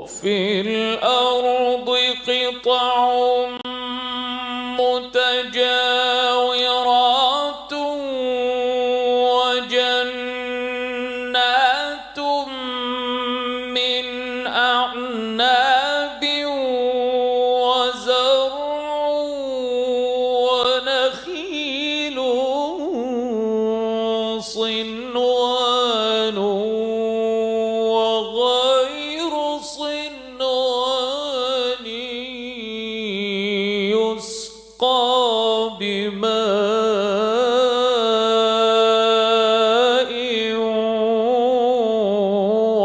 وفي الأرض قطع متجاورات وجنات من أعناب وزرع ونخيل صنوان وغير صنوان يسقى بماء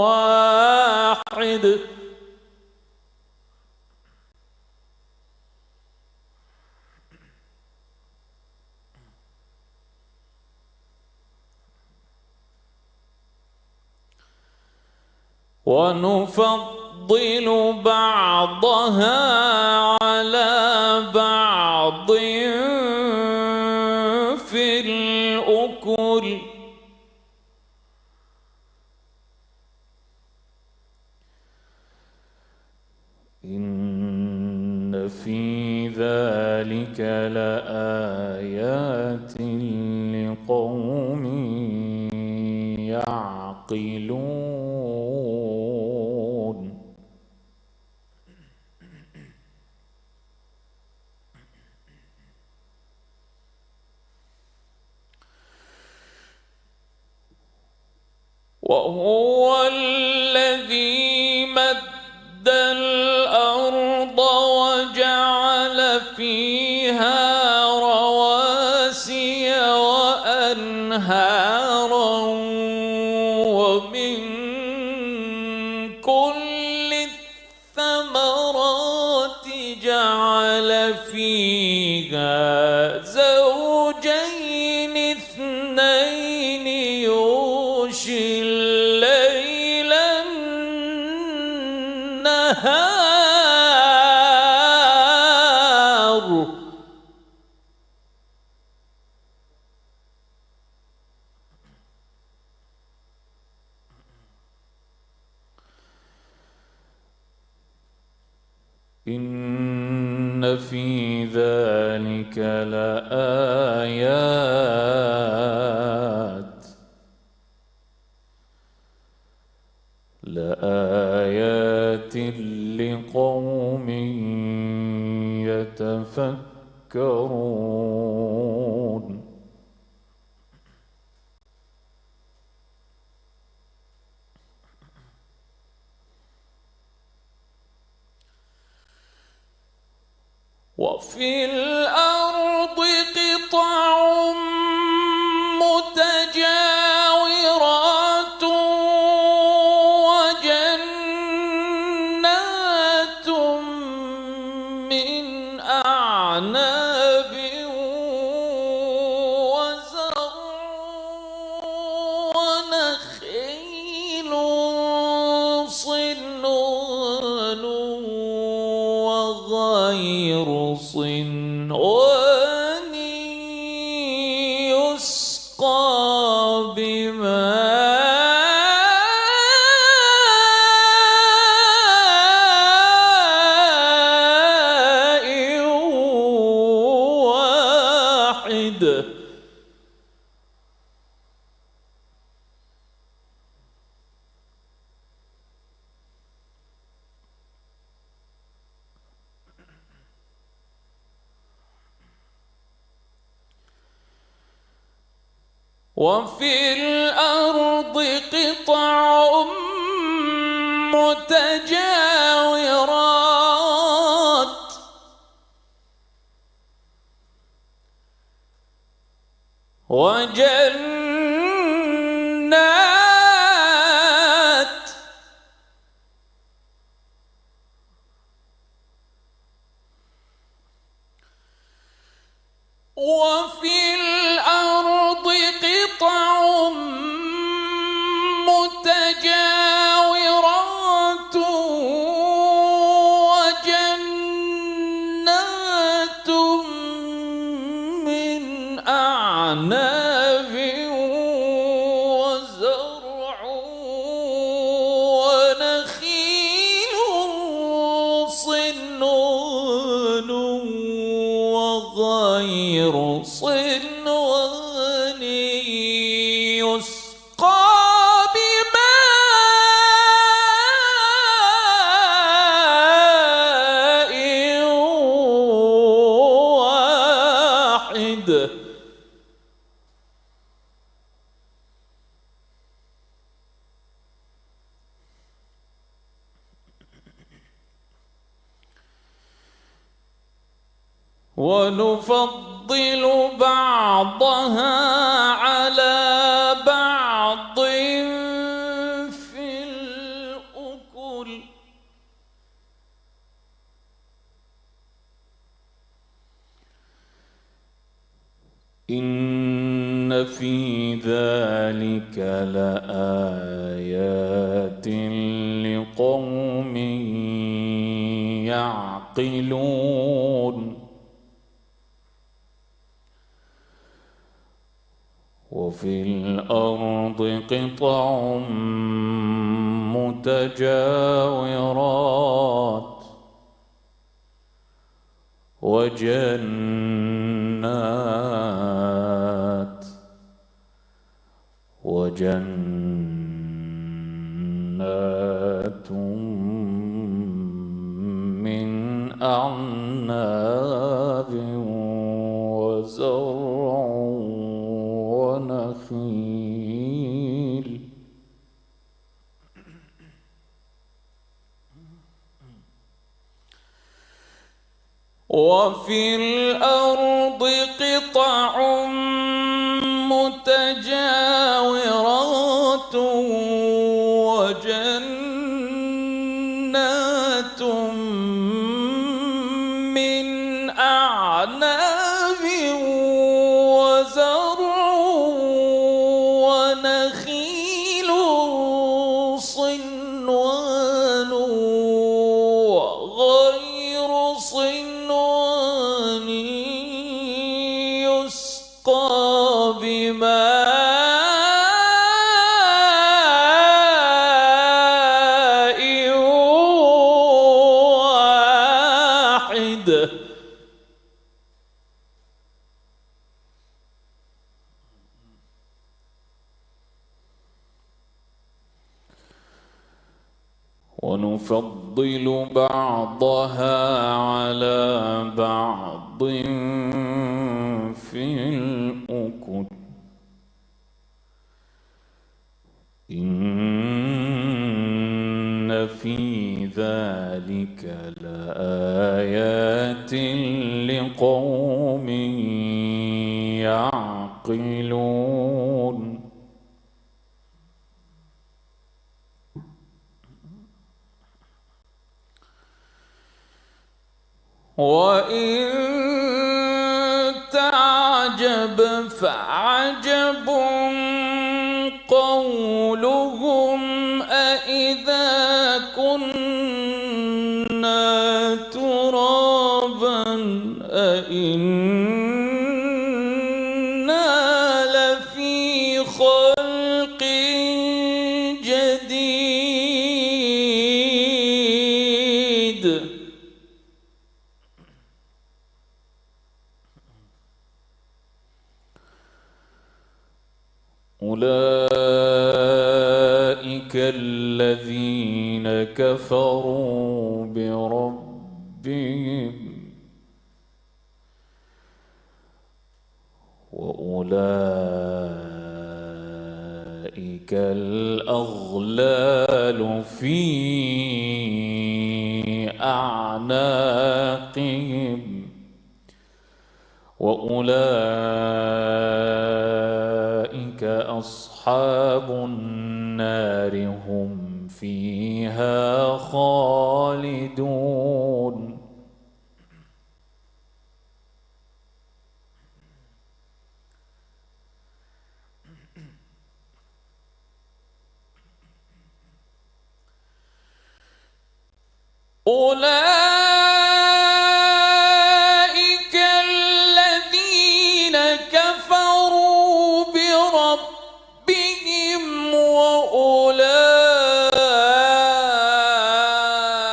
واحد ونفضل بعضها على بعض في الأكل إن في ذلك لآيات لقوم يعقلون وهو الذي مد الأرض وجعل فيها رواسي وأنهارا ومن كل الثمرات جعل فيها زوجين اثنين يغشي الليل النهار إن في ذلك لآيات لقوم يتفكرون وفي الأرض قطع متجاورات وجنات من أعناب وزرع ونخيل صنوان وغير صنوان يسقى بماء واحد وفي الأرض قطع متجاورات وجنات وفي الأرض قطع متجاورات وجنات من أعناب وزرع ونخيل ونفضل بعضها على بعض في الأكل إن في ذلك لآيات لقوم يعقلون وفي الأرض قطع متجاورات وجنات من أعناب وزرع ونخيل وفي الأرض قطع متجاورات وجنات من أعناب وزرع ونخيل صنوان وغير صنوان يسقى بماء واحد ونفضل بعضها على بعض في الأكل إن في ذلك لآيات لقوم يعقلون وإن تعجب فعجب قولهم أإذا كنا ترابا أإنا لفي خلق جديد أولئك الذين كفروا بربهم وأولئك الأغلال في أعناقهم وأولئك أصحاب النار هم فيها خالدون أولئك الذين كفروا بربهم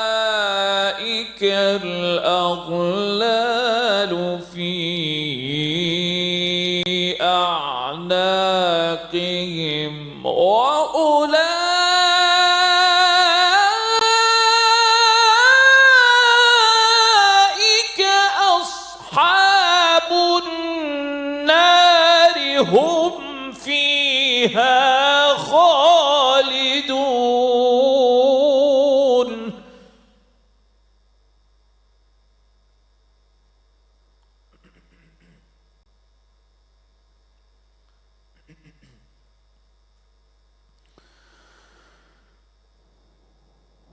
وأولئك الأغلال في أعناقهم وأولئك أصحاب النار هم فيها خالدون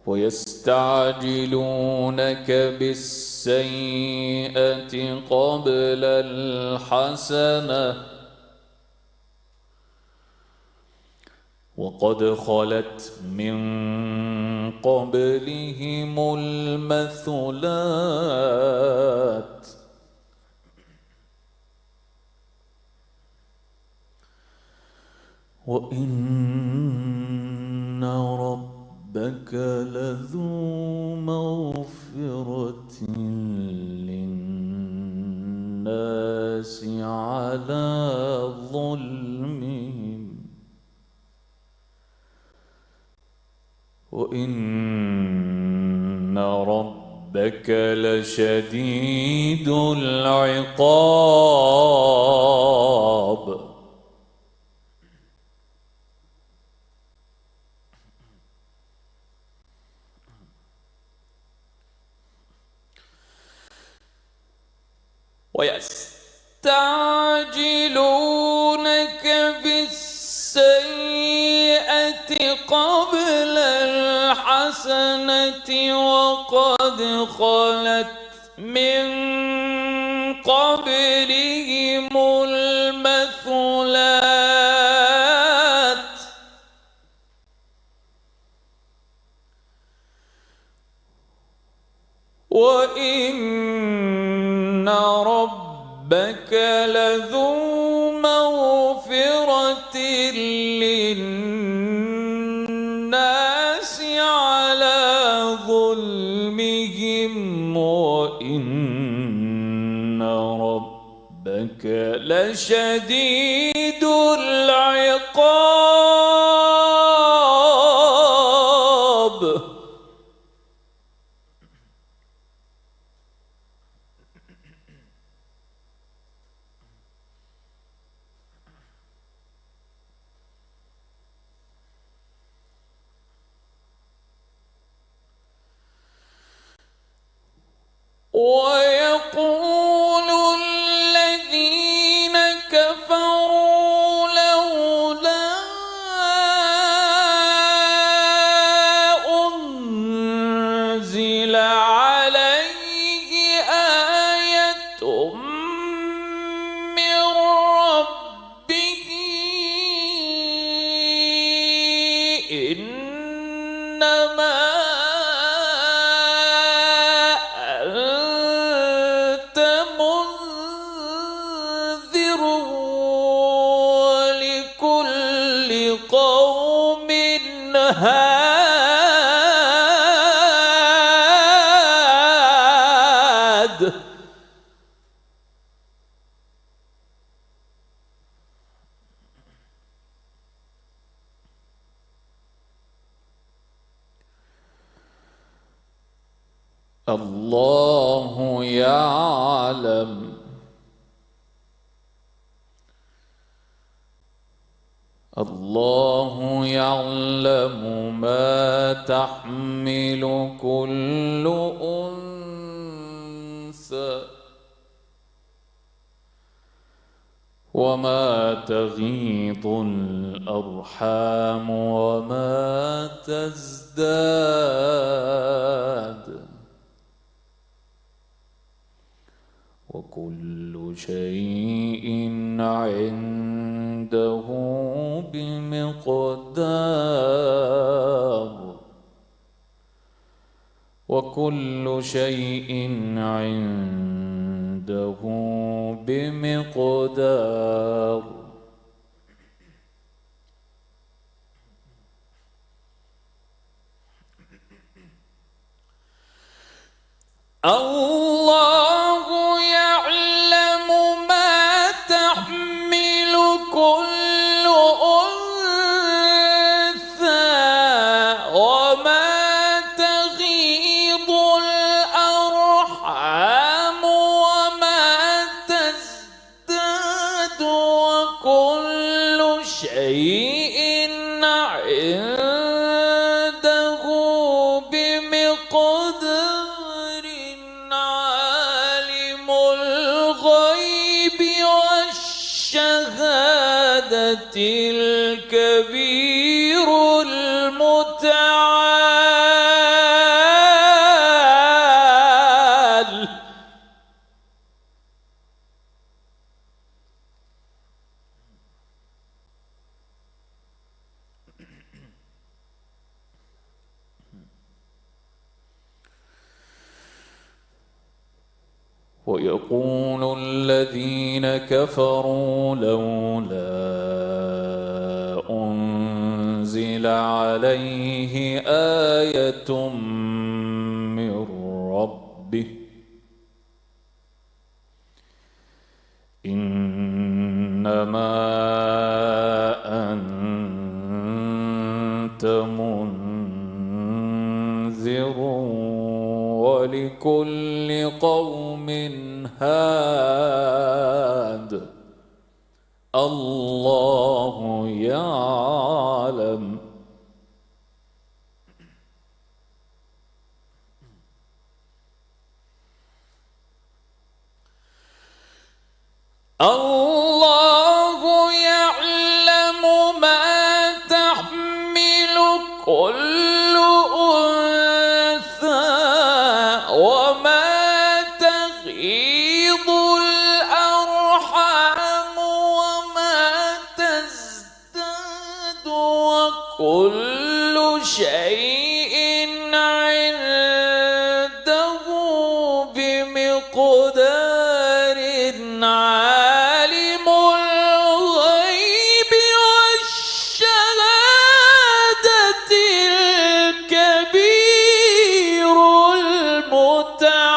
ويستعجلونك بالسيئة قبل الحسنة وقد خلت من قبلهم المثلات وإن ربك لذو مغفرة للناس على ظلمهم وإن ربك لشديد العقاب ويستعجلونك بالسيئة قبل الحسنة وقد خلت من قبلهم المثلات وإن ربك لذو مغفرة للناس على ظلمهم وإن ربك لشديد العقاب ويقول الذين كفروا لولا أنزل عليه آية من ربه إنما قوم هاد الله يعلم الله يعلم ما تحمل كل أنثى وما تغيض الأرحام وما تزداد وكل شيء عنده بمقدار وكل شيء عنده بمقدار الله يعلم ما تحمل كل أنثى وما تغيض الأرحام وما تزداد وكل شيء عنده بمقدار عالم الغيب والشهادة الكبير المتعال ويقول الذين كفروا لولا أنزل عليه آية من ربه إنما أنت منذر ولكل قوم هاد الله يعلم الله يعلم ما تحمل كل أنثى وما تغيض الأرحام وما تزداد وكل شيء عنده بمقدار عالم الغيب والشهادة الكبير المتعال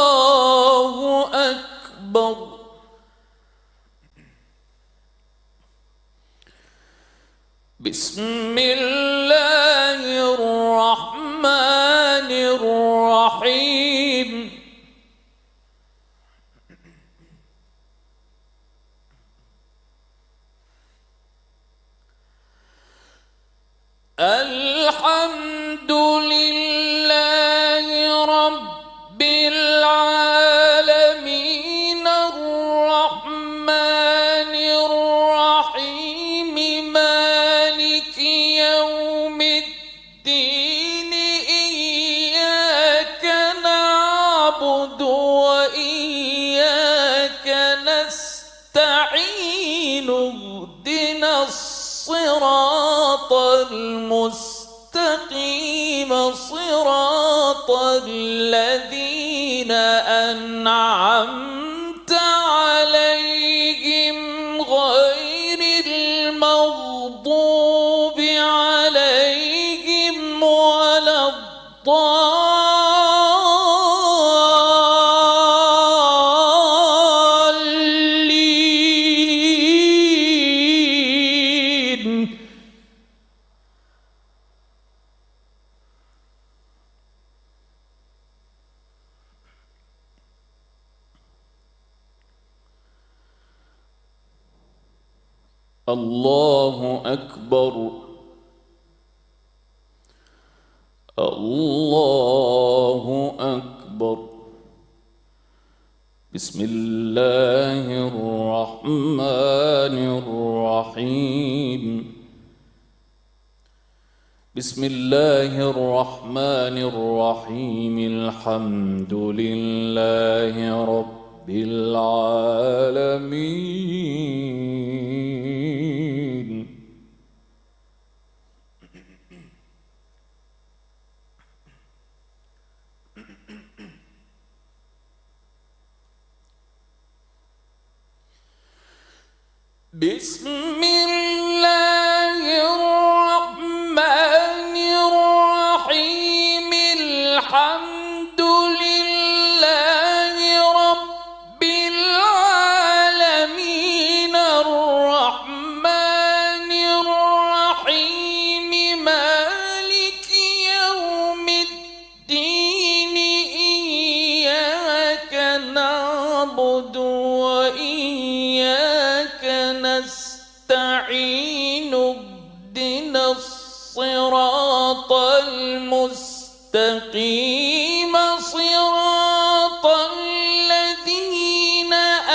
الله أكبر بسم الله الرحمن الرحيم الحمد لله رب العالمين الرحمن الرحيم مالك يوم الدين إياك نعبد وإياك نستعين اهدنا الصراط المستقيم صراط الذين أنعمت عليهم غير المغضوب عليهم ولا الضالين الله أكبر الله أكبر بسم الله الرحمن الرحيم بسم الله الرحمن الرحيم الحمد لله رب العالمين بسم الله الرحمن الرحيم الحمد لله رب العالمين الرحمن الرحيم مالك يوم الدين إياك نعبد وإياك نستعين اهدنا الصراط المستقيم صراط الذين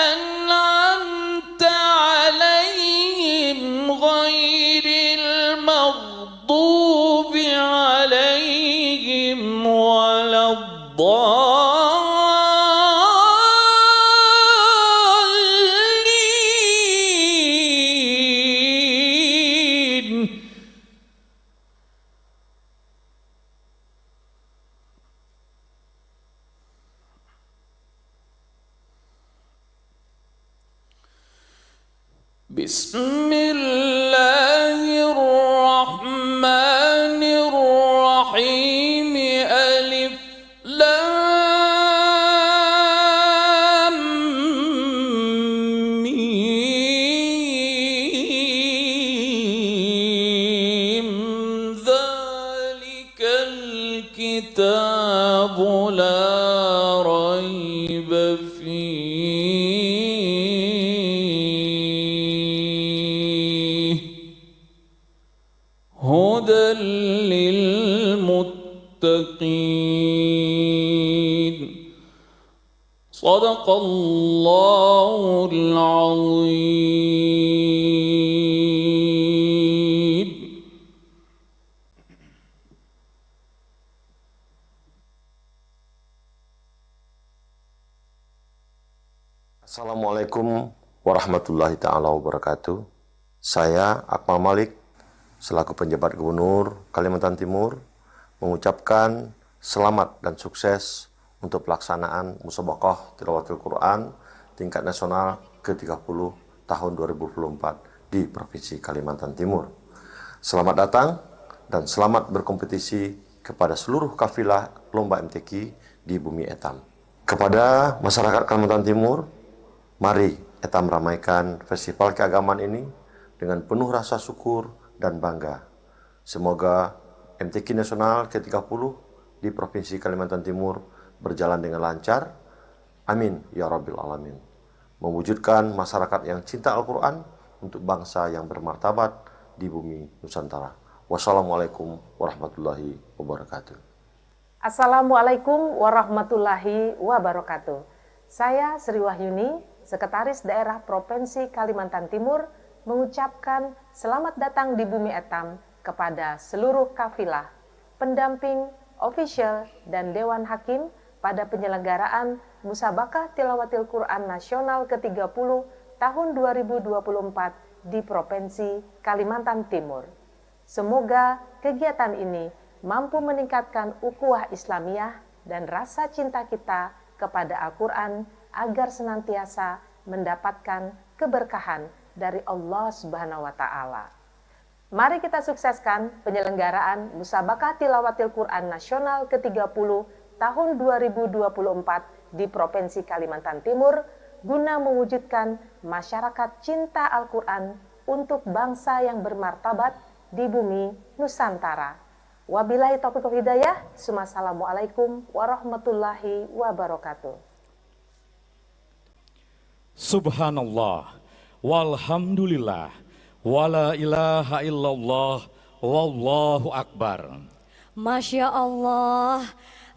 أنعمت عليهم غير المغضوب عليهم Bismillahirrahmanirrahim. Alif Lam Mim. Dzalikal kitabu la raiba fihi. Hudan lil muttaqin. Sadaqallahul azim. Assalamualaikum warahmatullahi ta'ala wabarakatuh. Saya Akmal Malik, selaku penjabat Gubernur Kalimantan Timur, mengucapkan selamat dan sukses untuk pelaksanaan Musabaqah Tilawatil Quran tingkat nasional ke-30 tahun 2024 di Provinsi Kalimantan Timur. Selamat datang dan selamat berkompetisi kepada seluruh kafilah lomba MTQ di Bumi Etam. Kepada masyarakat Kalimantan Timur, mari Etam ramaikan festival keagamaan ini dengan penuh rasa syukur dan bangga. Semoga MTQ Nasional ke-30 di Provinsi Kalimantan Timur berjalan dengan lancar. Amin ya Rabbil Alamin. Mewujudkan masyarakat yang cinta Al-Quran untuk bangsa yang bermartabat di bumi Nusantara. Wassalamualaikum warahmatullahi wabarakatuh. Assalamualaikum warahmatullahi wabarakatuh. Saya Sri Wahyuni, Sekretaris Daerah Provinsi Kalimantan Timur, mengucapkan selamat datang di Bumi Etam kepada seluruh kafilah, pendamping, ofisial, dan Dewan Hakim pada penyelenggaraan Musabaqah Tilawatil Quran Nasional ke-30 tahun 2024 di Provinsi Kalimantan Timur. Semoga kegiatan ini mampu meningkatkan ukhuwah Islamiyah dan rasa cinta kita kepada Al-Quran agar senantiasa mendapatkan keberkahan dari Allah Subhanahu wa Ta'ala. Mari kita sukseskan penyelenggaraan Musabaqah Tilawatil Quran Nasional ke-30 tahun 2024 di Provinsi Kalimantan Timur guna mewujudkan masyarakat cinta Al-Quran untuk bangsa yang bermartabat di bumi Nusantara. Wabillahi taufiq wal hidayah. Assalamualaikum warahmatullahi wabarakatuh. Subhanallah, walhamdulillah, wala ilaha illallah, wallahu akbar. Masya Allah,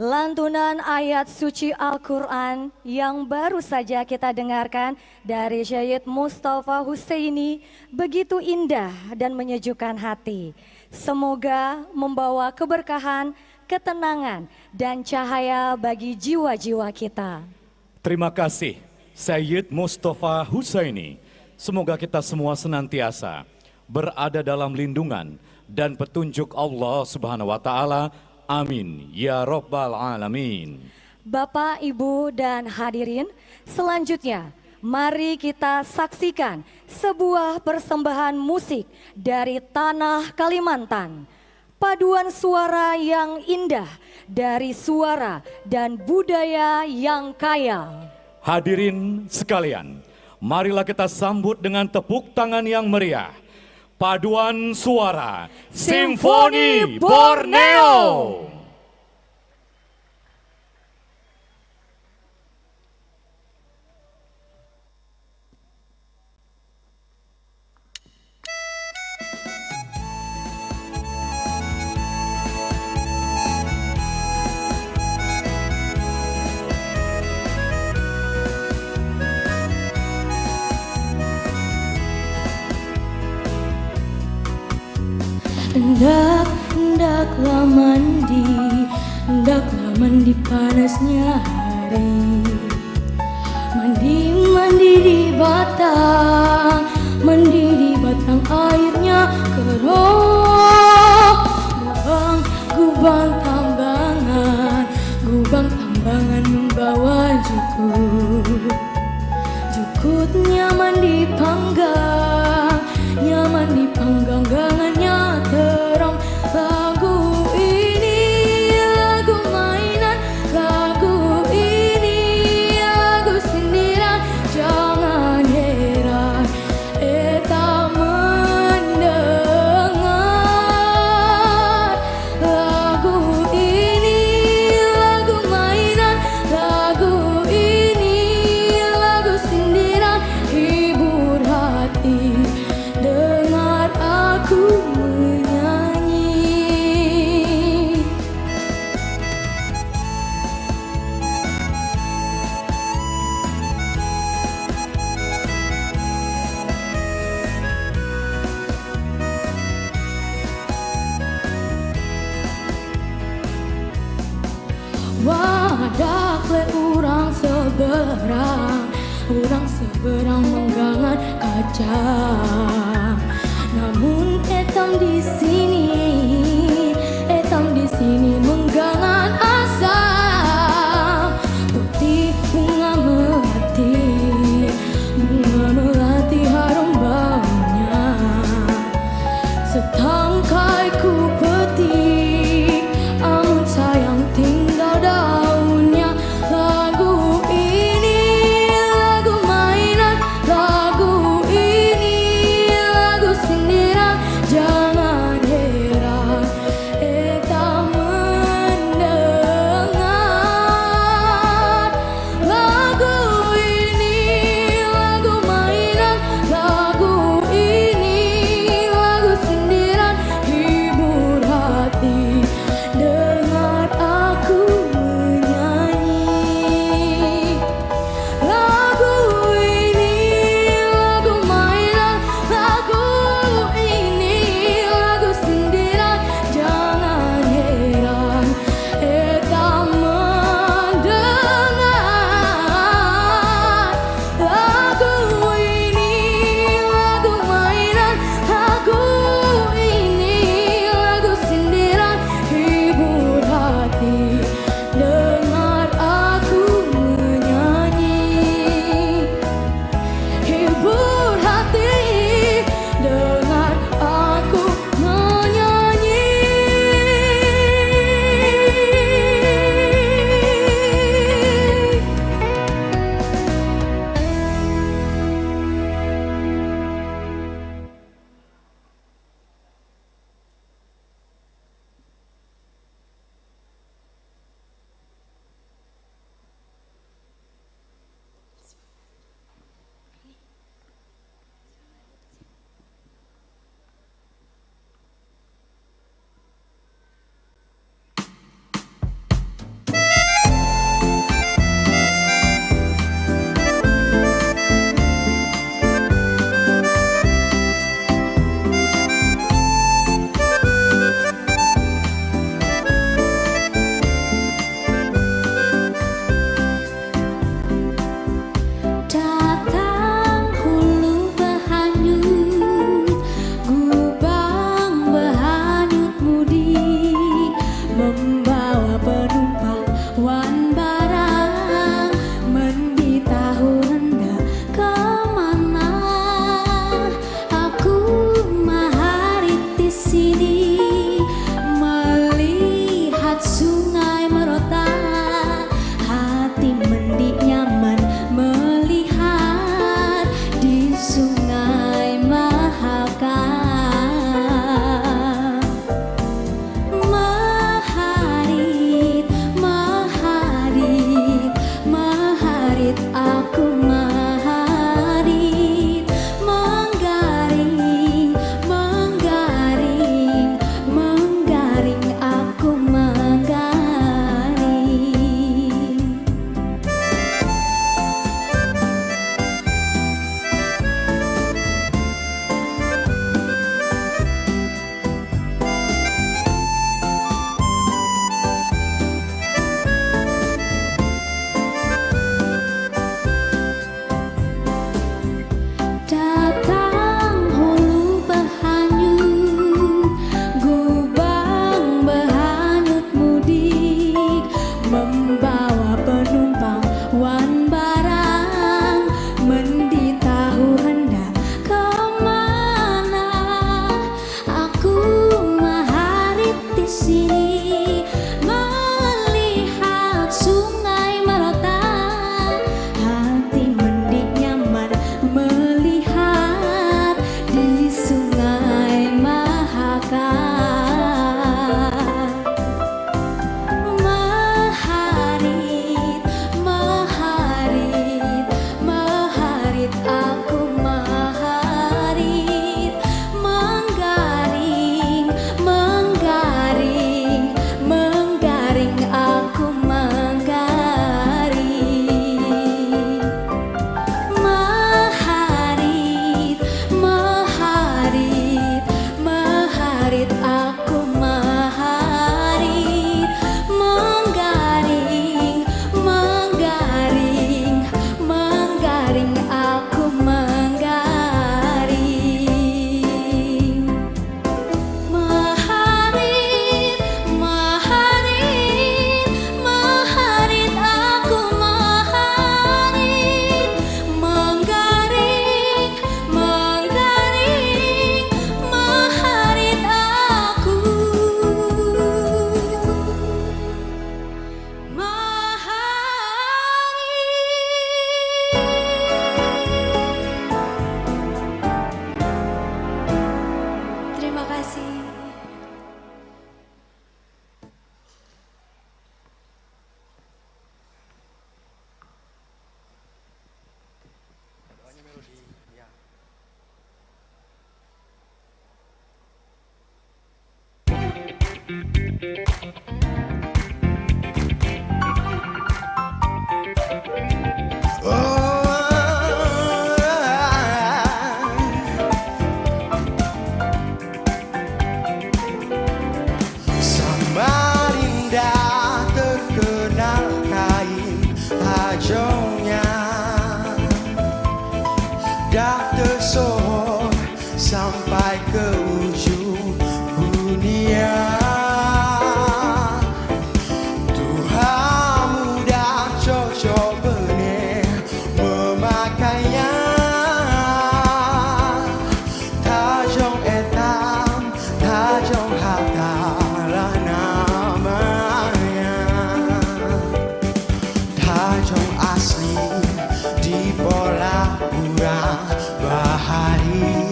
lantunan ayat suci Al-Quran yang baru saja kita dengarkan dari Syed Mustafa Husaini begitu indah dan menyejukkan hati. Semoga membawa keberkahan, ketenangan, dan cahaya bagi jiwa-jiwa kita. Terima kasih Syed Mustafa Husaini. Semoga kita semua senantiasa berada dalam lindungan dan petunjuk Allah Subhanahu wa Ta'ala. Amin ya Rabbal Alamin. Bapak, Ibu, dan hadirin, selanjutnya mari kita saksikan sebuah persembahan musik dari tanah Kalimantan. Paduan suara yang indah dari suara dan budaya yang kaya. Hadirin sekalian, marilah kita sambut dengan tepuk tangan yang meriah. Paduan suara Simfoni Borneo. Hendaklah mandi panasnya hari. Mandi di batang airnya keruh. Gubang tambangan membawa jukut. Jukutnya mandi panggang. dipanggang gangannya terang. Lagu ini lagu mainan, lagu ini lagu sindiran. Jangan heran tak mendengar. Lagu ini lagu mainan, lagu ini lagu sindiran. Hibur hati, dengar aku menyanyi. Wadak le urang seberang menggangan kaca. Namun etam di sini menggangan asam. Putih bunga melati harum baunya. Setangkai ku petik, amun sayang tinggal daunnya. Lagu ini lagu mainan, lagu ini lagu sindiran. Jangan heran tak mendengar. Samarinda terkenal kain hajaunya, dah tersohor sampai ke ujung dunia. Tuhan muda cocok benih memakainya. Tajong etam, tajong harta lah namanya. Tajong asli di bola urang bahari.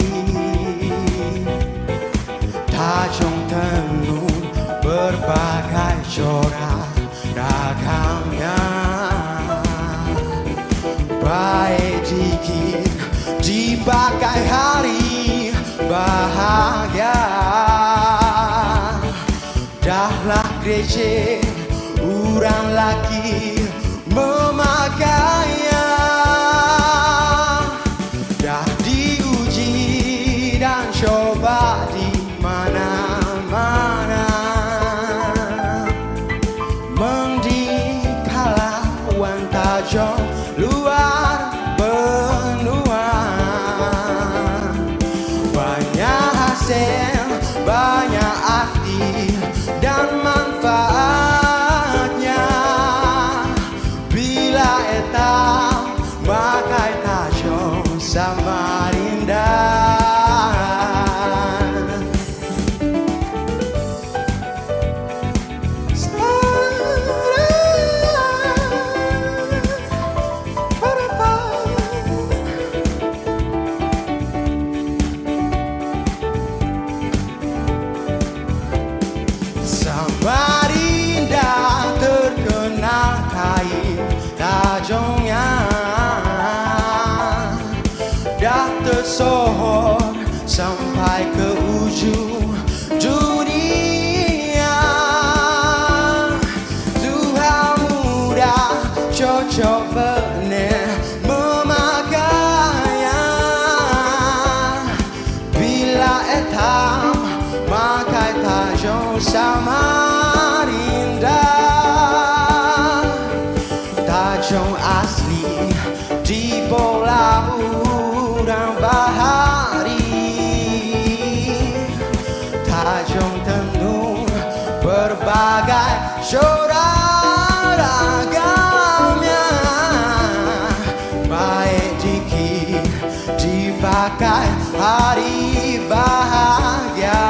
Tajong tenun berbagai corak ragamnya. Baik dikit dipakai hari bahagia. Dahlah gereja urang laki memakainya. Dah diuji dan coba di mana-mana. Mendikalah wan tajong luar benua. Banyak hasil, banyak arti dan manfaatnya. Bila etam makai tajong Samarinda. Samarinda terkenal kain tajongnya, dah tersohor sampai ke ujung dunia. Tuhan muda cocok benih memakainya. Bila etam makai tajong Samarinda. Tajong asli di bola urang bahari. Tajong tenun berbagai corak ragamnya. Baik dikit dipakai hari bahagia.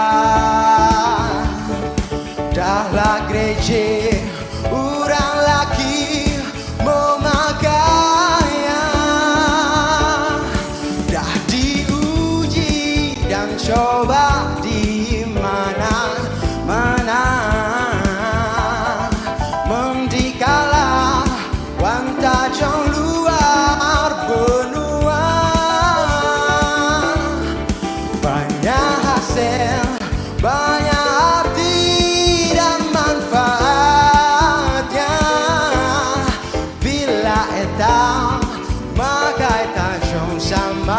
Dahlah gereja urang laki memakainya. Dah diuji dan coba di mana-mana. Mendikalah wan tajong luar benua. Banyak hasil, banyak arti dan manfaatnya. Bila etam makai tajong Samarinda.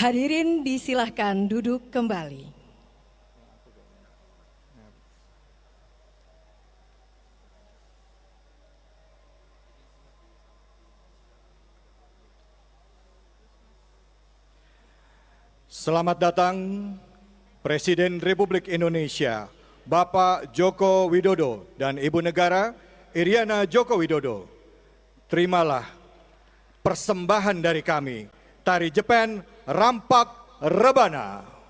Hadirin disilahkan duduk kembali. Selamat datang Presiden Republik Indonesia, Bapak Joko Widodo dan Ibu Negara Iriana Joko Widodo. Terimalah persembahan dari kami, Tari Jepen Rampak Rebana.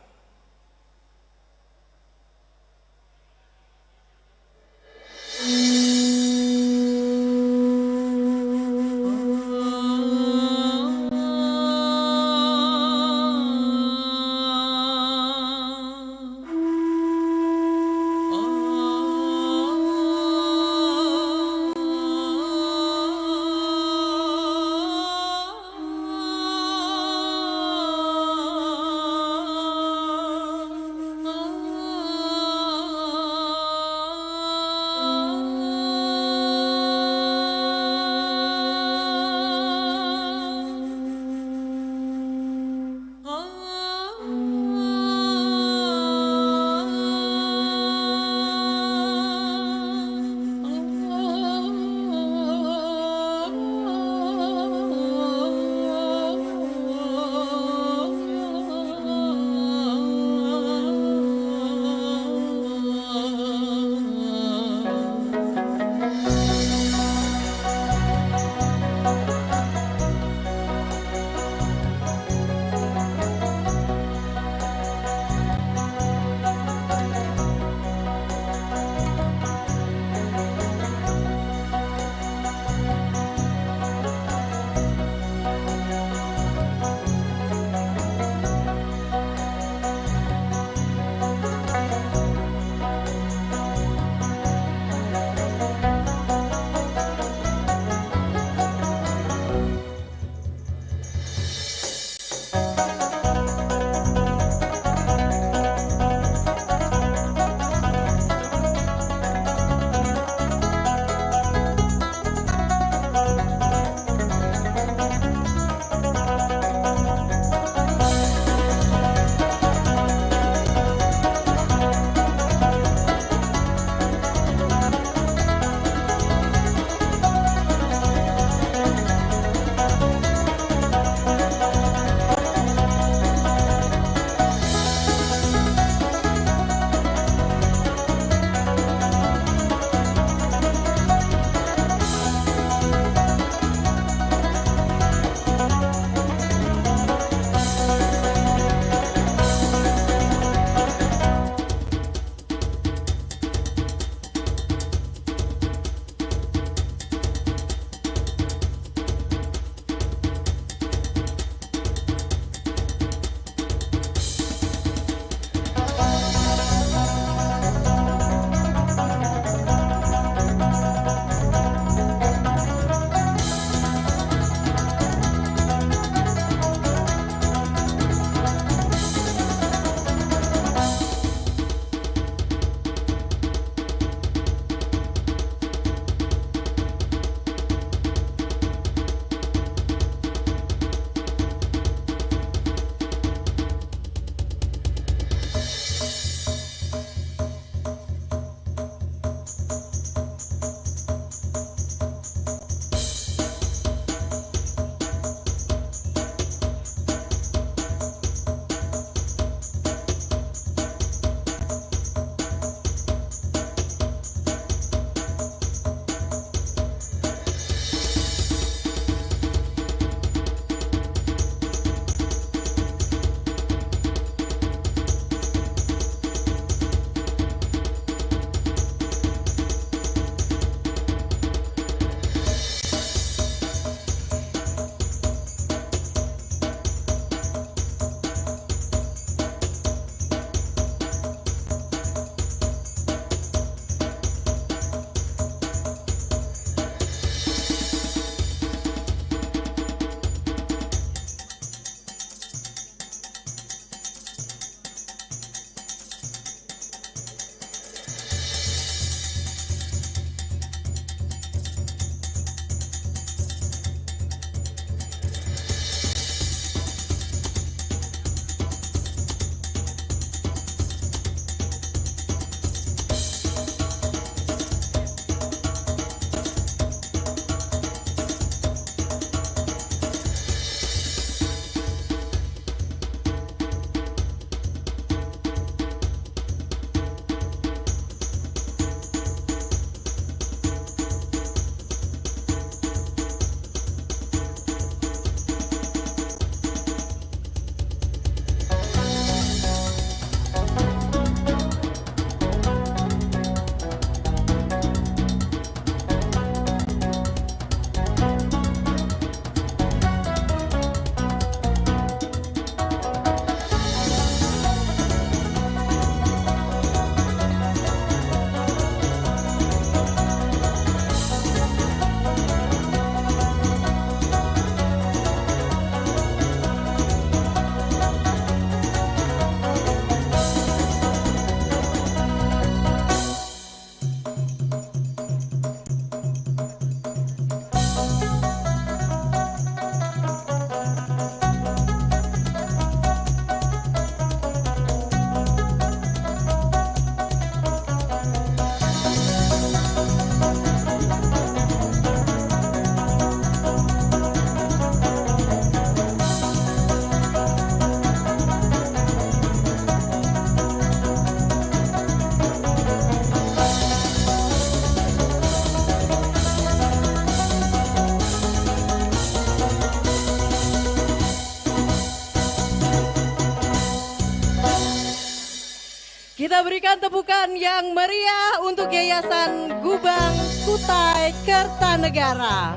kita berikan tepukan yang meriah untuk Yayasan Gubang Kutai Kertanegara.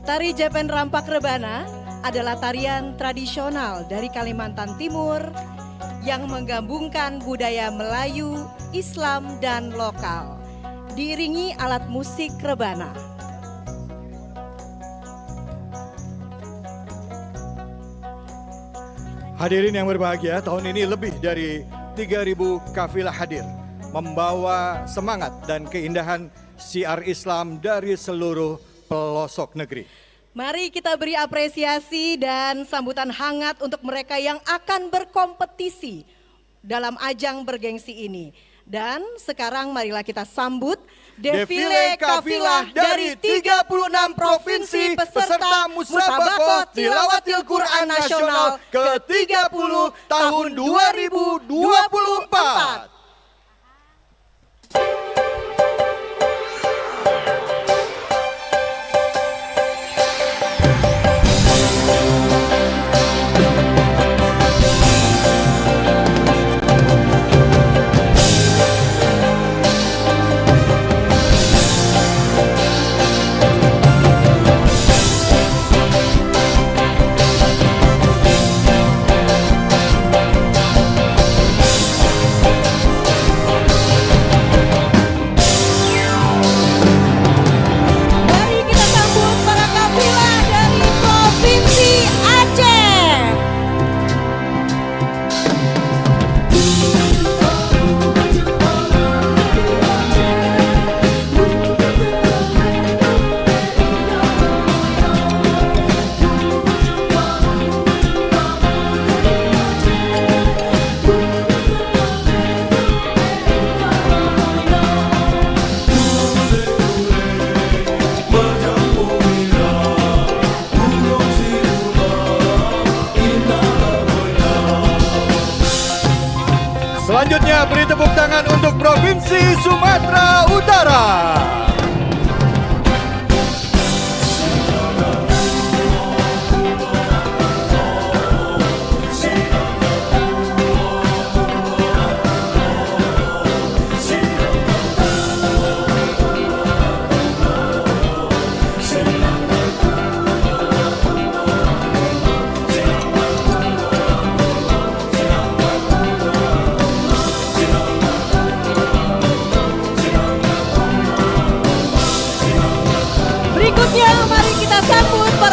Tari Jepen Rampak Rebana adalah tarian tradisional dari Kalimantan Timur yang menggabungkan budaya Melayu, Islam, dan lokal, diiringi alat musik rebana. Hadirin yang berbahagia, tahun ini lebih dari 3.000 kafilah hadir, membawa semangat dan keindahan syiar Islam dari seluruh pelosok negeri. Mari kita beri apresiasi dan sambutan hangat untuk mereka yang akan berkompetisi dalam ajang bergengsi ini. Dan sekarang marilah kita sambut defile kafilah dari 36 provinsi peserta Musabaqah Tilawatil Quran Nasional ke-30 tahun 2024. Selanjutnya beri tepuk tangan untuk Provinsi Sumatera Utara.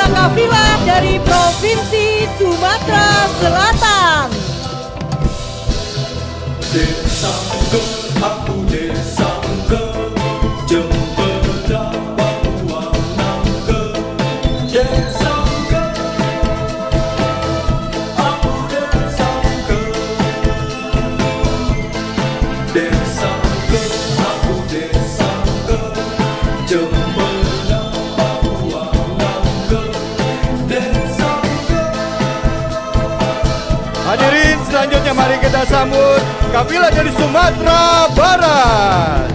Kafilah dari Provinsi Sumatera Selatan. Desa ke aku desa ke jempeda bawa ke desa ke aku desa ke desa ke aku desa ke jempeda bawa ke desa ke. Hadirin, selanjutnya mari kita sambut kafilah dari Sumatera Barat.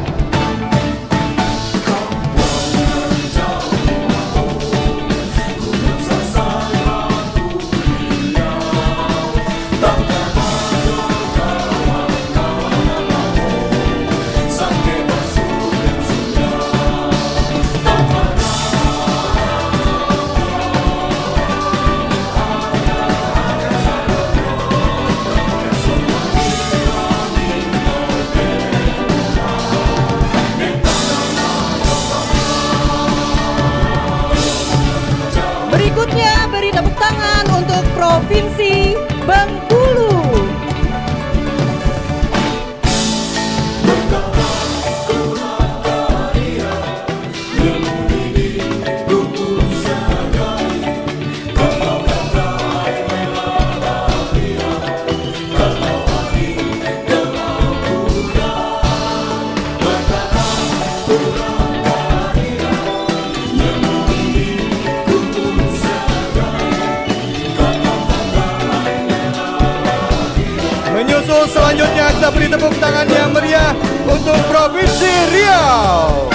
Berikutnya beri tepuk tangan untuk Provinsi Bengkulu. Menyusul selanjutnya kita beri tepuk tangan yang meriah untuk Provinsi Riau.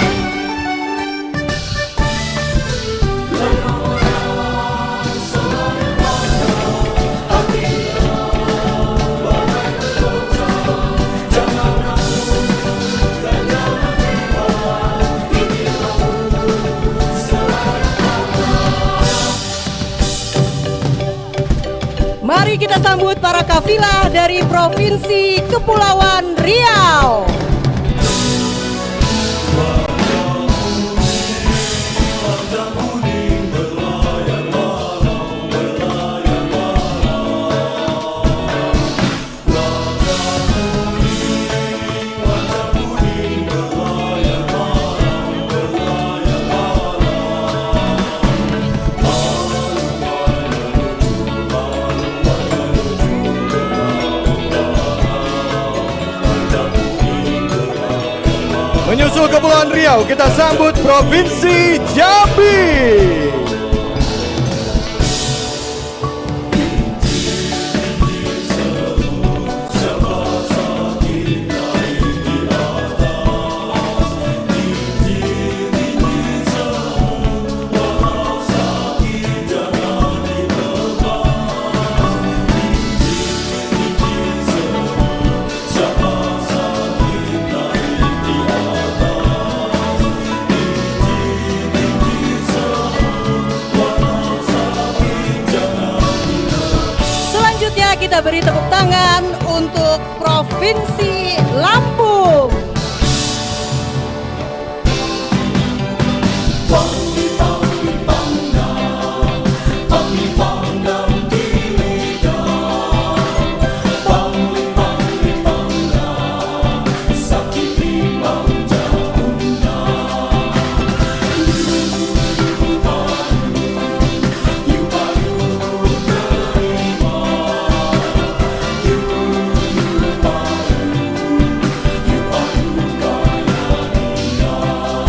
sambut para kafilah dari Provinsi Kepulauan Riau. Menyusul Kepulauan Riau, kita sambut Provinsi Jambi. Kita beri tepuk tangan untuk Provinsi Lampung.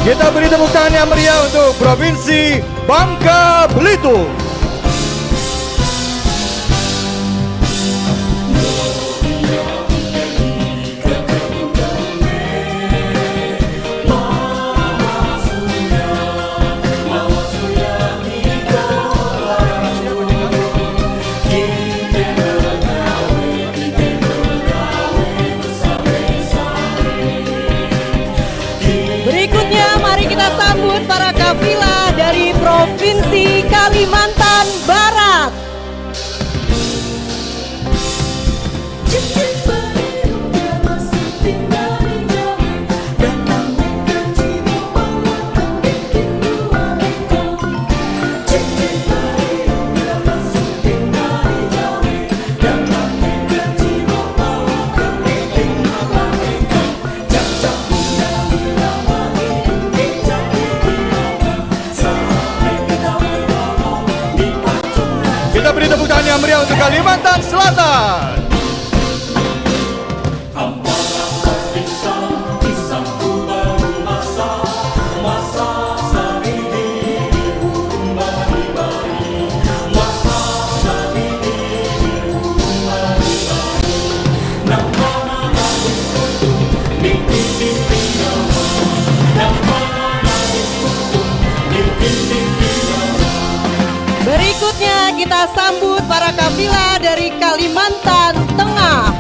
Kita beri tepuk tangan yang meriah untuk Provinsi Bangka Belitung. Sambut para kafilah dari Provinsi Kalimantan Barat. Kita beri tepuk tangan yang meriah untuk Kalimantan Selatan. Berikutnya kita sambut para kafilah dari Kalimantan Tengah.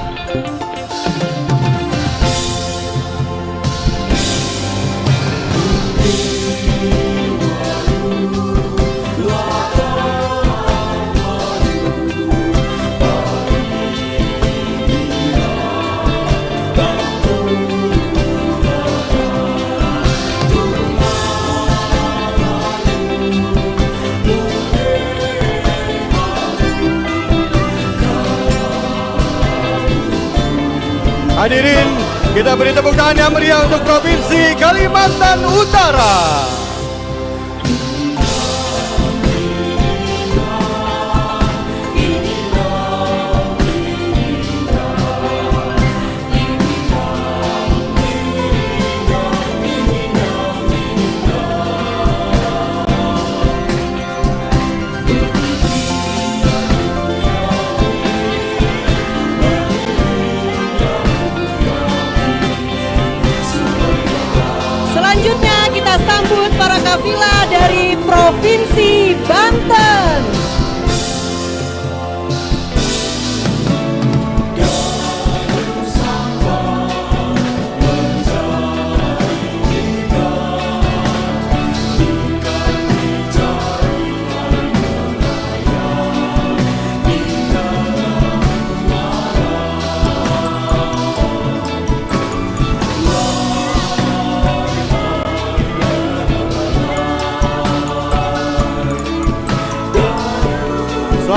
Hadirin, kita beri tepuk tangan yang meriah untuk Provinsi Kalimantan Utara. Selanjutnya kita sambut para kafilah dari Provinsi Banten.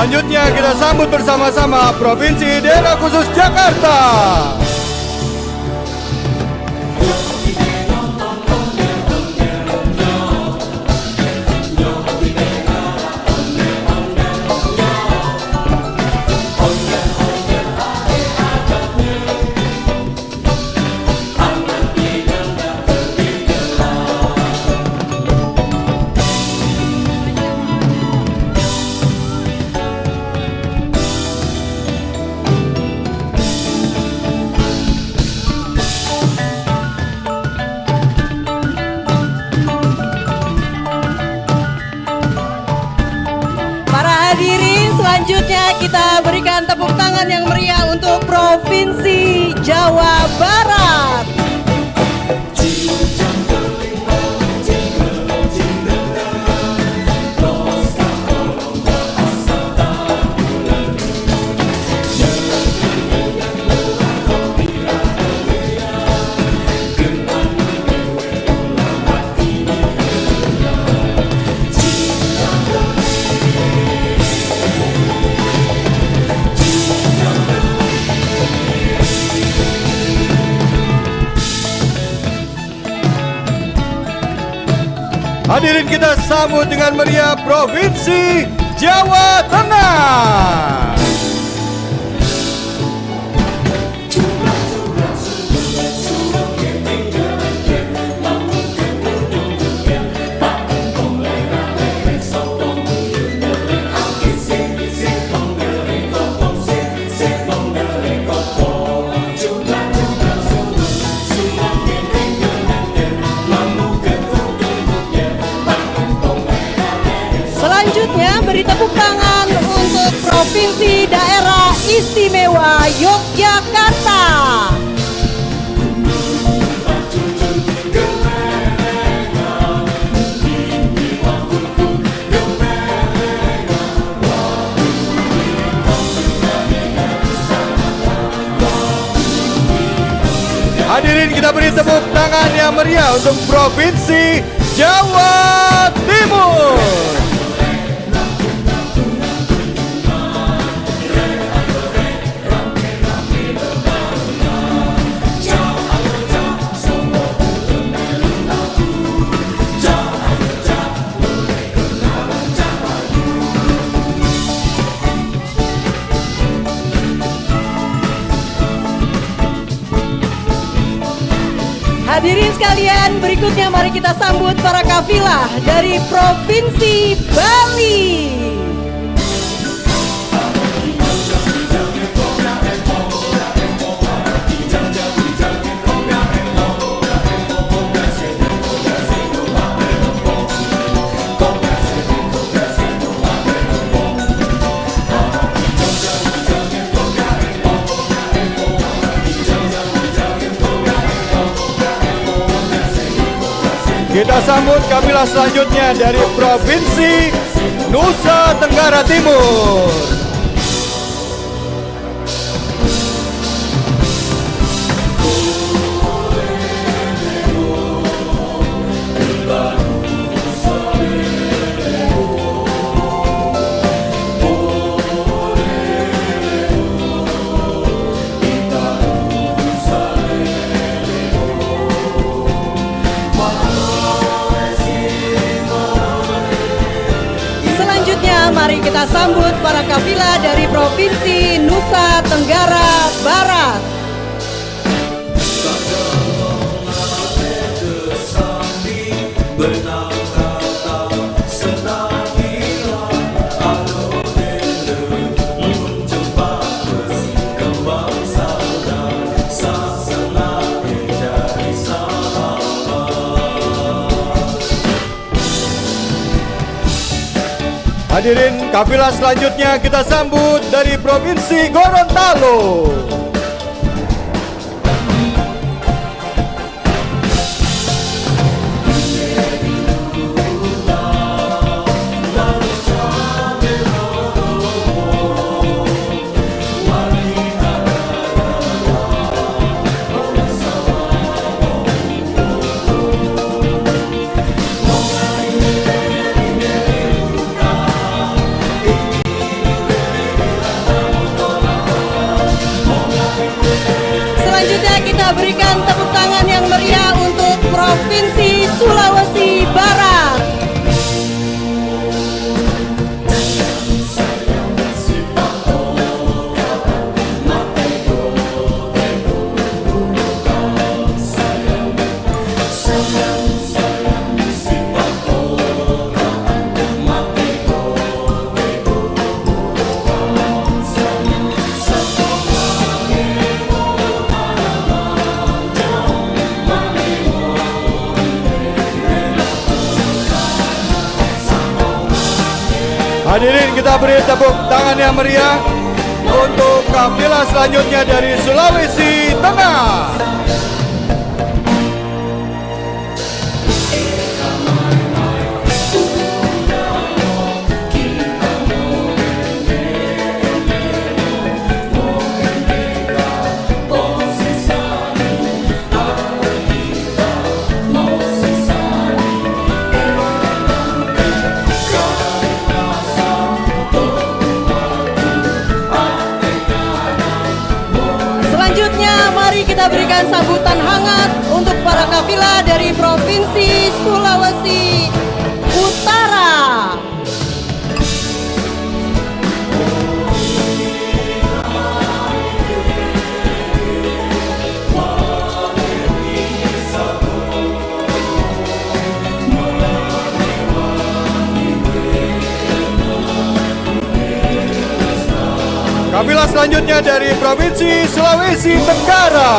Selanjutnya kita sambut bersama-sama Provinsi Daerah Khusus Jakarta. Selanjutnya kita berikan tepuk tangan yang meriah untuk Provinsi Jawa Barat. Hadirin kita sambut dengan meriah Provinsi Jawa Tengah. Beri tepuk tangan untuk Provinsi Daerah Istimewa Yogyakarta. Hadirin kita beri tepuk tangan yang meriah untuk Provinsi Jawa Timur. Hadirin sekalian, berikutnya mari kita sambut para kafilah dari Provinsi Bali. Kita sambut kafilah selanjutnya dari Provinsi Nusa Tenggara Timur. Mari kita sambut para kafilah dari Provinsi Nusa Tenggara Barat. Hadirin, kafilah selanjutnya kita sambut dari Provinsi Gorontalo. Hadirin, kita beri tepuk tangan yang meriah untuk kafilah selanjutnya dari Sulawesi Tengah. Kita berikan sambutan hangat untuk para kafilah dari Provinsi Sulawesi Utara. Kafilah selanjutnya dari Provinsi Sulawesi Tenggara.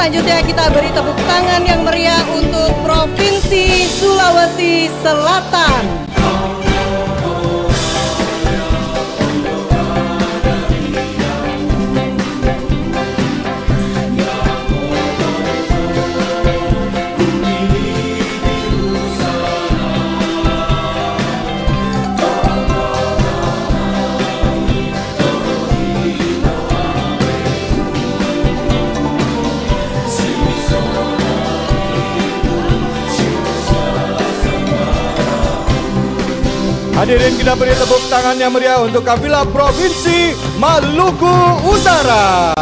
Selanjutnya kita beri tepuk tangan yang meriah untuk Provinsi Sulawesi Selatan. Hadirin, kita beri tepuk tangan yang meriah untuk kafilah Provinsi Maluku Utara.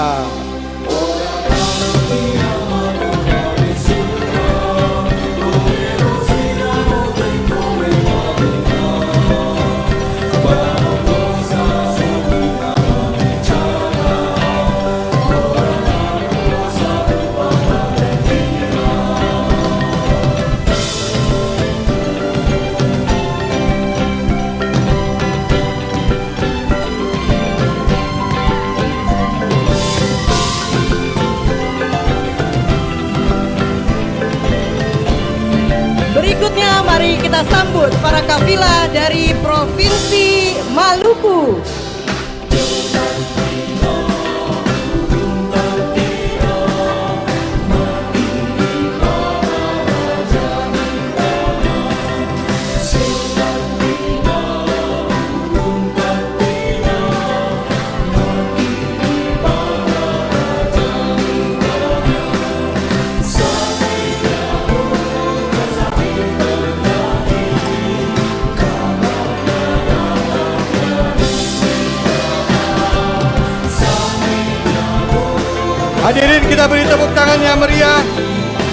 Berikutnya mari kita sambut para kafilah dari Provinsi Maluku. Hadirin, kita beri tepuk tangan yang meriah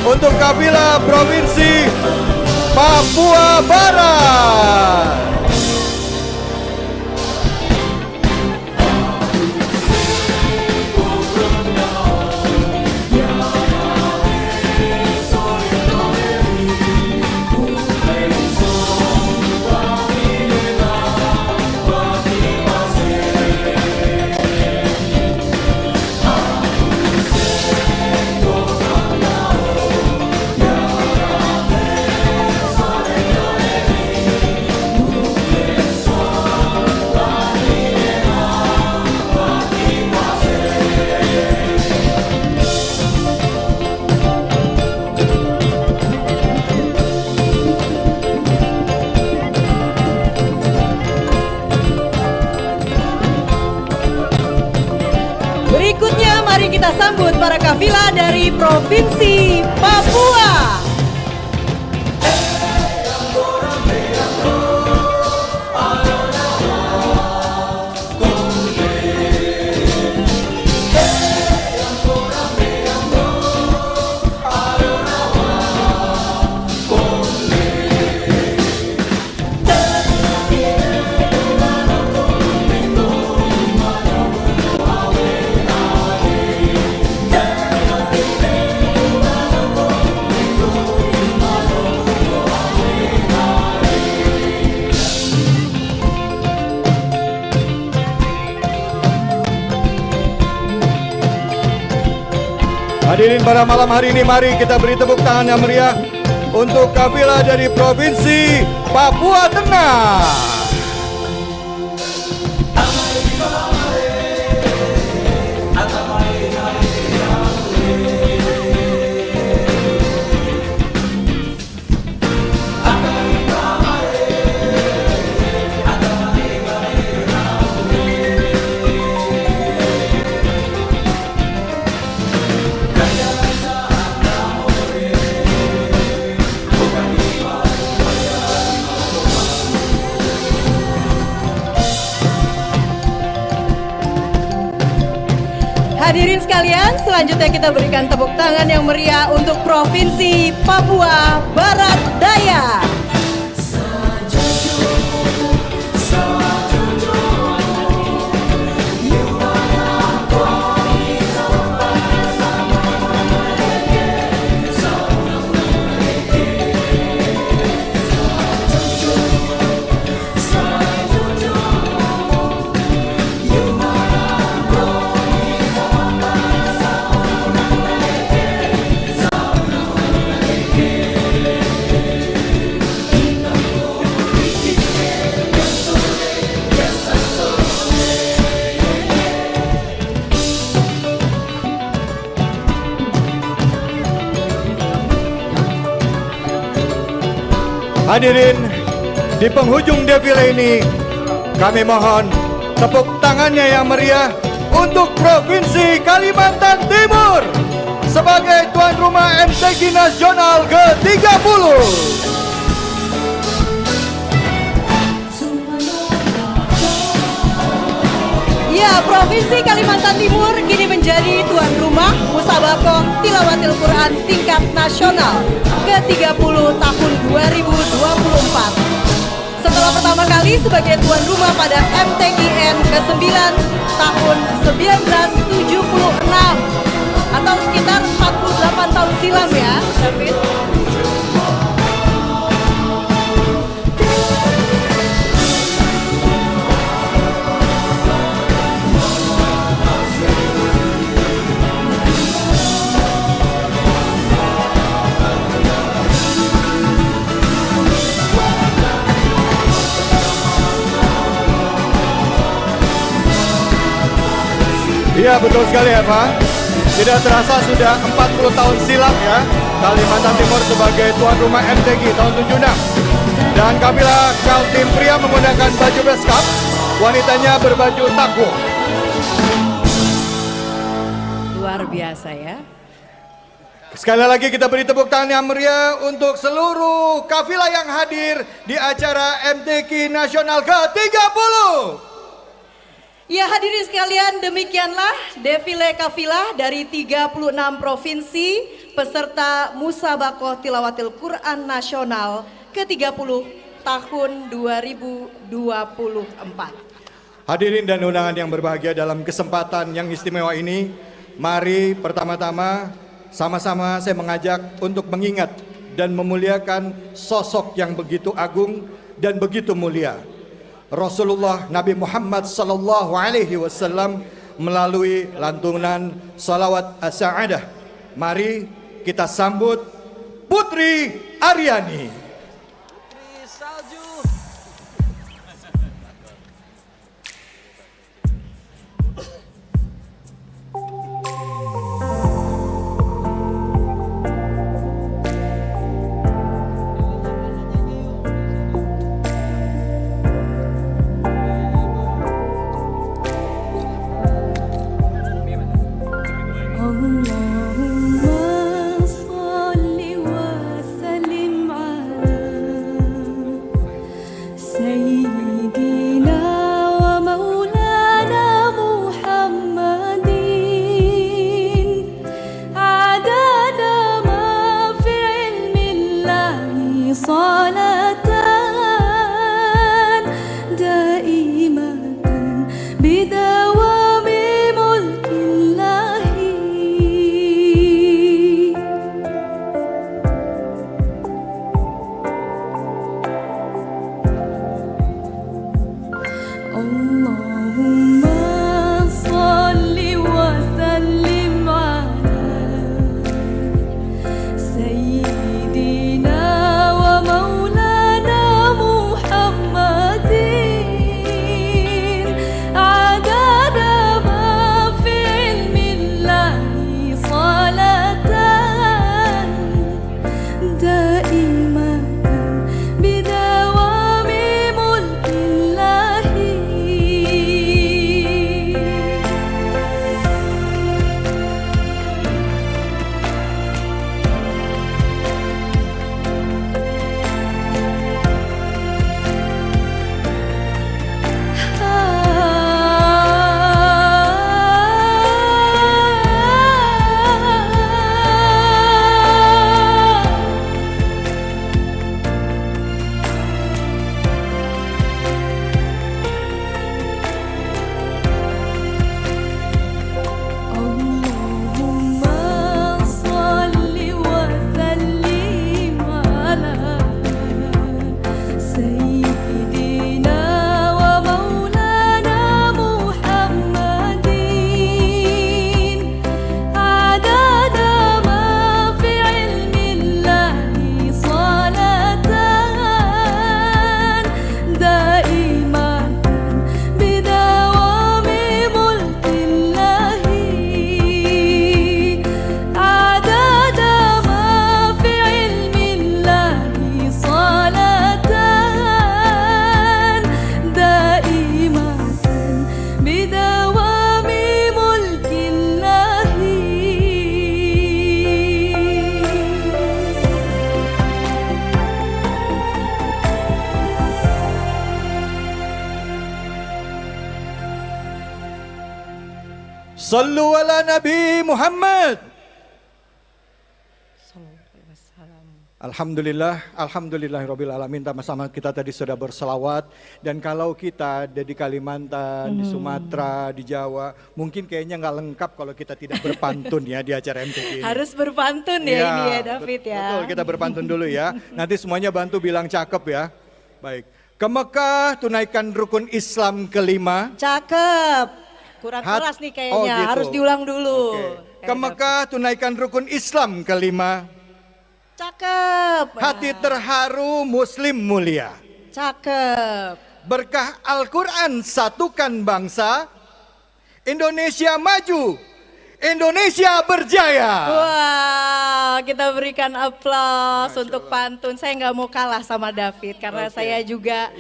untuk kafilah Provinsi Papua Barat. Berikutnya mari kita sambut para kafilah dari Provinsi Papua. Hadirin pada malam hari ini, mari kita beri tepuk tangan yang meriah untuk kafilah dari Provinsi Papua Tengah. Hadirin sekalian, selanjutnya kita berikan tepuk tangan yang meriah untuk Provinsi Papua Barat Daya. Hadirin, di penghujung defile ini kami mohon tepuk tangannya yang meriah untuk Provinsi Kalimantan Timur sebagai tuan rumah MTQ Nasional ke-30. Ya, Provinsi Kalimantan Timur kini menjadi tuan rumah Musabakoh Tilawatil Quran tingkat nasional ke-30 tahun 2024. Setelah pertama kali sebagai tuan rumah pada MTQN ke-9 tahun 1976 atau sekitar 48 tahun silam ya, David. Iya, betul sekali ya Pak. Tidak terasa sudah 40 tahun silam ya Kalimantan Timur sebagai tuan rumah MTQ tahun 76. Dan kafilah Kaltim pria menggunakan baju beskap, wanitanya berbaju takwo. Luar biasa ya. Sekali lagi kita beri tepuk tangan yang meriah untuk seluruh kafilah yang hadir di acara MTQ Nasional ke-30. Ya, hadirin sekalian, demikianlah defile kafilah dari 36 provinsi peserta Musabakoh Tilawatil Quran Nasional ke-30 tahun 2024. Hadirin dan undangan yang berbahagia, dalam kesempatan yang istimewa ini, mari pertama-tama sama-sama saya mengajak untuk mengingat dan memuliakan sosok yang begitu agung dan begitu mulia, Rasulullah Nabi Muhammad sallallahu alaihi wasallam, melalui lantunan salawat as-sa'adah. Mari kita sambut Putri Aryani. Allahumma salli wa sallim ala Sallu ala Nabi Muhammad. Alhamdulillahirabbil alamin. Sama-sama kita tadi sudah berselawat. Dan kalau kita ada di Kalimantan, di Sumatera, di Jawa, mungkin kayaknya nggak lengkap kalau kita tidak berpantun ya di acara MTQ ini. Harus berpantun ya, ini ya David ya. Betul, kita berpantun dulu ya. Nanti semuanya bantu bilang cakep ya. Baik. Ke Mekah tunaikan rukun Islam kelima. Cakep. Kurang keras nih kayaknya, gitu. harus diulang dulu. Ke Mekah tunaikan rukun Islam kelima. Cakep. Hati terharu muslim mulia. Cakep. Berkah Al-Quran satukan bangsa. Indonesia maju, Indonesia berjaya. Wah, kita berikan aplaus untuk pantun. Saya nggak mau kalah sama David karena saya juga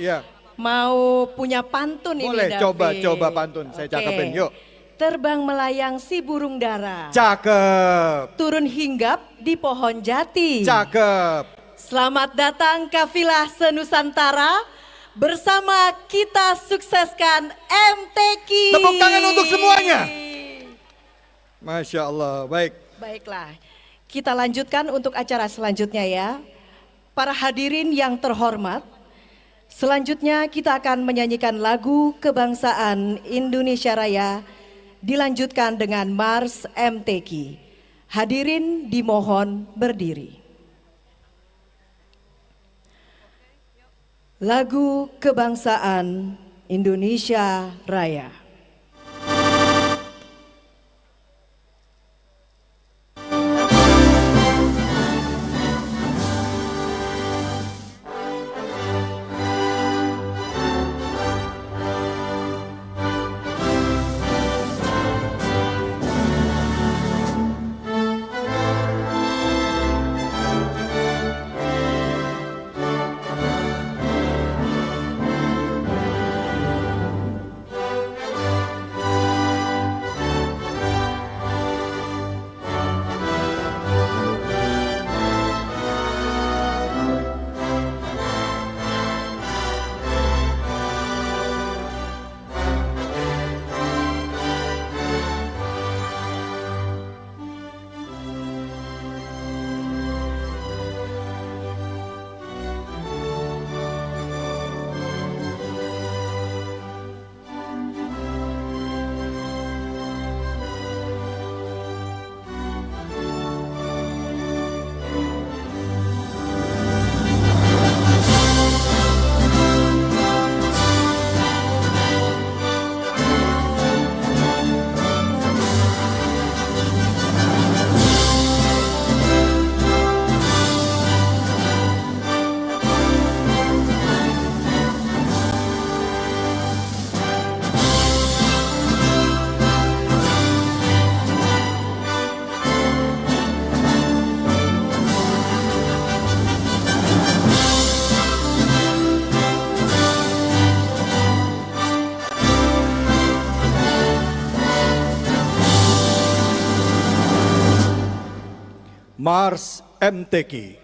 mau punya pantun. Boleh, ini David. coba pantun, saya cakepin, yuk. Terbang melayang si burung dara. Cakep. Turun hinggap di pohon jati. Cakep. Selamat datang kafilah senusantara. Bersama kita sukseskan MTQ. Tepuk tangan untuk semuanya. Masya Allah, baik. Baiklah, kita lanjutkan untuk acara selanjutnya ya. Para hadirin yang terhormat, selanjutnya kita akan menyanyikan lagu kebangsaan Indonesia Raya, dilanjutkan dengan Mars MTQ. Hadirin dimohon berdiri. Lagu kebangsaan Indonesia Raya. Mars MTQ.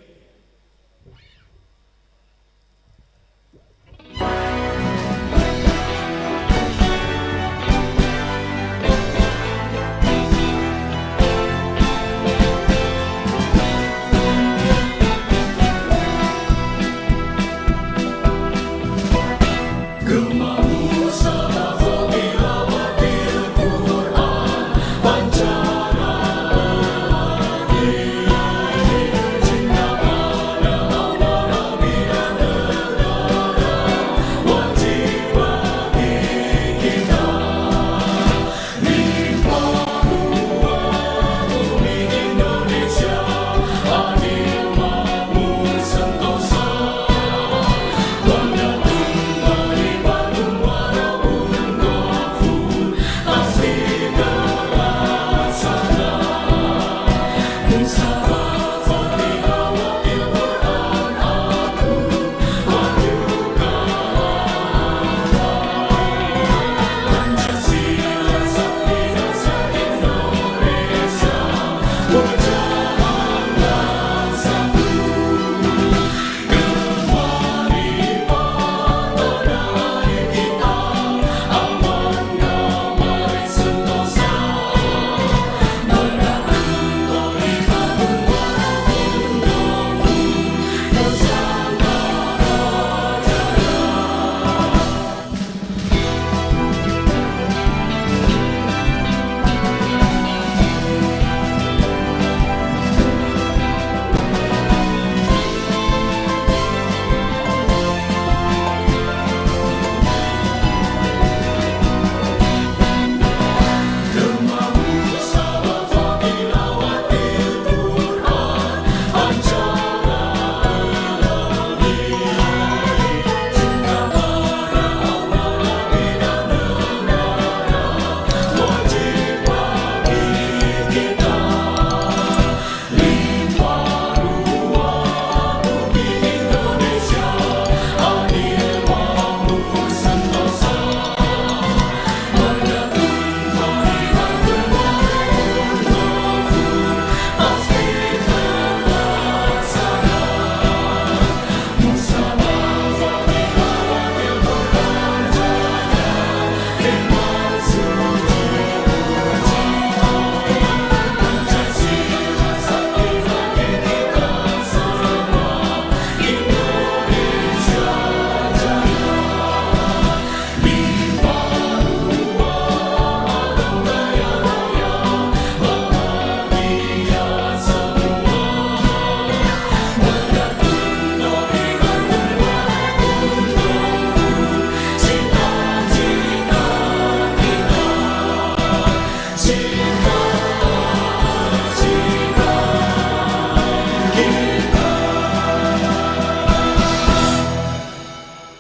Cinta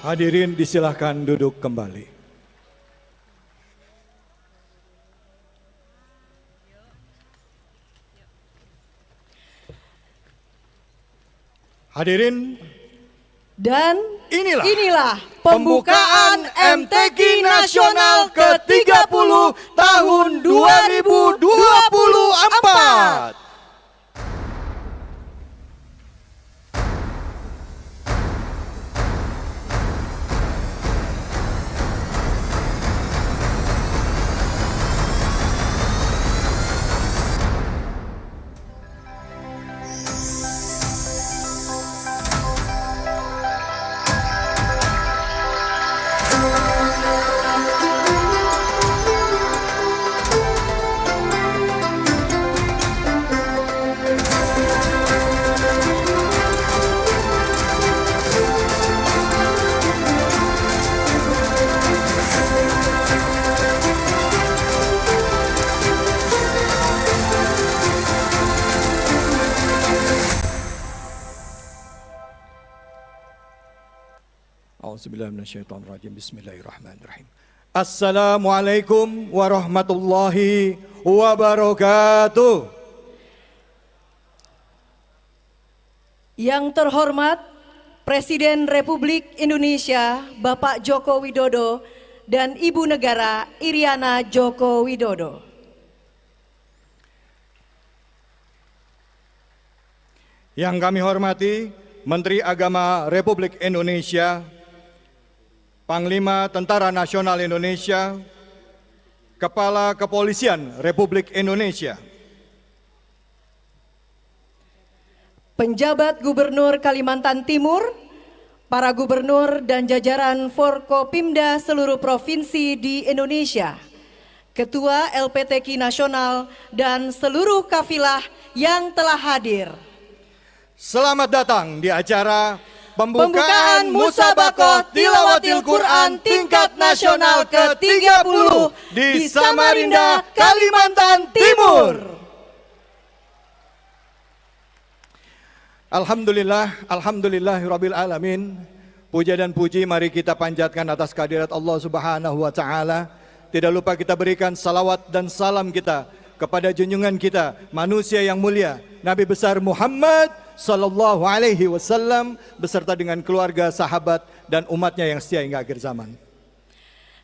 Hadirin disilahkan duduk kembali. Hadirin, Dan inilah pembukaan MTQ Nasional ke-30 tahun 2024. Auzubillahiminasyaitonirrajim. Bismillahirrahmanirrahim. Assalamualaikum warahmatullahi wabarakatuh. Yang terhormat Presiden Republik Indonesia Bapak Joko Widodo dan Ibu Negara Iriana Joko Widodo. Yang kami hormati Menteri Agama Republik Indonesia, Panglima Tentara Nasional Indonesia, Kepala Kepolisian Republik Indonesia, Penjabat Gubernur Kalimantan Timur, para gubernur dan jajaran Forkopimda seluruh provinsi di Indonesia, Ketua LPTQ Nasional dan seluruh kafilah yang telah hadir. Selamat datang di acara Pembukaan Musabaqah Tilawatil Quran tingkat nasional ke-30 di Samarinda, Kalimantan Timur. Alhamdulillahirabbil alamin. Puja dan puji mari kita panjatkan atas kehadirat Allah Subhanahu wa taala. Tidak lupa kita berikan salawat dan salam kita kepada junjungan kita, manusia yang mulia, Nabi besar Muhammad sallallahu alaihi wasallam beserta dengan keluarga, sahabat dan umatnya yang setia hingga akhir zaman.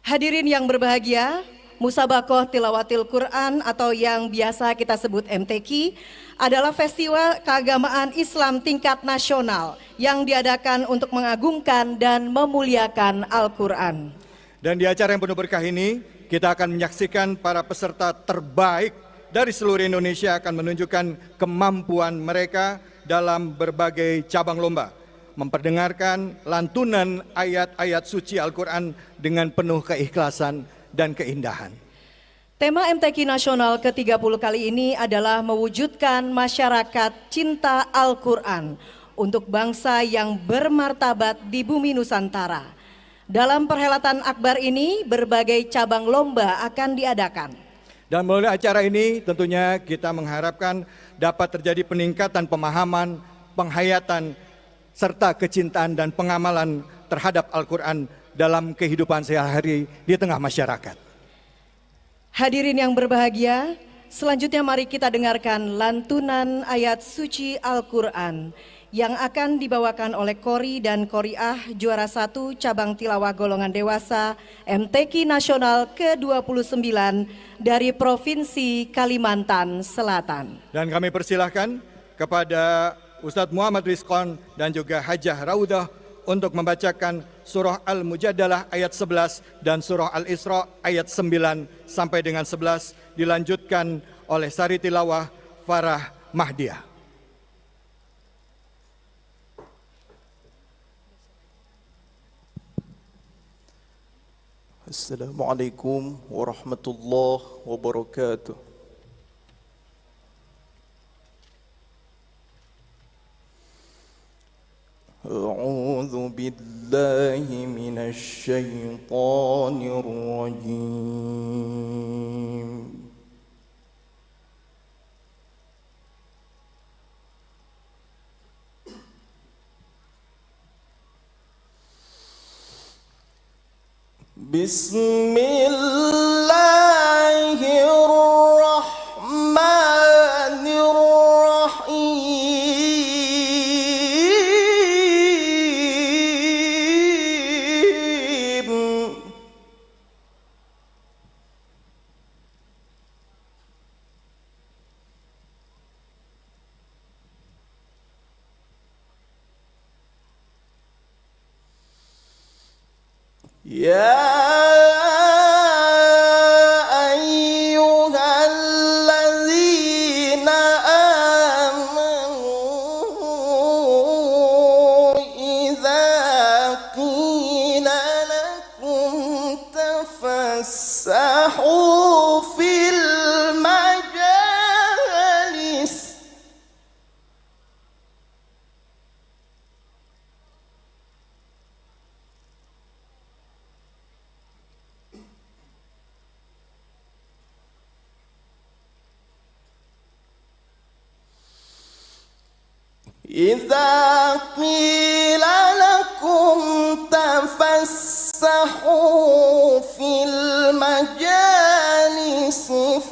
Hadirin yang berbahagia, Musabaqah Tilawatil Quran atau yang biasa kita sebut MTQ adalah festival keagamaan Islam tingkat nasional yang diadakan untuk mengagungkan dan memuliakan Al-Quran. Dan di acara yang penuh berkah ini kita akan menyaksikan para peserta terbaik dari seluruh Indonesia akan menunjukkan kemampuan mereka dalam berbagai cabang lomba, memperdengarkan lantunan ayat-ayat suci Al-Quran dengan penuh keikhlasan dan keindahan. Tema MTQ Nasional ke-30 kali ini adalah mewujudkan masyarakat cinta Al-Quran untuk bangsa yang bermartabat di bumi Nusantara. Dalam perhelatan akbar ini, berbagai cabang lomba akan diadakan. Dan melalui acara ini tentunya kita mengharapkan dapat terjadi peningkatan pemahaman, penghayatan, serta kecintaan dan pengamalan terhadap Al-Quran dalam kehidupan sehari-hari di tengah masyarakat. Hadirin yang berbahagia, selanjutnya mari kita dengarkan lantunan ayat suci Al-Quran yang akan dibawakan oleh Qori dan Qoriah juara 1 cabang tilawah golongan dewasa MTQ Nasional ke-29 dari Provinsi Kalimantan Selatan. Dan kami persilahkan kepada Ustadz Muhammad Rizqon dan juga Hajah Raudah untuk membacakan surah Al-Mujadalah ayat 11 dan surah Al-Isra ayat 9 sampai dengan 11 dilanjutkan oleh Sari Tilawah Farah Mahdiah. Assalamualaikum warahmatullahi wabarakatuh. A'udzu billahi minasy syaithanir rajim. Bismillahirrahmanirrahim. يا أيها الذين آمنوا إذا قيل لكم تفسحوا في المجالس إذا قيل لكم تفسحوا في المجالس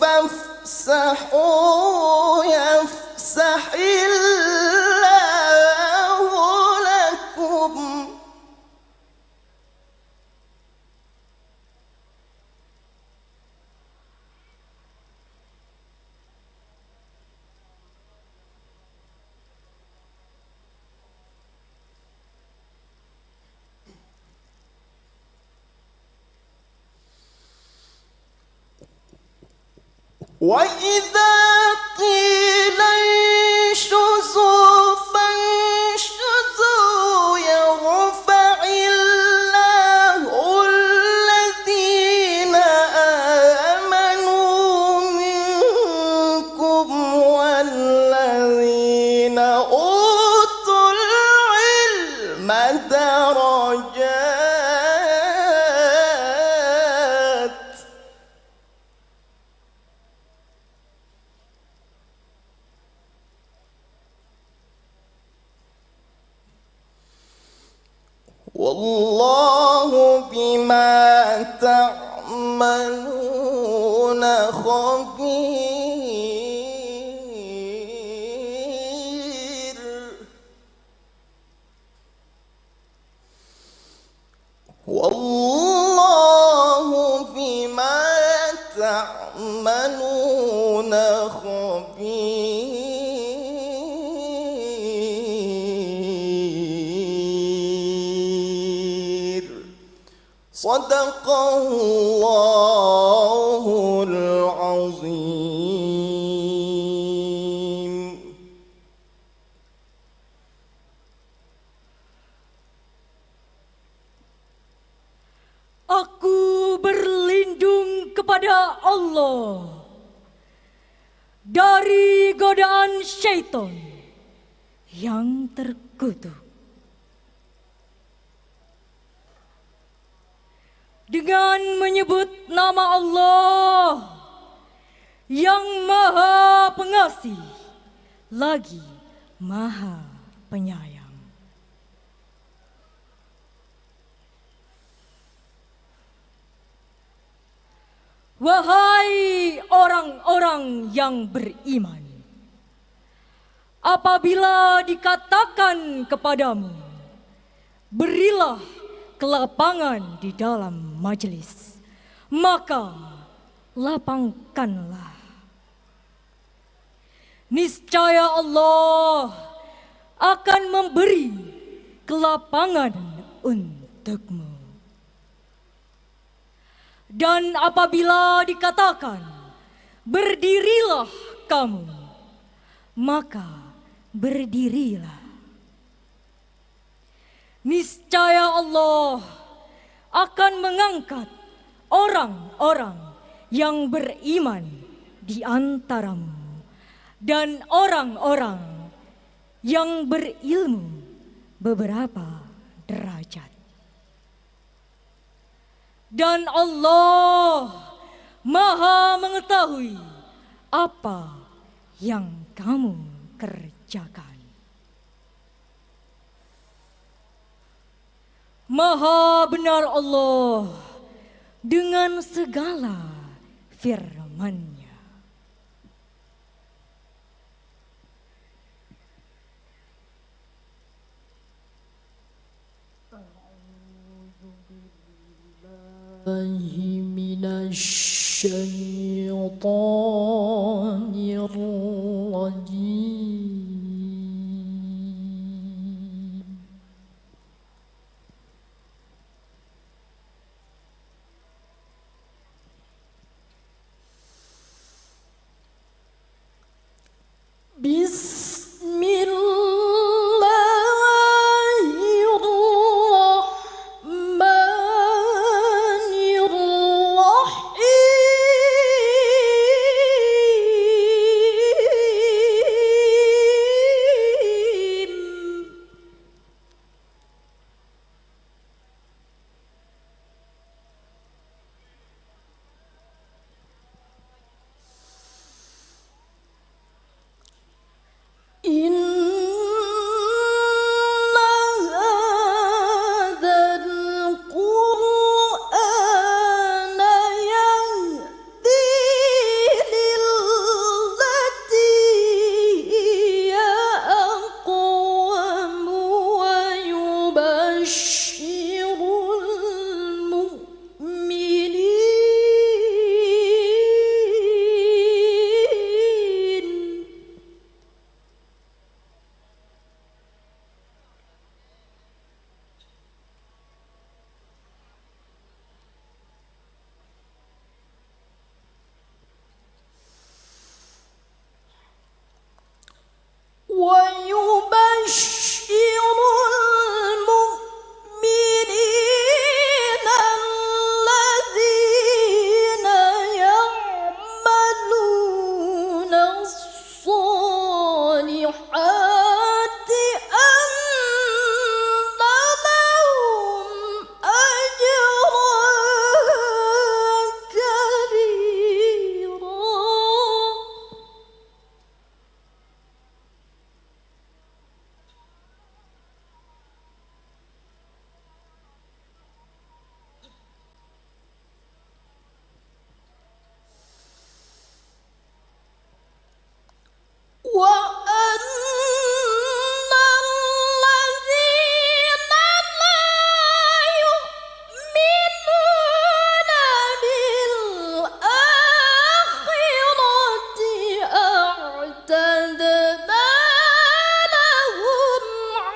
فافسحوا يفسح الله لكم وإذا قيل انشزوا فانشزوا يرفع الله الذين آمنوا منكم والذين أوتوا العلم درجات والله بما تعملون خبير والله بما تعملون خبير صدق الله العظيم. Aku berlindung kepada Allah dari godaan syaitan yang terkutuk. Dengan menyebut nama Allah yang Maha Pengasih lagi Maha Penyayang. Wahai orang-orang yang beriman, apabila dikatakan kepadamu, berilah kelapangan di dalam majelis, maka lapangkanlah. Niscaya Allah akan memberi kelapangan untukmu. Dan apabila dikatakan, berdirilah kamu, maka berdirilah. Niscaya Allah akan mengangkat orang-orang yang beriman di antaramu dan orang-orang yang berilmu beberapa derajat. Dan Allah Maha mengetahui apa yang kamu kerjakan. Maha benar Allah dengan segala firman-Nya. Minasyaitonirrajim. Bismillahirrahmanirrahim. Inna hadzal Qur'ana yahdi lillati hiya aqwam wa yubashshirul mu'minin ويبشر المؤمنين الذين يعملون الصالحات أن لهم أجرا كبيرا. وأن الذين لا يؤمنون بالآخرة أعتدنا لهم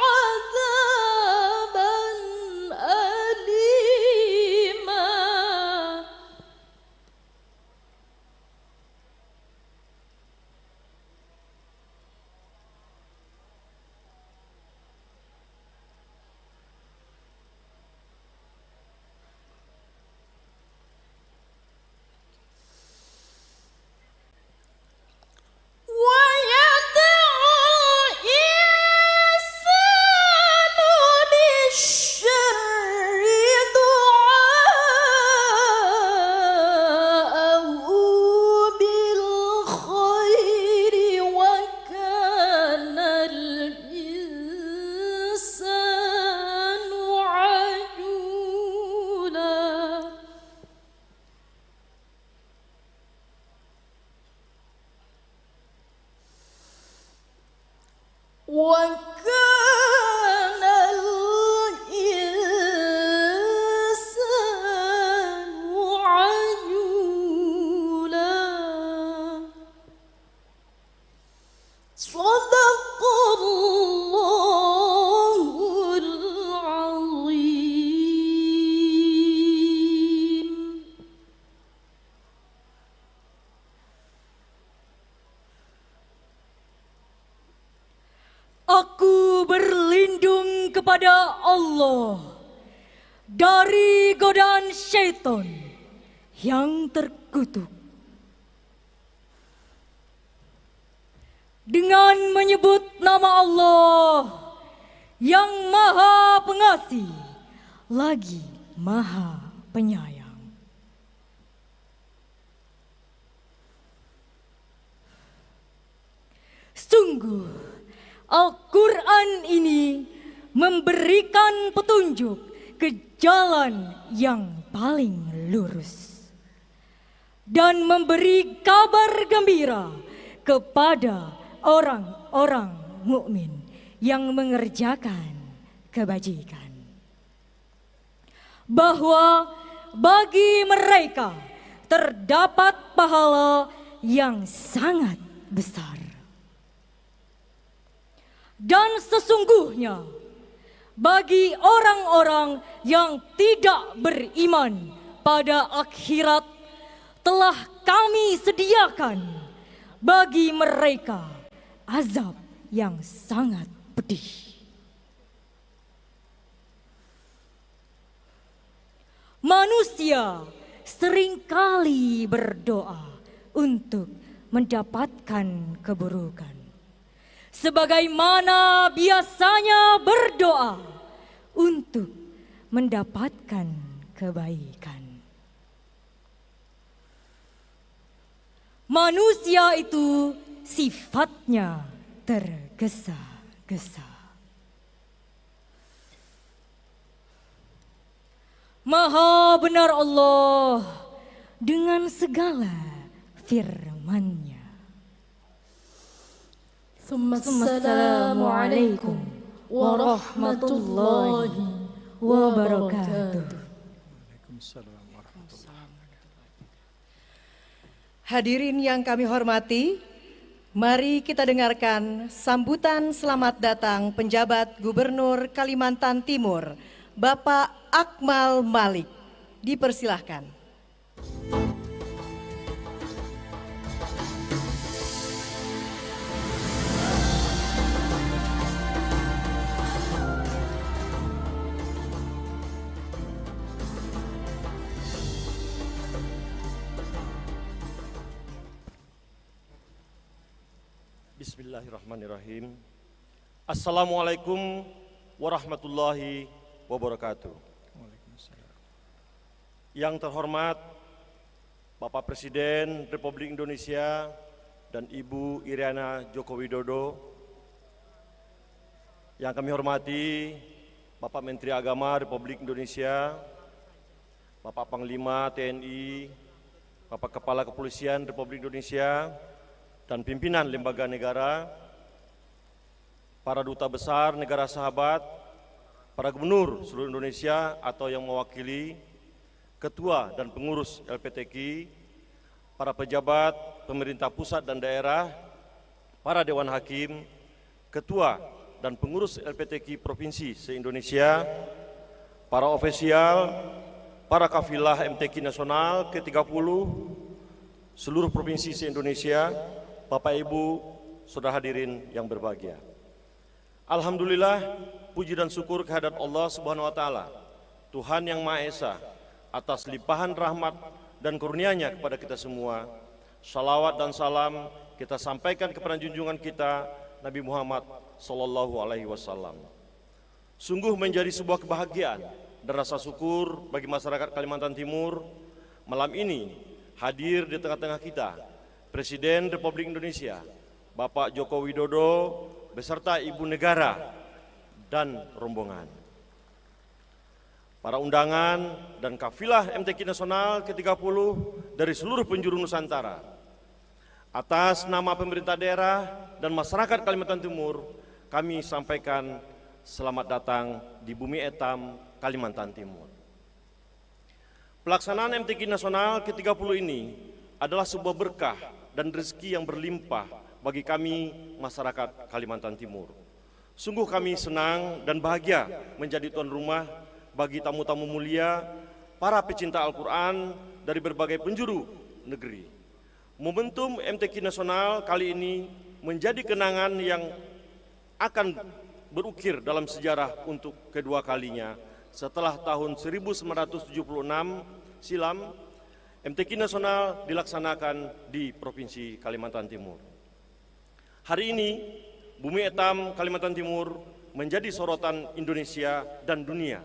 عذابا أليما. ويدعو الإنسان بالشر دعاءه بالخير وكان الإنسان عجولا. وكان الإنسان عجولا. صدق الله العظيم. Aku berlindung kepada Allah dari godaan syaitan yang terkutuk. Dengan menyebut nama Allah yang Maha Pengasih lagi Maha Penyayang. Sungguh, Al-Quran ini memberikan petunjuk ke jalan yang paling lurus dan memberi kabar gembira kepada orang-orang mukmin yang mengerjakan kebajikan, bahwa bagi mereka terdapat pahala yang sangat besar. Dan sesungguhnya bagi orang-orang yang tidak beriman pada akhirat telah kami sediakan bagi mereka azab yang sangat pedih. Manusia seringkali berdoa untuk mendapatkan keburukan, sebagaimana biasanya berdoa untuk mendapatkan kebaikan. Manusia itu sifatnya tergesa-gesa. Maha benar Allah dengan segala firman-Nya. Assalamualaikum warahmatullahi wabarakatuh. Hadirin yang kami hormati, mari kita dengarkan sambutan selamat datang penjabat Gubernur Kalimantan Timur, Bapak Akmal Malik. Dipersilahkan. Bismillahirrahmanirrahim. Assalamualaikum warahmatullahi wabarakatuh. Yang terhormat Bapak Presiden Republik Indonesia dan Ibu Iriana Joko Widodo, yang kami hormati Bapak Menteri Agama Republik Indonesia, Bapak Panglima TNI, Bapak Kepala Kepolisian Republik Indonesia, dan pimpinan lembaga negara, para duta besar negara sahabat, para gubernur seluruh Indonesia atau yang mewakili, ketua dan pengurus LPTKI, para pejabat pemerintah pusat dan daerah, para dewan hakim, ketua dan pengurus LPTKI provinsi se-Indonesia, para ofisial, para kafilah MTQ nasional ke-30, seluruh provinsi se-Indonesia, Bapak Ibu, saudara hadirin yang berbahagia. Alhamdulillah, puji dan syukur kehadirat Allah Subhanahu wa taala, Tuhan yang Maha Esa, atas limpahan rahmat dan karunia-Nya kepada kita semua. Salawat dan salam kita sampaikan kepada junjungan kita Nabi Muhammad sallallahu alaihi wasallam. Sungguh menjadi sebuah kebahagiaan dan rasa syukur bagi masyarakat Kalimantan Timur malam ini hadir di tengah-tengah kita Presiden Republik Indonesia Bapak Joko Widodo beserta Ibu Negara dan rombongan, para undangan dan kafilah MTQ Nasional ke-30 dari seluruh penjuru Nusantara. Atas nama pemerintah daerah dan masyarakat Kalimantan Timur, kami sampaikan selamat datang di Bumi Etam, Kalimantan Timur. Pelaksanaan MTQ Nasional ke-30 ini adalah sebuah berkah dan rezeki yang berlimpah bagi kami masyarakat Kalimantan Timur. Sungguh kami senang dan bahagia menjadi tuan rumah bagi tamu-tamu mulia, para pecinta Al-Quran dari berbagai penjuru negeri. Momentum MTQ Nasional kali ini menjadi kenangan yang akan berukir dalam sejarah untuk kedua kalinya. Setelah tahun 1976 silam, MTQ Nasional dilaksanakan di Provinsi Kalimantan Timur. Hari ini, Bumi Etam Kalimantan Timur menjadi sorotan Indonesia dan dunia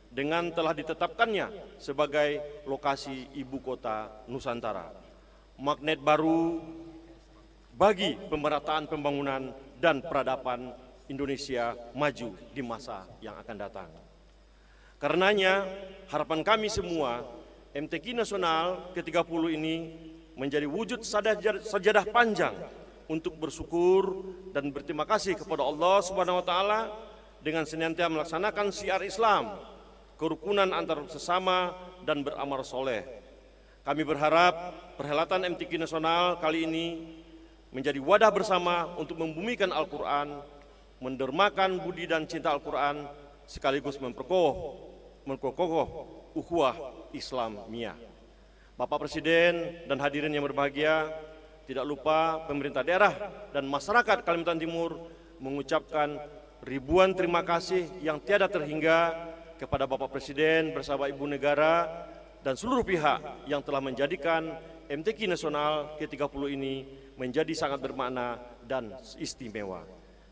dengan telah ditetapkannya sebagai lokasi ibu kota Nusantara, magnet baru bagi pemerataan pembangunan dan peradaban Indonesia maju di masa yang akan datang. Karenanya, harapan kami semua, MTQ Nasional ke-30 ini menjadi wujud sajadah panjang untuk bersyukur dan berterima kasih kepada Allah Subhanahu wa taala dengan senantiasa melaksanakan syiar Islam, kerukunan antar sesama dan beramal soleh. Kami berharap perhelatan MTQ Nasional kali ini menjadi wadah bersama untuk membumikan Al-Quran, mendermakan budi dan cinta Al-Quran, sekaligus memperkokoh ukhuwah Islamiyah. Bapak Presiden dan hadirin yang berbahagia, tidak lupa pemerintah daerah dan masyarakat Kalimantan Timur mengucapkan ribuan terima kasih yang tiada terhingga kepada Bapak Presiden bersama Ibu Negara dan seluruh pihak yang telah menjadikan MTQ Nasional ke-30 ini menjadi sangat bermakna dan istimewa.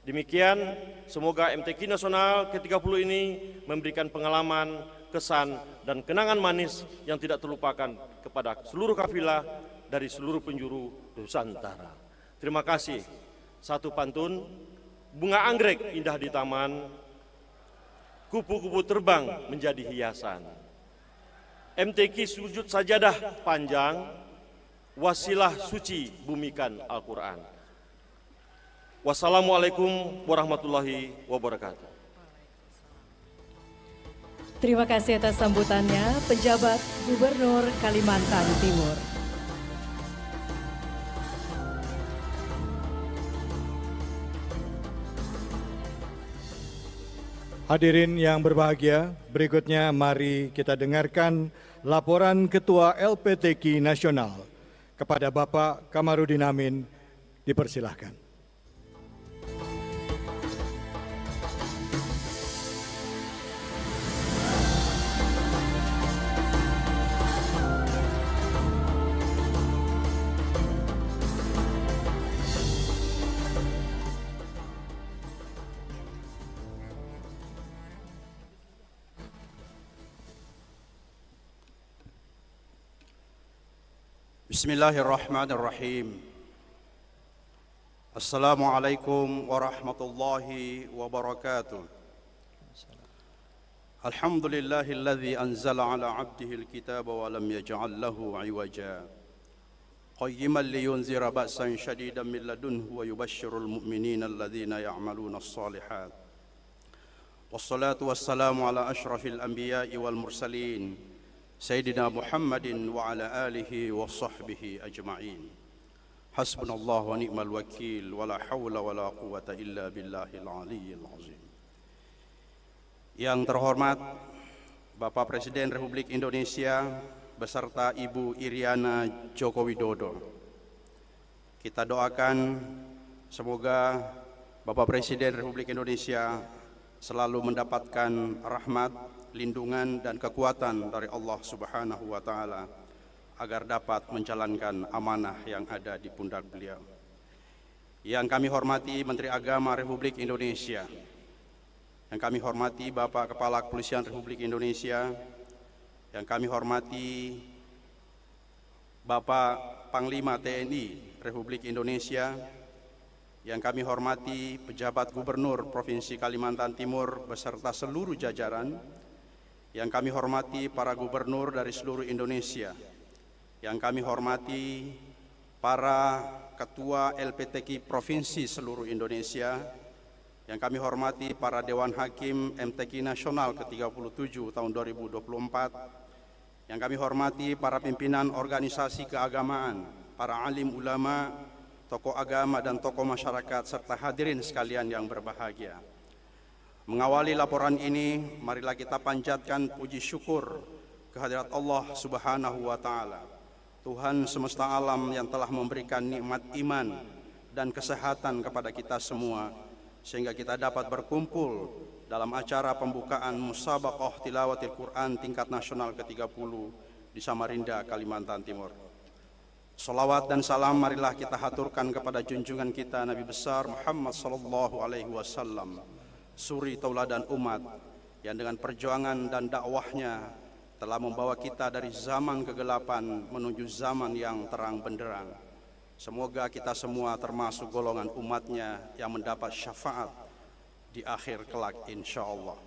Demikian, semoga MTQ Nasional ke-30 ini memberikan pengalaman, kesan, dan kenangan manis yang tidak terlupakan kepada seluruh kafilah dari seluruh penjuru Nusantara. Terima kasih. Satu pantun, bunga anggrek indah di taman, kupu-kupu terbang menjadi hiasan. MTQ sujud sajadah panjang, wasilah suci bumikan Al-Quran. Wassalamualaikum warahmatullahi wabarakatuh. Terima kasih atas sambutannya, Penjabat Gubernur Kalimantan Timur. Hadirin yang berbahagia, berikutnya mari kita dengarkan laporan Ketua LPTQ Nasional. Kepada Bapak Kamarudin Amin, dipersilahkan. Bismillahirrahmanirrahim. Assalamualaikum warahmatullahi wabarakatuh. Alhamdulillahilladzi anzala ala abdihi alkitaba wa lam yaj'al lahu 'iwaja. Qayyiman liyunzira ba'san shadidan min ladunhu wa yubashshirul mu'minina alladzina ya'maluna as-shalihat. Wassalatu wassalamu ala asyrafil anbiya'i wal mursalin. Sayyidina Muhammadin wa ala alihi wa sahbihi ajma'in. Hasbunallah wa ni'mal wakil wa la hawla wa la quwata illa billahil aliyyil azim. Yang terhormat Bapak Presiden Republik Indonesia beserta Ibu Iriana Joko Widodo. Kita doakan semoga Bapak Presiden Republik Indonesia selalu mendapatkan rahmat, lindungan dan kekuatan dari Allah Subhanahu wa taala agar dapat menjalankan amanah yang ada di pundak beliau. Yang kami hormati Menteri Agama Republik Indonesia, yang kami hormati Bapak Kepala Kepolisian Republik Indonesia, yang kami hormati Bapak Panglima TNI Republik Indonesia, yang kami hormati pejabat Gubernur Provinsi Kalimantan Timur beserta seluruh jajaran, yang kami hormati para gubernur dari seluruh Indonesia, yang kami hormati para ketua LPTQ Provinsi seluruh Indonesia, yang kami hormati para Dewan Hakim MTQ Nasional ke-37 tahun 2024, yang kami hormati para pimpinan organisasi keagamaan, para alim ulama, tokoh agama dan tokoh masyarakat, serta hadirin sekalian yang berbahagia. Mengawali laporan ini, marilah kita panjatkan puji syukur kehadirat Allah Subhanahu wa taala, Tuhan semesta alam yang telah memberikan nikmat iman dan kesehatan kepada kita semua sehingga kita dapat berkumpul dalam acara pembukaan Musabaqah Tilawatil Quran tingkat nasional ke-30 di Samarinda, Kalimantan Timur. Salawat dan salam marilah kita haturkan kepada junjungan kita Nabi besar Muhammad sallallahu alaihi wasallam, suri tauladan umat yang dengan perjuangan dan dakwahnya telah membawa kita dari zaman kegelapan menuju zaman yang terang benderang. Semoga kita semua termasuk golongan umatnya yang mendapat syafaat di akhir kelak insyaallah.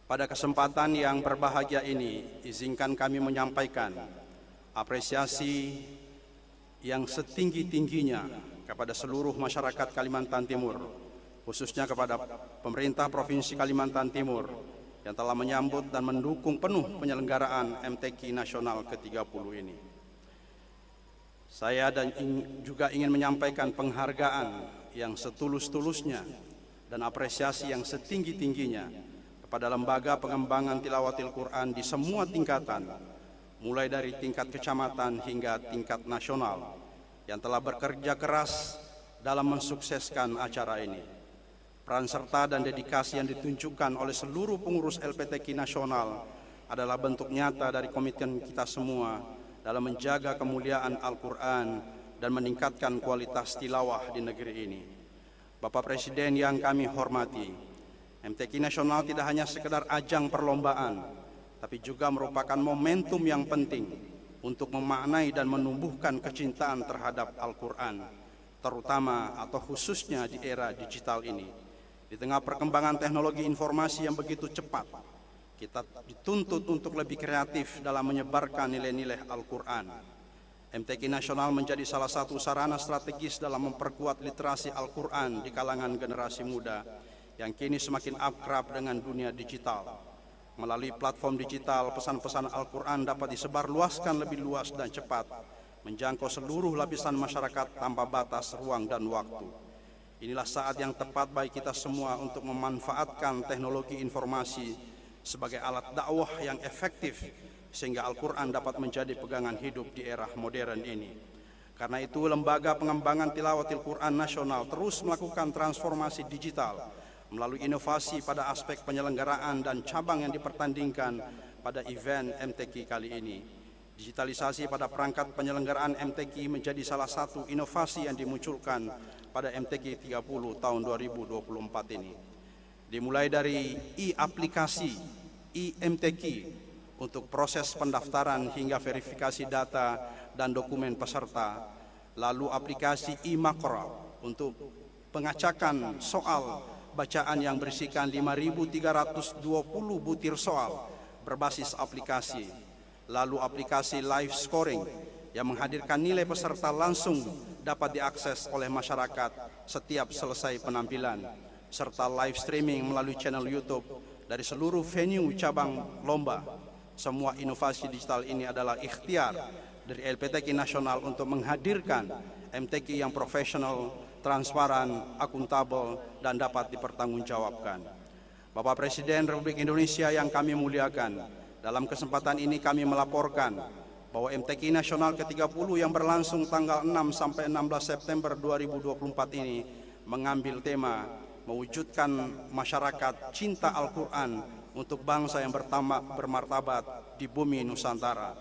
Pada kesempatan yang berbahagia ini, izinkan kami menyampaikan apresiasi yang setinggi-tingginya kepada seluruh masyarakat Kalimantan Timur, khususnya kepada pemerintah Provinsi Kalimantan Timur yang telah menyambut dan mendukung penuh penyelenggaraan MTQ Nasional ke-30 ini. Saya juga ingin menyampaikan penghargaan yang setulus-tulusnya dan apresiasi yang setinggi-tingginya kepada lembaga pengembangan tilawatil Quran di semua tingkatan, mulai dari tingkat kecamatan hingga tingkat nasional, yang telah bekerja keras dalam mensukseskan acara ini. Peran serta dan dedikasi yang ditunjukkan oleh seluruh pengurus LPTQ nasional adalah bentuk nyata dari komitmen kita semua dalam menjaga kemuliaan Al-Quran dan meningkatkan kualitas tilawah di negeri ini. Bapak Presiden yang kami hormati, MTQ nasional tidak hanya sekedar ajang perlombaan, tapi juga merupakan momentum yang penting untuk memaknai dan menumbuhkan kecintaan terhadap Al-Quran, terutama atau khususnya di era digital ini. Di tengah perkembangan teknologi informasi yang begitu cepat, kita dituntut untuk lebih kreatif dalam menyebarkan nilai-nilai Al-Quran. MTQ nasional menjadi salah satu sarana strategis dalam memperkuat literasi Al-Quran di kalangan generasi muda yang kini semakin akrab dengan dunia digital. Melalui platform digital, pesan-pesan Al-Quran dapat disebarluaskan lebih luas dan cepat, menjangkau seluruh lapisan masyarakat tanpa batas ruang dan waktu. Inilah saat yang tepat bagi kita semua untuk memanfaatkan teknologi informasi sebagai alat dakwah yang efektif, sehingga Al-Quran dapat menjadi pegangan hidup di era modern ini. Karena itu, Lembaga Pengembangan Tilawatil Quran Nasional terus melakukan transformasi digital melalui inovasi pada aspek penyelenggaraan dan cabang yang dipertandingkan pada event MTQ kali ini. Digitalisasi pada perangkat penyelenggaraan MTQ menjadi salah satu inovasi yang dimunculkan pada MTQ 30 tahun 2024 ini. Dimulai dari e-aplikasi, e-MTQ untuk proses pendaftaran hingga verifikasi data dan dokumen peserta, lalu aplikasi e-Maqra untuk pengacakan soal bacaan yang berisikan 5.320 butir soal berbasis aplikasi, lalu aplikasi live scoring yang menghadirkan nilai peserta langsung dapat diakses oleh masyarakat setiap selesai penampilan, serta live streaming melalui channel YouTube dari seluruh venue cabang lomba. Semua inovasi digital ini adalah ikhtiar dari LPTQ nasional untuk menghadirkan MTQ yang profesional, transparan, akuntabel, dan dapat dipertanggungjawabkan. Bapak Presiden Republik Indonesia yang kami muliakan, dalam kesempatan ini kami melaporkan bahwa MTQ nasional ke-30 yang berlangsung tanggal 6 sampai 16 September 2024 ini mengambil tema mewujudkan masyarakat cinta Al-Quran untuk bangsa yang bermartabat di bumi Nusantara.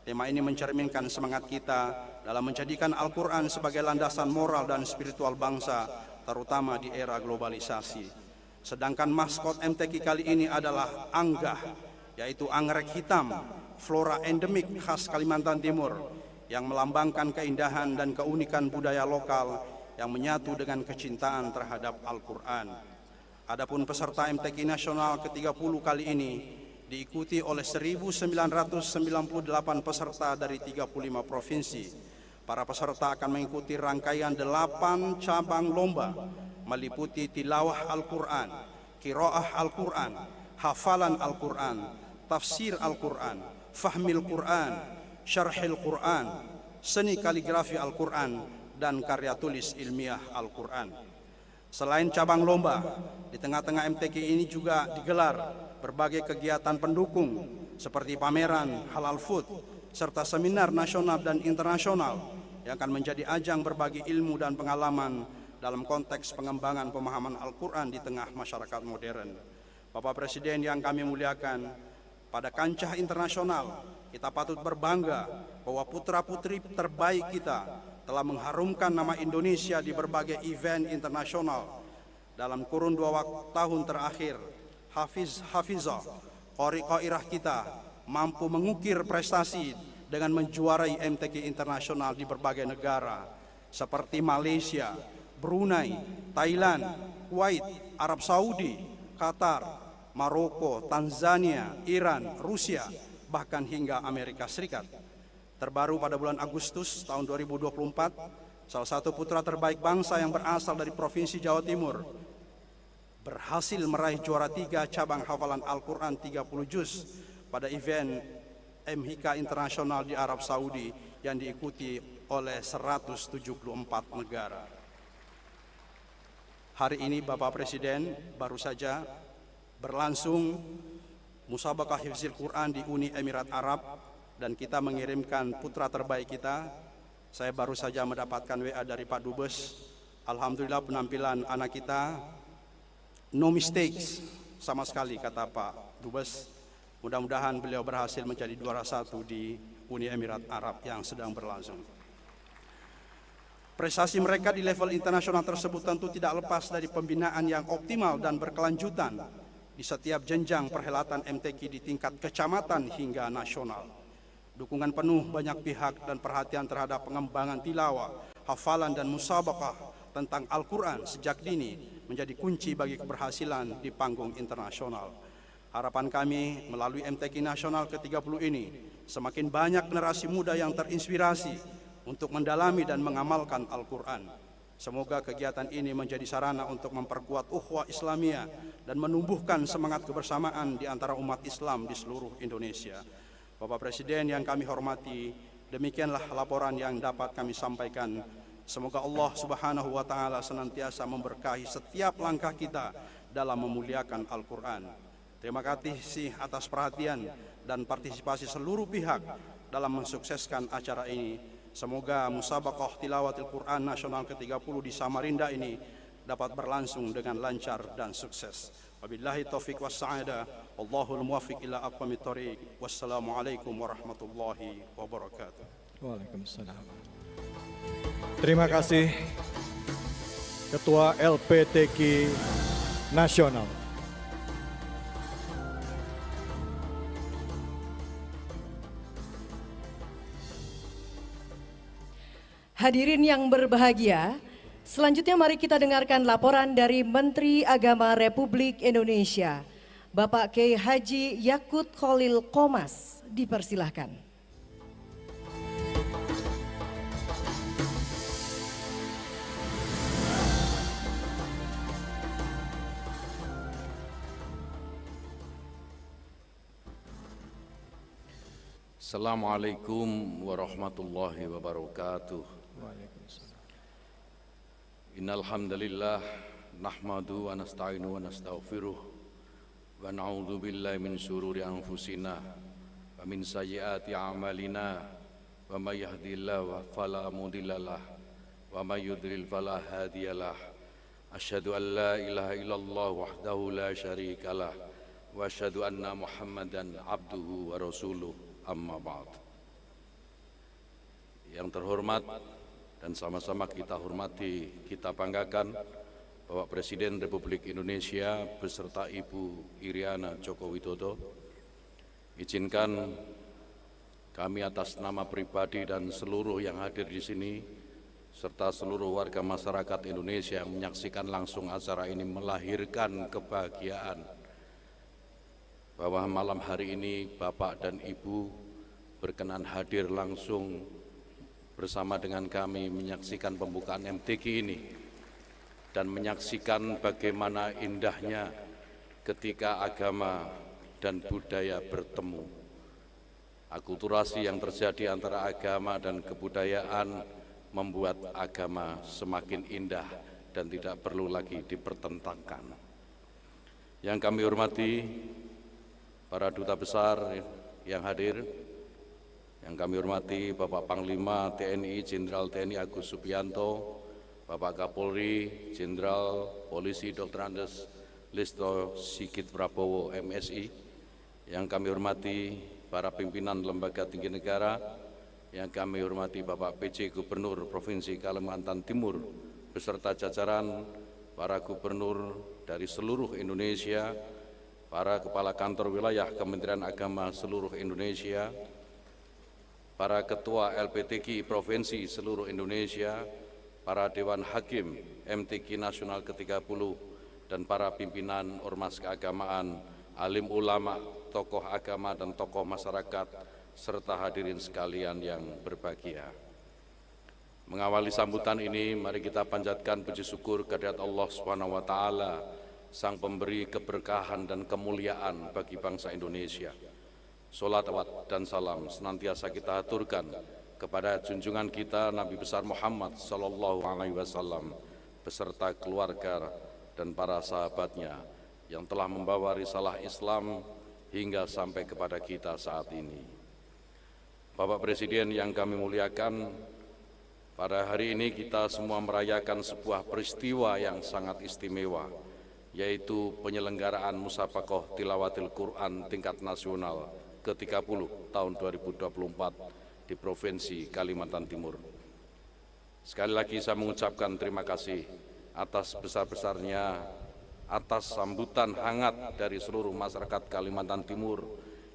Tema ini mencerminkan semangat kita dalam menjadikan Al-Quran sebagai landasan moral dan spiritual bangsa, terutama di era globalisasi. Sedangkan maskot MTQ kali ini adalah Anggah, yaitu anggrek hitam, flora endemik khas Kalimantan Timur, yang melambangkan keindahan dan keunikan budaya lokal yang menyatu dengan kecintaan terhadap Al-Quran. Adapun peserta MTQ nasional ke-30 kali ini diikuti oleh 1.998 peserta dari 35 provinsi. Para peserta akan mengikuti rangkaian 8 cabang lomba, meliputi tilawah Al-Quran, qiraah Al-Quran, hafalan Al-Quran, tafsir Al-Quran, fahmil Quran, syarhil Quran, seni kaligrafi Al-Quran, dan karya tulis ilmiah Al-Quran. Selain cabang lomba, di tengah-tengah MTQ ini juga digelar berbagai kegiatan pendukung seperti pameran halal food, serta seminar nasional dan internasional yang akan menjadi ajang berbagi ilmu dan pengalaman dalam konteks pengembangan pemahaman Al-Quran di tengah masyarakat modern. Bapak Presiden yang kami muliakan, pada kancah internasional kita patut berbangga bahwa putra-putri terbaik kita telah mengharumkan nama Indonesia di berbagai event internasional. Dalam kurun 2 tahun terakhir, Hafizah, qori-qairah kita mampu mengukir prestasi dengan menjuarai MTQ internasional di berbagai negara seperti Malaysia, Brunei, Thailand, Kuwait, Arab Saudi, Qatar, Maroko, Tanzania, Iran, Rusia, bahkan hingga Amerika Serikat. Terbaru pada bulan Agustus tahun 2024, salah satu putra terbaik bangsa yang berasal dari Provinsi Jawa Timur berhasil meraih juara 3 cabang hafalan Al-Quran 30 juz pada event MHIKA Internasional di Arab Saudi yang diikuti oleh 174 negara. Hari ini Bapak Presiden baru saja berlangsung musabaqah hifzil Quran di Uni Emirat Arab dan kita mengirimkan putra terbaik kita. Saya baru saja mendapatkan WA dari Pak Dubes. Alhamdulillah penampilan anak kita no mistakes sama sekali, kata Pak Dubes. Mudah-mudahan beliau berhasil menjadi juara 1 di Uni Emirat Arab yang sedang berlangsung. Prestasi mereka di level internasional tersebut tentu tidak lepas dari pembinaan yang optimal dan berkelanjutan di setiap jenjang perhelatan MTQ di tingkat kecamatan hingga nasional. Dukungan penuh banyak pihak dan perhatian terhadap pengembangan tilawah, hafalan dan musabaqah tentang Al-Quran sejak dini menjadi kunci bagi keberhasilan di panggung internasional. Harapan kami melalui MTQ Nasional ke-30 ini, semakin banyak generasi muda yang terinspirasi untuk mendalami dan mengamalkan Al-Quran. Semoga kegiatan ini menjadi sarana untuk memperkuat ukhuwah Islamiyah dan menumbuhkan semangat kebersamaan di antara umat Islam di seluruh Indonesia. Bapak Presiden yang kami hormati, demikianlah laporan yang dapat kami sampaikan. Semoga Allah Subhanahu wa Ta'ala senantiasa memberkahi setiap langkah kita dalam memuliakan Al-Quran. Terima kasih atas perhatian dan partisipasi seluruh pihak dalam mensukseskan acara ini. Semoga musabaqah tilawatil Quran nasional ke-30 di Samarinda ini dapat berlangsung dengan lancar dan sukses. Wabillahi taufiq wassa'adah. Allahul muwaffiq ila aqwamit thoriq. Wassalamualaikum warahmatullahi wabarakatuh. Waalaikumsalam. Terima kasih Ketua LPTQ Nasional. Hadirin yang berbahagia, selanjutnya mari kita dengarkan laporan dari Menteri Agama Republik Indonesia, Bapak Kiai Haji Yakut Khalil Qomas. Dipersilahkan. Assalamualaikum warahmatullahi wabarakatuh. Innal hamdalillah nahmadu wa nasta'inu wa nastaghfiruh wa na'udzu billahi min syururi anfusina wa min sayyiati a'malina wa may yahdihillahu fala mudhillalah wa may yudlil fala hadiyalah. Asyhadu an la ilaha illallah wahdahu la syarikalah wa asyhadu anna Muhammadan abduhu wa rasuluh. Amma ba'd. Yang terhormat dan sama-sama kita hormati, kita banggakan Bapak Presiden Republik Indonesia beserta Ibu Iriana Joko Widodo. Izinkan kami atas nama pribadi dan seluruh yang hadir di sini serta seluruh warga masyarakat Indonesia yang menyaksikan langsung acara ini melahirkan kebahagiaan bahwa malam hari ini Bapak dan Ibu berkenan hadir langsung bersama dengan kami menyaksikan pembukaan MTQ ini dan menyaksikan bagaimana indahnya ketika agama dan budaya bertemu. Akulturasi yang terjadi antara agama dan kebudayaan membuat agama semakin indah dan tidak perlu lagi dipertentangkan. Yang kami hormati para duta besar yang hadir, yang kami hormati Bapak Panglima TNI Jenderal TNI Agus Subianto, Bapak Kapolri Jenderal Polisi Dr. Andes Listo Sigit Prabowo MSI, yang kami hormati para pimpinan lembaga tinggi negara, yang kami hormati Bapak PJ Gubernur Provinsi Kalimantan Timur beserta jajaran para gubernur dari seluruh Indonesia, para kepala kantor wilayah Kementerian Agama seluruh Indonesia, para ketua LPTQ Provinsi seluruh Indonesia, para Dewan Hakim MTQ Nasional ke-30, dan para pimpinan ormas keagamaan alim ulama, tokoh agama dan tokoh masyarakat, serta hadirin sekalian yang berbahagia. Mengawali sambutan ini, mari kita panjatkan puji syukur kehadirat Allah Subhanahu wa taala, Sang pemberi keberkahan dan kemuliaan bagi bangsa Indonesia. Sholawat dan salam senantiasa kita aturkan kepada junjungan kita Nabi besar Muhammad sallallahu alaihi wasallam beserta keluarga dan para sahabatnya yang telah membawa risalah Islam hingga sampai kepada kita saat ini. Bapak Presiden yang kami muliakan, pada hari ini kita semua merayakan sebuah peristiwa yang sangat istimewa, yaitu penyelenggaraan Musabaqah Tilawatil Quran tingkat nasional ke-30 tahun 2024 di Provinsi Kalimantan Timur. Sekali lagi saya mengucapkan terima kasih atas besar-besarnya, atas sambutan hangat dari seluruh masyarakat Kalimantan Timur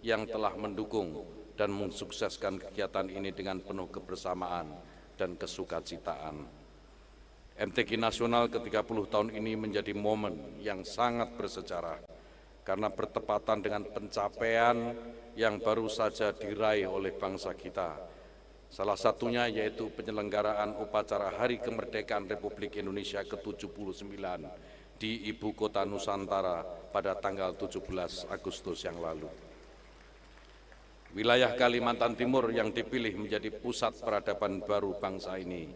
yang telah mendukung dan mensukseskan kegiatan ini dengan penuh kebersamaan dan kesukacitaan. MTQ Nasional ke-30 tahun ini menjadi momen yang sangat bersejarah karena bertepatan dengan pencapaian yang baru saja diraih oleh bangsa kita. Salah satunya yaitu penyelenggaraan upacara Hari Kemerdekaan Republik Indonesia ke-79 di Ibu Kota Nusantara pada tanggal 17 Agustus yang lalu. Wilayah Kalimantan Timur yang dipilih menjadi pusat peradaban baru bangsa ini,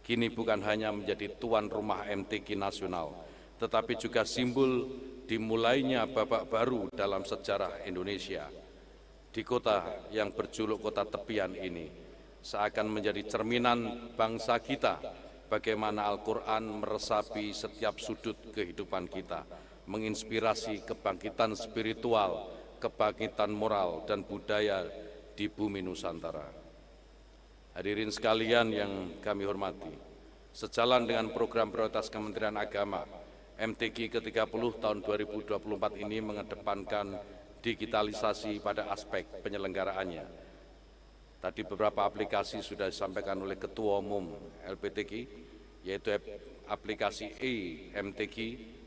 kini bukan hanya menjadi tuan rumah MTQ Nasional, tetapi juga simbol dimulainya babak baru dalam sejarah Indonesia. Di kota yang berjuluk kota tepian ini, seakan menjadi cerminan bangsa kita, bagaimana Al-Quran meresapi setiap sudut kehidupan kita, menginspirasi kebangkitan spiritual, kebangkitan moral dan budaya di bumi Nusantara. Hadirin sekalian yang kami hormati, sejalan dengan program prioritas Kementerian Agama, MTQ ke-30 tahun 2024 ini mengedepankan digitalisasi pada aspek penyelenggaraannya. Tadi beberapa aplikasi sudah disampaikan oleh Ketua Umum LPTQ, yaitu aplikasi e-MTQ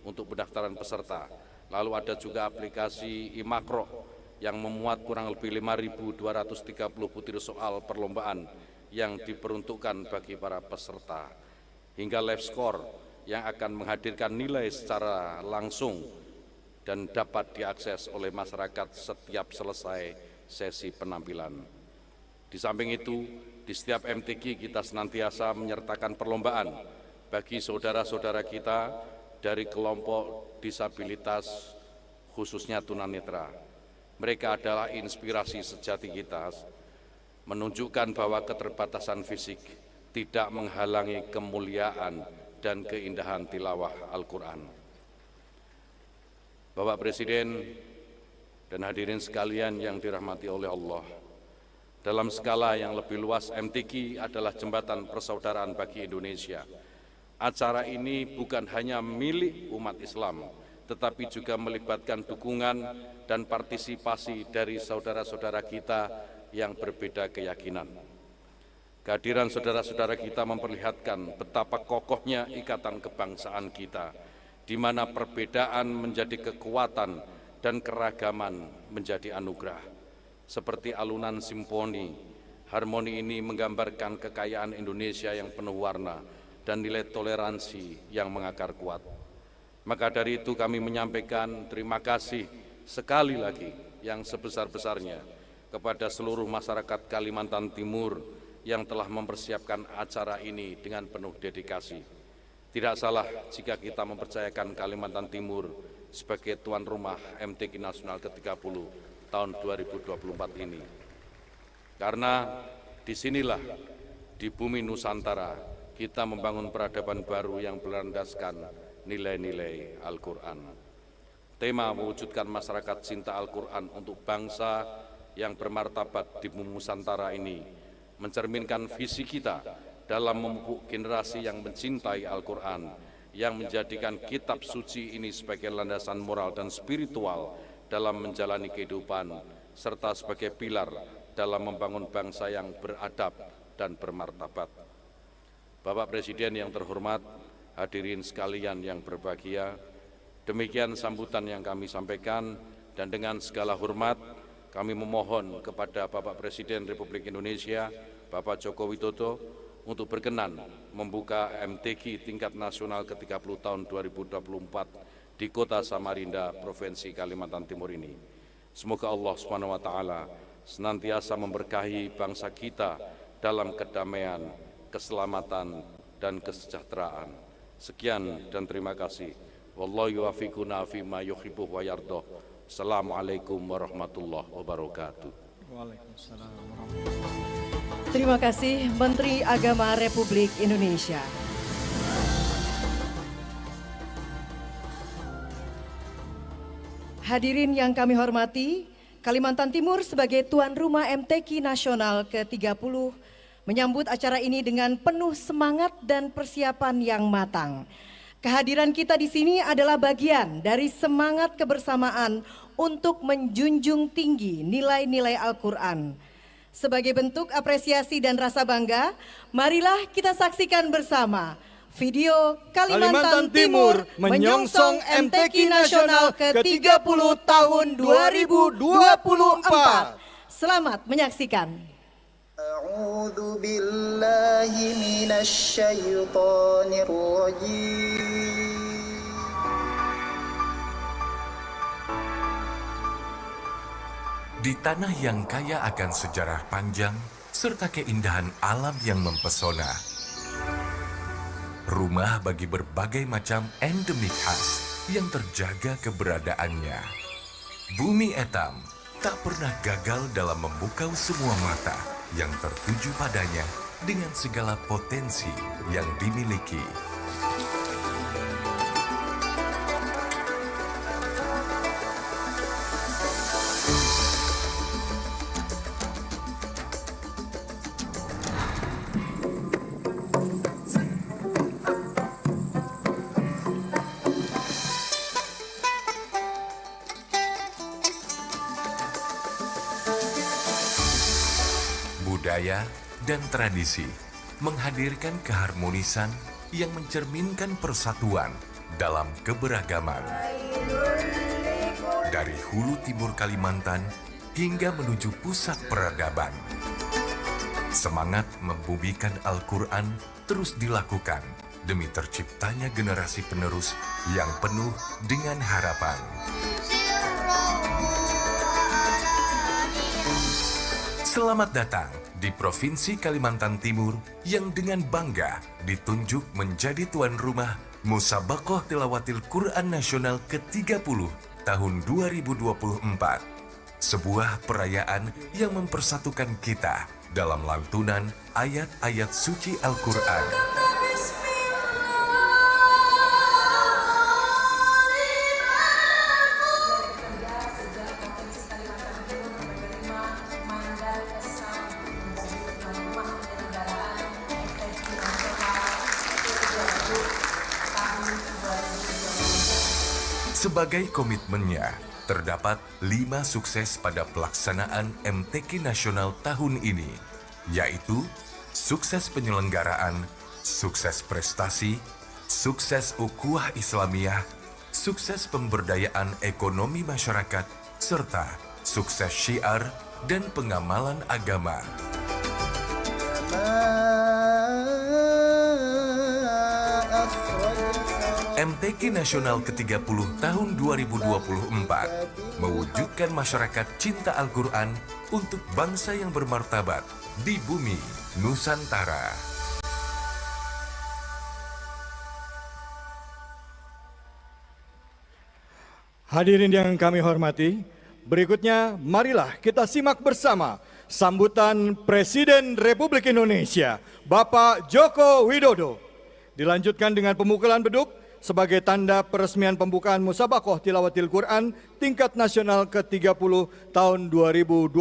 untuk pendaftaran peserta. Lalu ada juga aplikasi iMakro yang memuat kurang lebih 5.230 butir soal perlombaan yang diperuntukkan bagi para peserta. Hingga live score yang akan menghadirkan nilai secara langsung dan dapat diakses oleh masyarakat setiap selesai sesi penampilan. Di samping itu, di setiap MTQ kita senantiasa menyertakan perlombaan bagi saudara-saudara kita dari kelompok disabilitas, khususnya tunanetra. Mereka adalah inspirasi sejati kita, menunjukkan bahwa keterbatasan fisik tidak menghalangi kemuliaan dan keindahan tilawah Al-Quran. Bapak Presiden dan hadirin sekalian yang dirahmati oleh Allah, dalam skala yang lebih luas, MTQ adalah jembatan persaudaraan bagi Indonesia. Acara ini bukan hanya milik umat Islam, tetapi juga melibatkan dukungan dan partisipasi dari saudara-saudara kita yang berbeda keyakinan. Kehadiran saudara-saudara kita memperlihatkan betapa kokohnya ikatan kebangsaan kita, di mana perbedaan menjadi kekuatan dan keragaman menjadi anugerah. Seperti alunan simfoni, harmoni ini menggambarkan kekayaan Indonesia yang penuh warna dan nilai toleransi yang mengakar kuat. Maka dari itu kami menyampaikan terima kasih sekali lagi yang sebesar-besarnya kepada seluruh masyarakat Kalimantan Timur yang telah mempersiapkan acara ini dengan penuh dedikasi. Tidak salah jika kita mempercayakan Kalimantan Timur sebagai tuan rumah MTQ Nasional ke-30 tahun 2024 ini. Karena disinilah di bumi Nusantara kita membangun peradaban baru yang berlandaskan nilai-nilai Al-Quran. Tema mewujudkan masyarakat cinta Al-Quran untuk bangsa yang bermartabat di bumi Nusantara ini mencerminkan visi kita dalam memupuk generasi yang mencintai Al-Quran, yang menjadikan kitab suci ini sebagai landasan moral dan spiritual dalam menjalani kehidupan, serta sebagai pilar dalam membangun bangsa yang beradab dan bermartabat. Bapak Presiden yang terhormat, hadirin sekalian yang berbahagia, demikian sambutan yang kami sampaikan. Dan dengan segala hormat, kami memohon kepada Bapak Presiden Republik Indonesia, Bapak Joko Widodo, untuk berkenan membuka MTQ tingkat nasional ke-30 tahun 2024 di Kota Samarinda, Provinsi Kalimantan Timur ini. Semoga Allah SWT senantiasa memberkahi bangsa kita dalam kedamaian, keselamatan, dan kesejahteraan. Sekian dan terima kasih. Wallahu yuwaffiquna fima yuhibbu wa yardah. Assalamualaikum warahmatullahi wabarakatuh. Waalaikumsalam. Terima kasih Menteri Agama Republik Indonesia. Hadirin yang kami hormati, Kalimantan Timur sebagai tuan rumah MTQ Nasional ke-30 menyambut acara ini dengan penuh semangat dan persiapan yang matang. Kehadiran kita di sini adalah bagian dari semangat kebersamaan untuk menjunjung tinggi nilai-nilai Al-Quran. Sebagai bentuk apresiasi dan rasa bangga, marilah kita saksikan bersama video Kalimantan Timur menyongsong MTQ Nasional ke-30 tahun 2024. Selamat menyaksikan. A'udzu billahi minasy syaithanir rajim. Di tanah yang kaya akan sejarah panjang serta keindahan alam yang mempesona, rumah bagi berbagai macam endemik khas yang terjaga keberadaannya. Bumi Etam tak pernah gagal dalam memukau semua mata yang tertuju padanya dengan segala potensi yang dimiliki. Budaya dan tradisi menghadirkan keharmonisan yang mencerminkan persatuan dalam keberagaman. Dari hulu timur Kalimantan hingga menuju pusat peradaban, semangat membumikan Al-Quran terus dilakukan demi terciptanya generasi penerus yang penuh dengan harapan. Selamat datang di Provinsi Kalimantan Timur yang dengan bangga ditunjuk menjadi tuan rumah Musabaqah Tilawatil Quran Nasional ke-30 tahun 2024. Sebuah perayaan yang mempersatukan kita dalam lantunan ayat-ayat suci Al-Quran. Sebagai komitmennya, terdapat 5 sukses pada pelaksanaan MTQ Nasional tahun ini, yaitu sukses penyelenggaraan, sukses prestasi, sukses ukhuwah Islamiyah, sukses pemberdayaan ekonomi masyarakat, serta sukses syiar dan pengamalan agama. MTQ Nasional ke-30 tahun 2024 mewujudkan masyarakat cinta Al-Quran untuk bangsa yang bermartabat di bumi Nusantara. Hadirin yang kami hormati, berikutnya marilah kita simak bersama sambutan Presiden Republik Indonesia, Bapak Joko Widodo. Dilanjutkan dengan pemukulan beduk sebagai tanda peresmian pembukaan Musabaqah Tilawatil Quran tingkat nasional ke-30 tahun 2024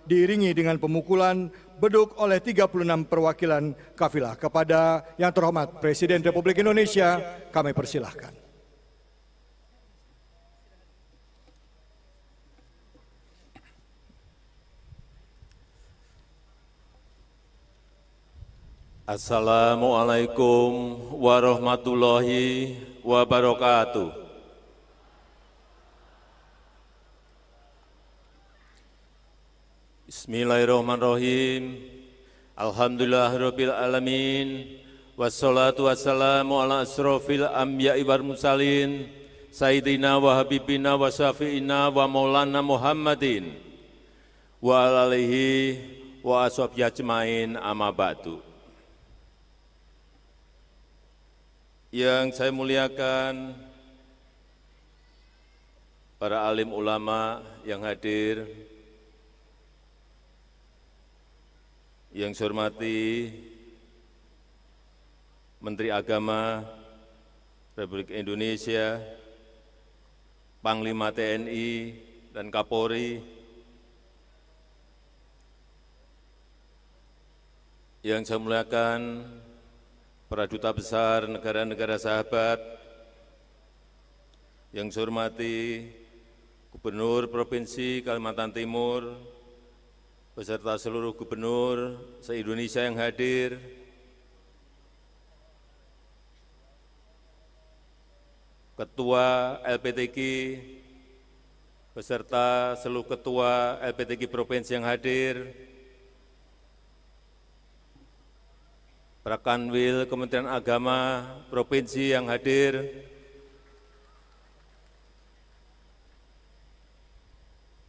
diiringi dengan pemukulan beduk oleh 36 perwakilan kafilah. Kepada yang terhormat Presiden Republik Indonesia, kami persilahkan. Assalamualaikum warahmatullahi wabarakatuh. Bismillahirrahmanirrahim. Alhamdulillahirabbil alamin. Wassalatu wassalamu ala asrofil anbiya'i wal mursalin Sayyidina wa habibina wa syafi'ina wa maulana Muhammadin wa alihi wa ashabihi ajmain amma ba'du. Yang saya muliakan para alim ulama yang hadir, yang saya hormati Menteri Agama Republik Indonesia, Panglima TNI dan Kapolri, yang saya muliakan para duta besar negara-negara sahabat, yang saya hormati Gubernur Provinsi Kalimantan Timur, beserta seluruh gubernur se-Indonesia yang hadir, Ketua LPTK, beserta seluruh Ketua LPTK Provinsi yang hadir, para Kanwil Kementerian Agama Provinsi yang hadir,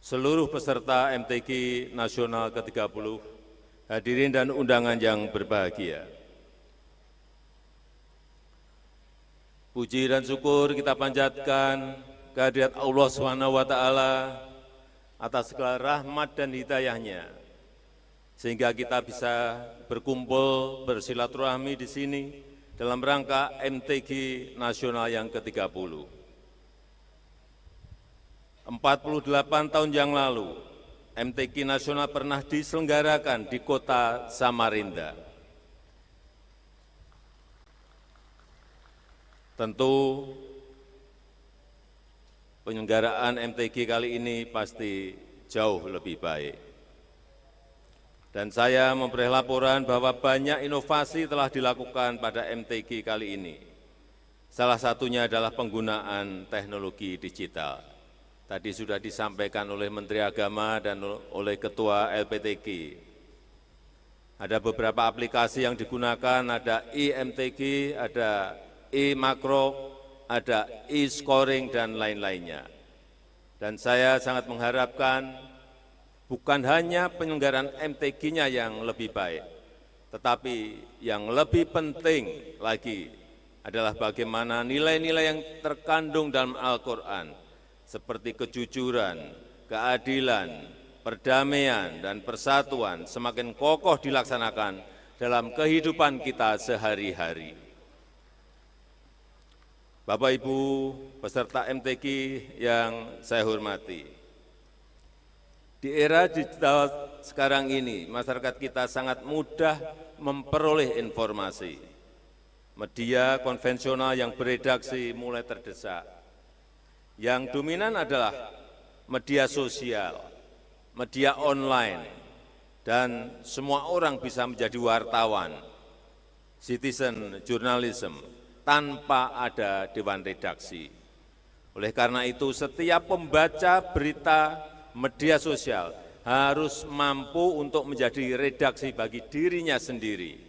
seluruh peserta MTQ Nasional ke-30, hadirin dan undangan yang berbahagia. Puji dan syukur kita panjatkan kehadirat Allah SWT atas segala rahmat dan hidayahnya, sehingga kita bisa berkumpul bersilaturahmi di sini dalam rangka MTQ Nasional yang ke-30. 48 tahun yang lalu, MTQ Nasional pernah diselenggarakan di kota Samarinda. Tentu penyelenggaraan MTQ kali ini pasti jauh lebih baik. Dan saya memperoleh laporan bahwa banyak inovasi telah dilakukan pada MTQ kali ini. Salah satunya adalah penggunaan teknologi digital. Tadi sudah disampaikan oleh Menteri Agama dan oleh Ketua LPTK. Ada beberapa aplikasi yang digunakan, ada e-MTQ, ada e-makro, ada e-scoring, dan lain-lainnya. Dan saya sangat mengharapkan bukan hanya penyelenggaraan MTQ-nya yang lebih baik, tetapi yang lebih penting lagi adalah bagaimana nilai-nilai yang terkandung dalam Al-Quran, seperti kejujuran, keadilan, perdamaian, dan persatuan semakin kokoh dilaksanakan dalam kehidupan kita sehari-hari. Bapak Ibu peserta MTQ yang saya hormati, di era digital sekarang ini masyarakat kita sangat mudah memperoleh informasi. Media konvensional yang beredaksi mulai terdesak. Yang dominan adalah media sosial, media online, dan semua orang bisa menjadi wartawan, citizen journalism, tanpa ada dewan redaksi. Oleh karena itu, setiap pembaca berita media sosial harus mampu untuk menjadi redaksi bagi dirinya sendiri,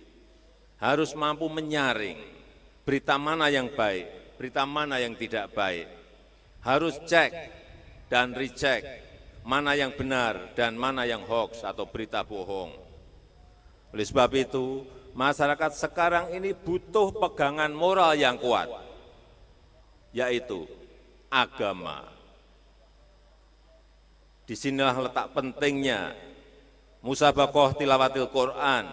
harus mampu menyaring berita mana yang baik, berita mana yang tidak baik, harus cek dan recheck mana yang benar dan mana yang hoax atau berita bohong. Oleh sebab itu, masyarakat sekarang ini butuh pegangan moral yang kuat, yaitu agama. Disinilah letak pentingnya musabaqah tilawatil Quran,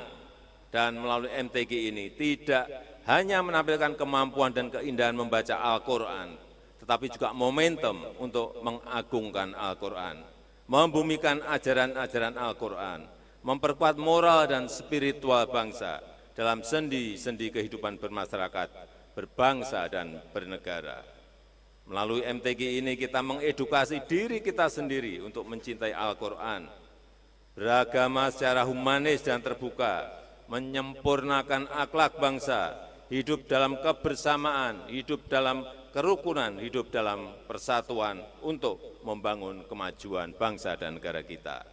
dan melalui MTQ ini tidak hanya menampilkan kemampuan dan keindahan membaca Al-Quran, tetapi juga momentum untuk mengagungkan Al-Quran, membumikan ajaran-ajaran Al-Quran, memperkuat moral dan spiritual bangsa dalam sendi-sendi kehidupan bermasyarakat, berbangsa, dan bernegara. Melalui MTQ ini kita mengedukasi diri kita sendiri untuk mencintai Al-Quran, beragama secara humanis dan terbuka, menyempurnakan akhlak bangsa, hidup dalam kebersamaan, hidup dalam kerukunan, hidup dalam persatuan untuk membangun kemajuan bangsa dan negara kita.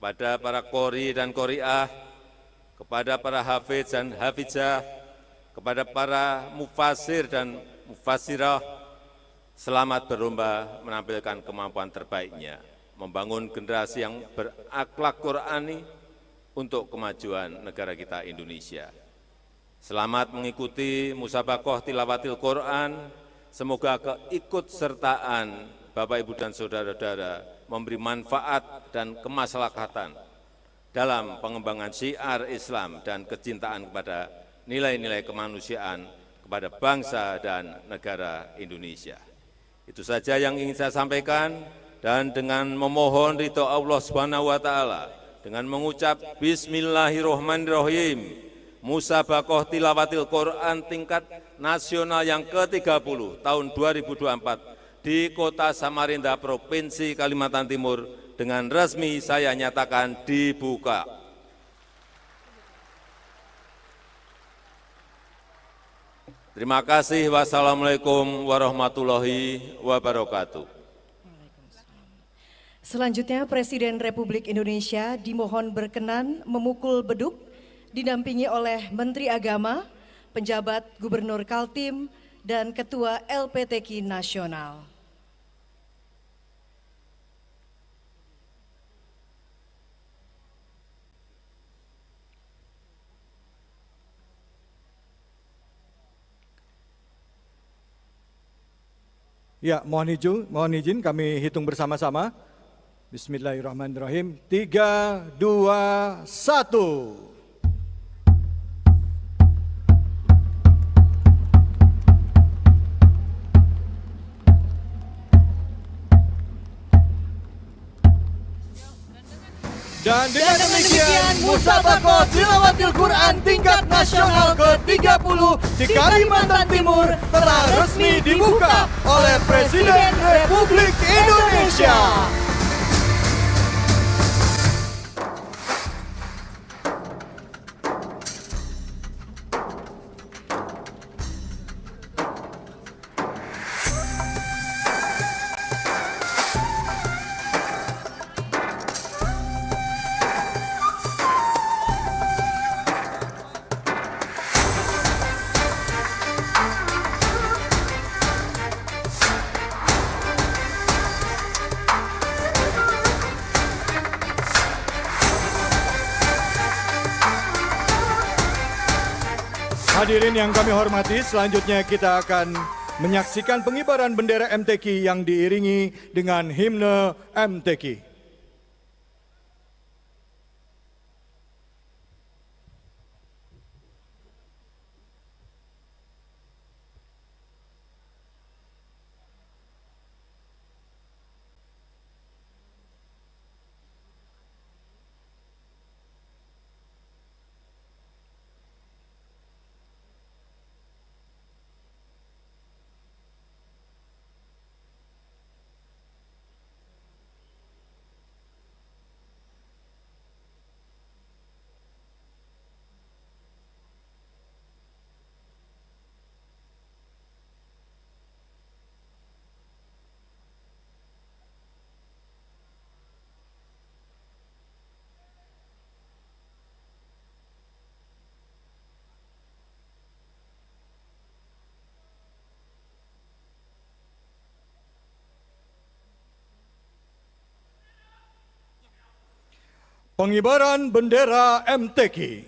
kepada para qori dan qoriah, kepada para hafidz dan hafizah, kepada para mufasir dan mufasirah, selamat berlomba menampilkan kemampuan terbaiknya, membangun generasi yang berakhlak Qur'ani untuk kemajuan negara kita Indonesia. Selamat mengikuti musabaqah tilawatil Qur'an, semoga keikutsertaan Bapak, Ibu, dan saudara-saudara memberi manfaat dan kemaslahatan dalam pengembangan syiar Islam dan kecintaan kepada nilai-nilai kemanusiaan kepada bangsa dan negara Indonesia. Itu saja yang ingin saya sampaikan, dan dengan memohon ridho Allah Subhanahu wa taala, dengan mengucap bismillahirrahmanirrahim, musabaqah tilawatil Quran tingkat nasional yang ke-30 tahun 2024 di Kota Samarinda, Provinsi Kalimantan Timur dengan resmi saya nyatakan dibuka. Terima kasih. Wassalamualaikum warahmatullahi wabarakatuh. Selanjutnya Presiden Republik Indonesia dimohon berkenan memukul beduk didampingi oleh Menteri Agama, penjabat Gubernur Kaltim, dan Ketua LPTQ Nasional. Ya, mohon izin kami hitung bersama-sama. Bismillahirrahmanirrahim. 3, 2, 1. Dan dengan demikian musabaqah tilawatil Quran tingkat nasional ke-30 di Kalimantan Timur telah resmi dibuka oleh Presiden Republik Indonesia. Hadirin yang kami hormati, selanjutnya kita akan menyaksikan pengibaran bendera MTQ yang diiringi dengan himne MTQ. Pengibaran bendera MTQ.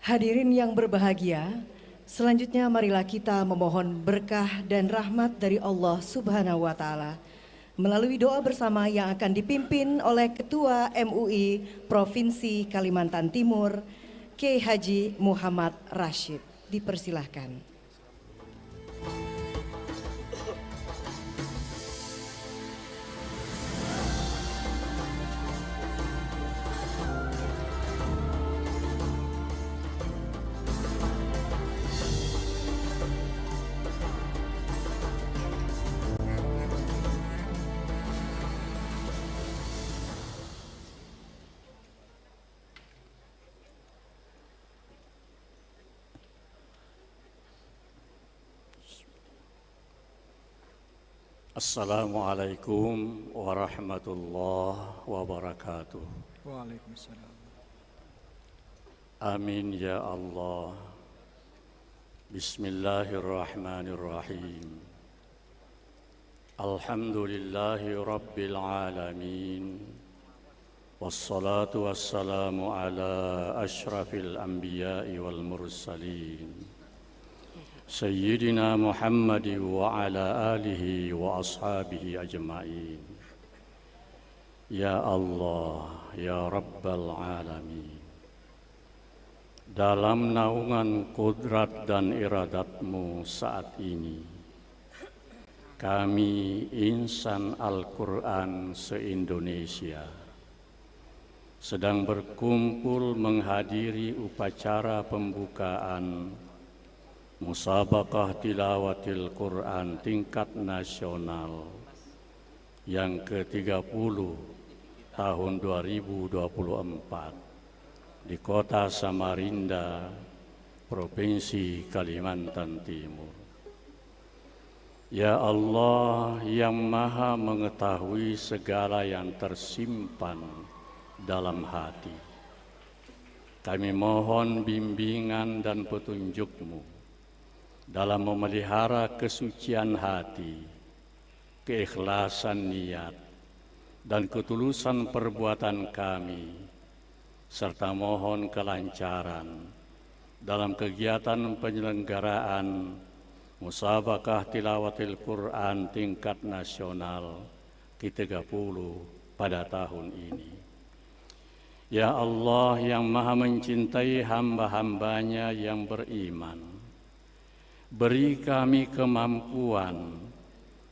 Hadirin yang berbahagia, selanjutnya marilah kita memohon berkah dan rahmat dari Allah Subhanahu wa taala melalui doa bersama yang akan dipimpin oleh Ketua MUI Provinsi Kalimantan Timur, Kiai Haji Muhammad Rashid. Dipersilahkan. Assalamualaikum warahmatullahi wabarakatuh. Waalaikumsalam. Amin ya Allah. Bismillahirrahmanirrahim. Alhamdulillahi rabbil alamin. Wassalatu wassalamu ala ashrafil anbiya'i wal mursalin. Sayyidina Muhammad wa ala alihi wa ashabihi ajma'in. Ya Allah, ya Rabbal Alamin. Dalam naungan kudrat dan iradat-Mu saat ini, kami insan Al-Quran se-Indonesia sedang berkumpul menghadiri upacara pembukaan Musabaqah Tilawatil Quran tingkat nasional yang ke-30 tahun 2024 di Kota Samarinda, Provinsi Kalimantan Timur. Ya Allah yang Maha mengetahui segala yang tersimpan dalam hati, kami mohon bimbingan dan petunjuk-Mu dalam memelihara kesucian hati, keikhlasan niat, dan ketulusan perbuatan kami, serta mohon kelancaran dalam kegiatan penyelenggaraan Musabaqah Tilawatil Quran tingkat nasional ke-30 pada tahun ini. Ya Allah yang Maha mencintai hamba-hambanya yang beriman, beri kami kemampuan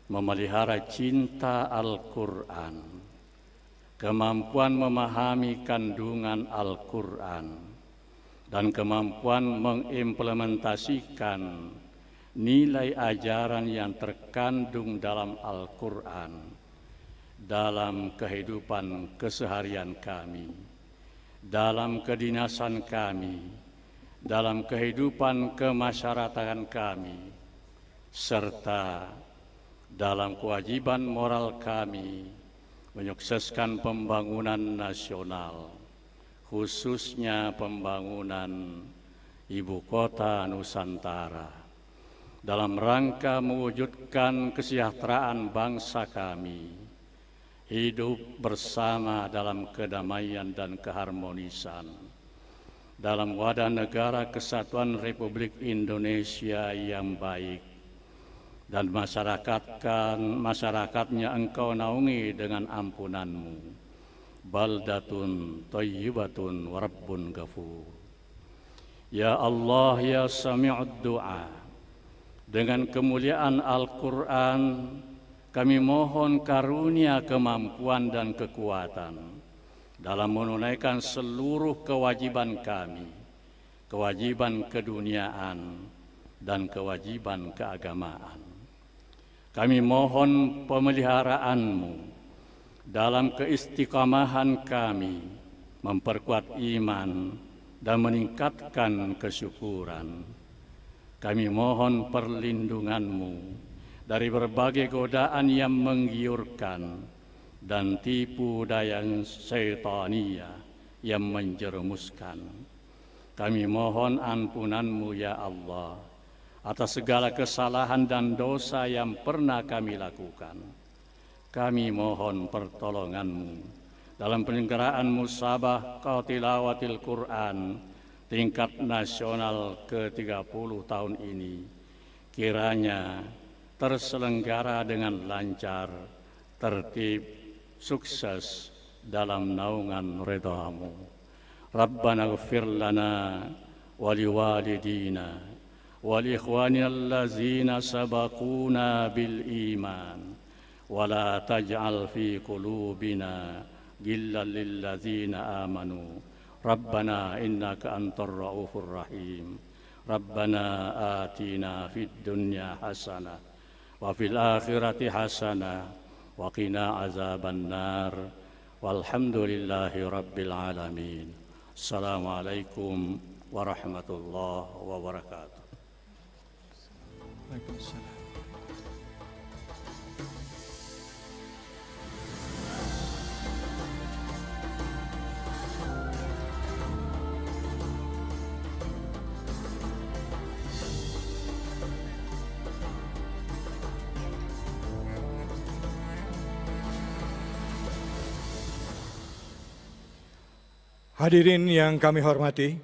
memelihara cinta Al-Quran, kemampuan memahami kandungan Al-Quran, dan kemampuan mengimplementasikan nilai ajaran yang terkandung dalam Al-Quran dalam kehidupan keseharian kami, dalam kedinasan kami, dalam kehidupan kemasyarakatan kami, serta dalam kewajiban moral kami menyukseskan pembangunan nasional, khususnya pembangunan Ibu Kota Nusantara, dalam rangka mewujudkan kesejahteraan bangsa kami, hidup bersama dalam kedamaian dan keharmonisan, dalam wadah negara kesatuan Republik Indonesia yang baik, dan masyarakatnya Engkau naungi dengan ampunan-Mu. Baldatun thayyibatun wa rabbun ghafur. Ya Allah ya sami'ud du'a, dengan kemuliaan Al-Quran kami mohon karunia kemampuan dan kekuatan dalam menunaikan seluruh kewajiban kami, kewajiban keduniaan dan kewajiban keagamaan. Kami mohon pemeliharaanmu dalam keistiqamahan kami, memperkuat iman dan meningkatkan kesyukuran. Kami mohon perlindunganmu dari berbagai godaan yang menggiurkan dan tipu daya syaitania yang menjerumuskan. Kami mohon ampunan-Mu ya Allah atas segala kesalahan dan dosa yang pernah kami lakukan. Kami mohon pertolongan-Mu dalam penyelenggaraan musabaqah tilawatil Quran tingkat nasional ke-30 tahun ini kiranya terselenggara dengan lancar, tertib, sukses dalam naungan ridha-Mu. Rabbana ighfir lana wa liwalidina wa liikhwanina allazina sabaquna bil iman wa la taj'al fi qulubina ghillan lil ladzina amanu. Rabbana innaka antar raufur rahim. Rabbana atina fid dunya hasanah wa fil akhirati hasanah wa qina azaban nar. Walhamdulillahi rabbil alamin. Assalamualaikum warahmatullahi wabarakatuh. Waalaikumsalam. Hadirin yang kami hormati,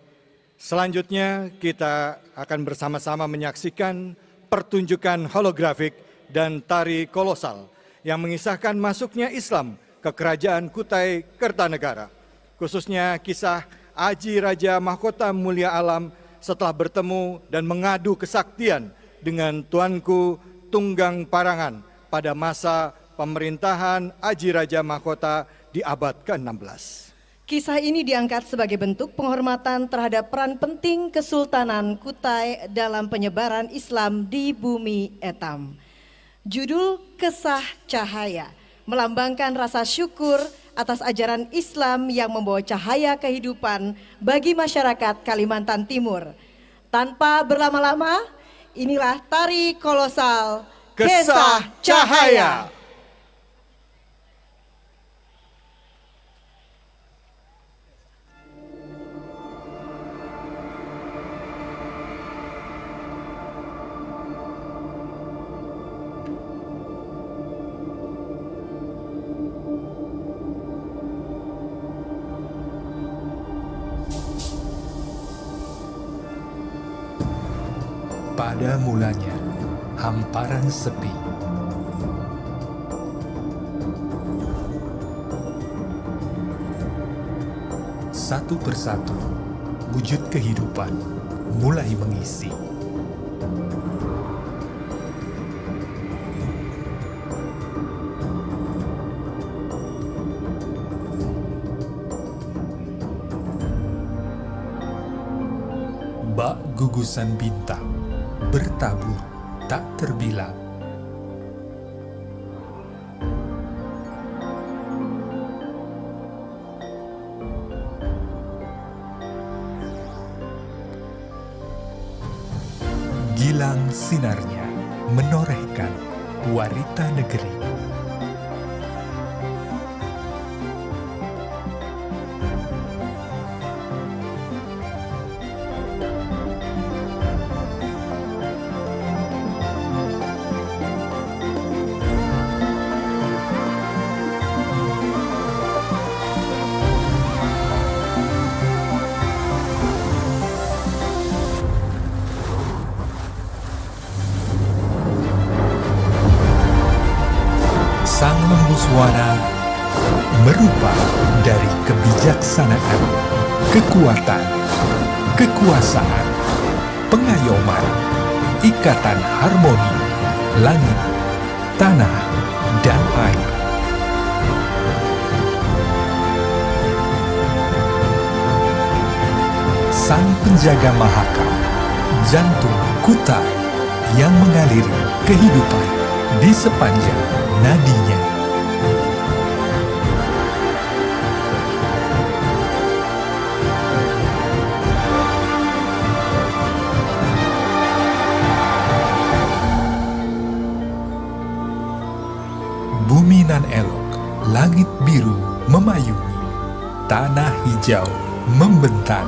selanjutnya kita akan bersama-sama menyaksikan pertunjukan holografik dan tari kolosal yang mengisahkan masuknya Islam ke Kerajaan Kutai Kertanegara. Khususnya kisah Aji Raja Mahkota Mulia Alam setelah bertemu dan mengadu kesaktian dengan Tuanku Tunggang Parangan pada masa pemerintahan Aji Raja Mahkota di abad ke-16. Kisah ini diangkat sebagai bentuk penghormatan terhadap peran penting Kesultanan Kutai dalam penyebaran Islam di bumi Etam. Judul Kesah Cahaya melambangkan rasa syukur atas ajaran Islam yang membawa cahaya kehidupan bagi masyarakat Kalimantan Timur. Tanpa berlama-lama, inilah tari kolosal Kesah Cahaya. Pada mulanya, hamparan sepi. Satu persatu, wujud kehidupan mulai mengisi. Bak gugusan bintang bertabur tak terbilang. Gilang sinarnya menorehkan warita negeri. Sang Lembuswana merupa dari kebijaksanaan, kekuatan, kekuasaan, pengayoman, ikatan harmoni, langit, tanah, dan air. Sang penjaga mahakam, jantung Kutai yang mengaliri kehidupan di sepanjang nadinya. Bumi nan elok, langit biru memayungi, tanah hijau membentang.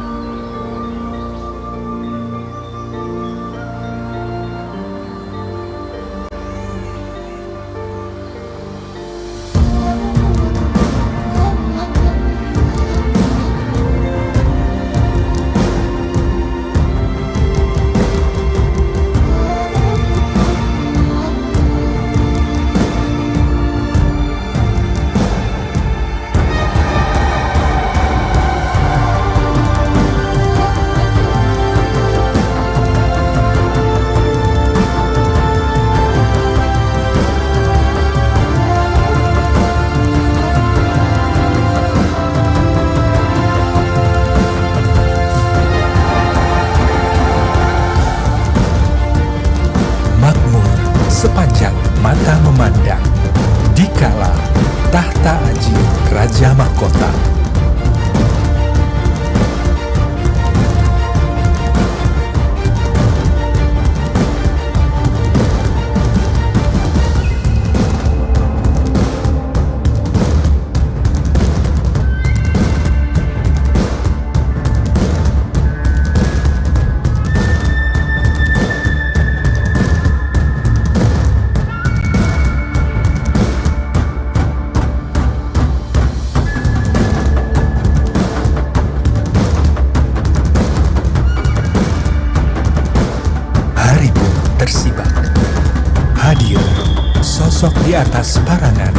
di atas parangan,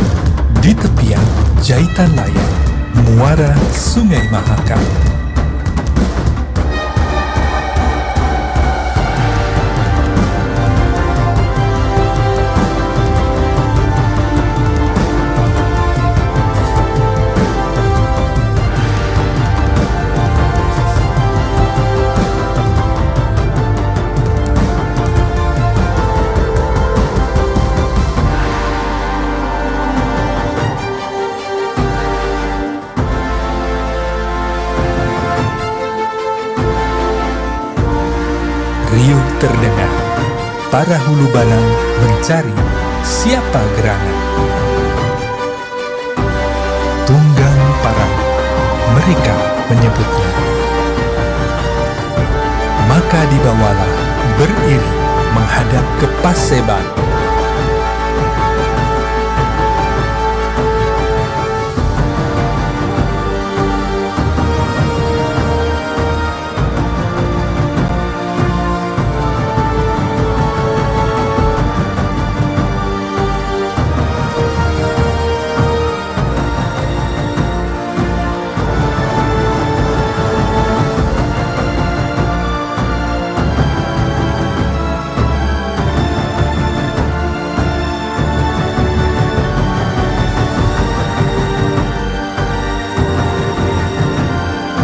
di tepian jahitan layar, muara Sungai Mahakam. Riuh terdengar, para hulu balang mencari siapa gerangan. Tunggang Parangan, mereka menyebutnya. Maka dibawalah beriring menghadap ke Paseban.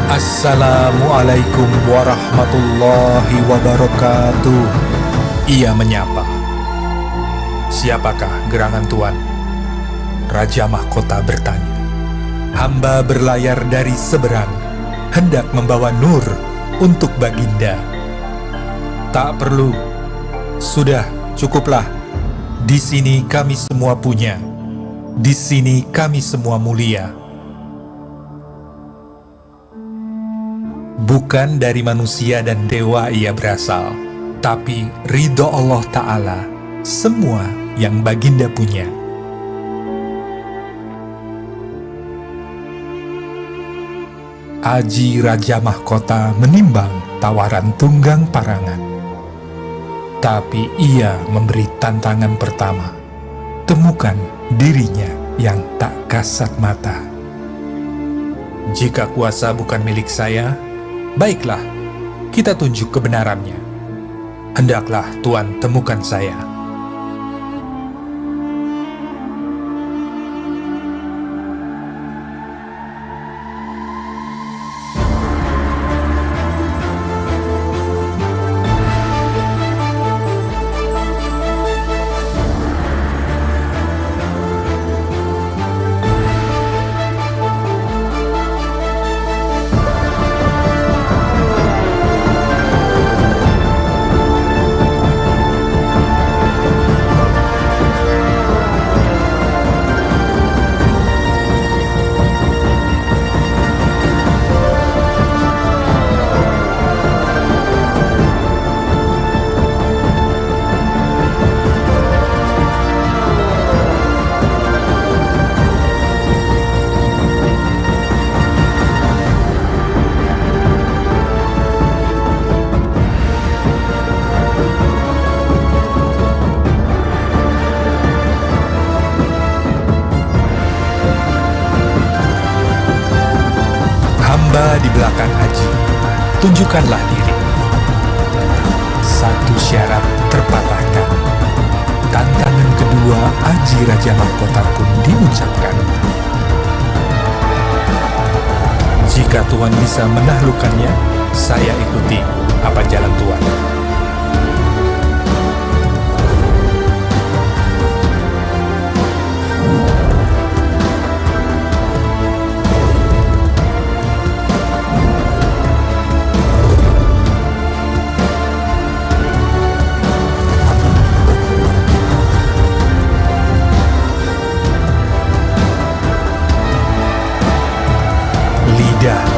Assalamualaikum warahmatullahi wabarakatuh. Ia menyapa. Siapakah gerangan tuan? Raja Mahkota bertanya. Hamba berlayar dari seberang, hendak membawa nur untuk Baginda. Tak perlu. Sudah, cukuplah. Di sini kami semua punya. Di sini kami semua mulia. Bukan dari manusia dan dewa ia berasal, tapi ridho Allah Ta'ala, semua yang Baginda punya. Aji Raja Mahkota menimbang tawaran Tunggang Parangan. Tapi ia memberi tantangan pertama, temukan dirinya yang tak kasat mata. Jika kuasa bukan milik saya, baiklah, kita tunjuk kebenarannya. Hendaklah Tuan temukan saya. Di belakang Aji, tunjukkanlah diri. Satu syarat terpatahkan. Tantangan kedua Aji Raja Mahkota pun diucapkan. Jika Tuan bisa menaklukkannya, saya ikuti apa jalan Tuan.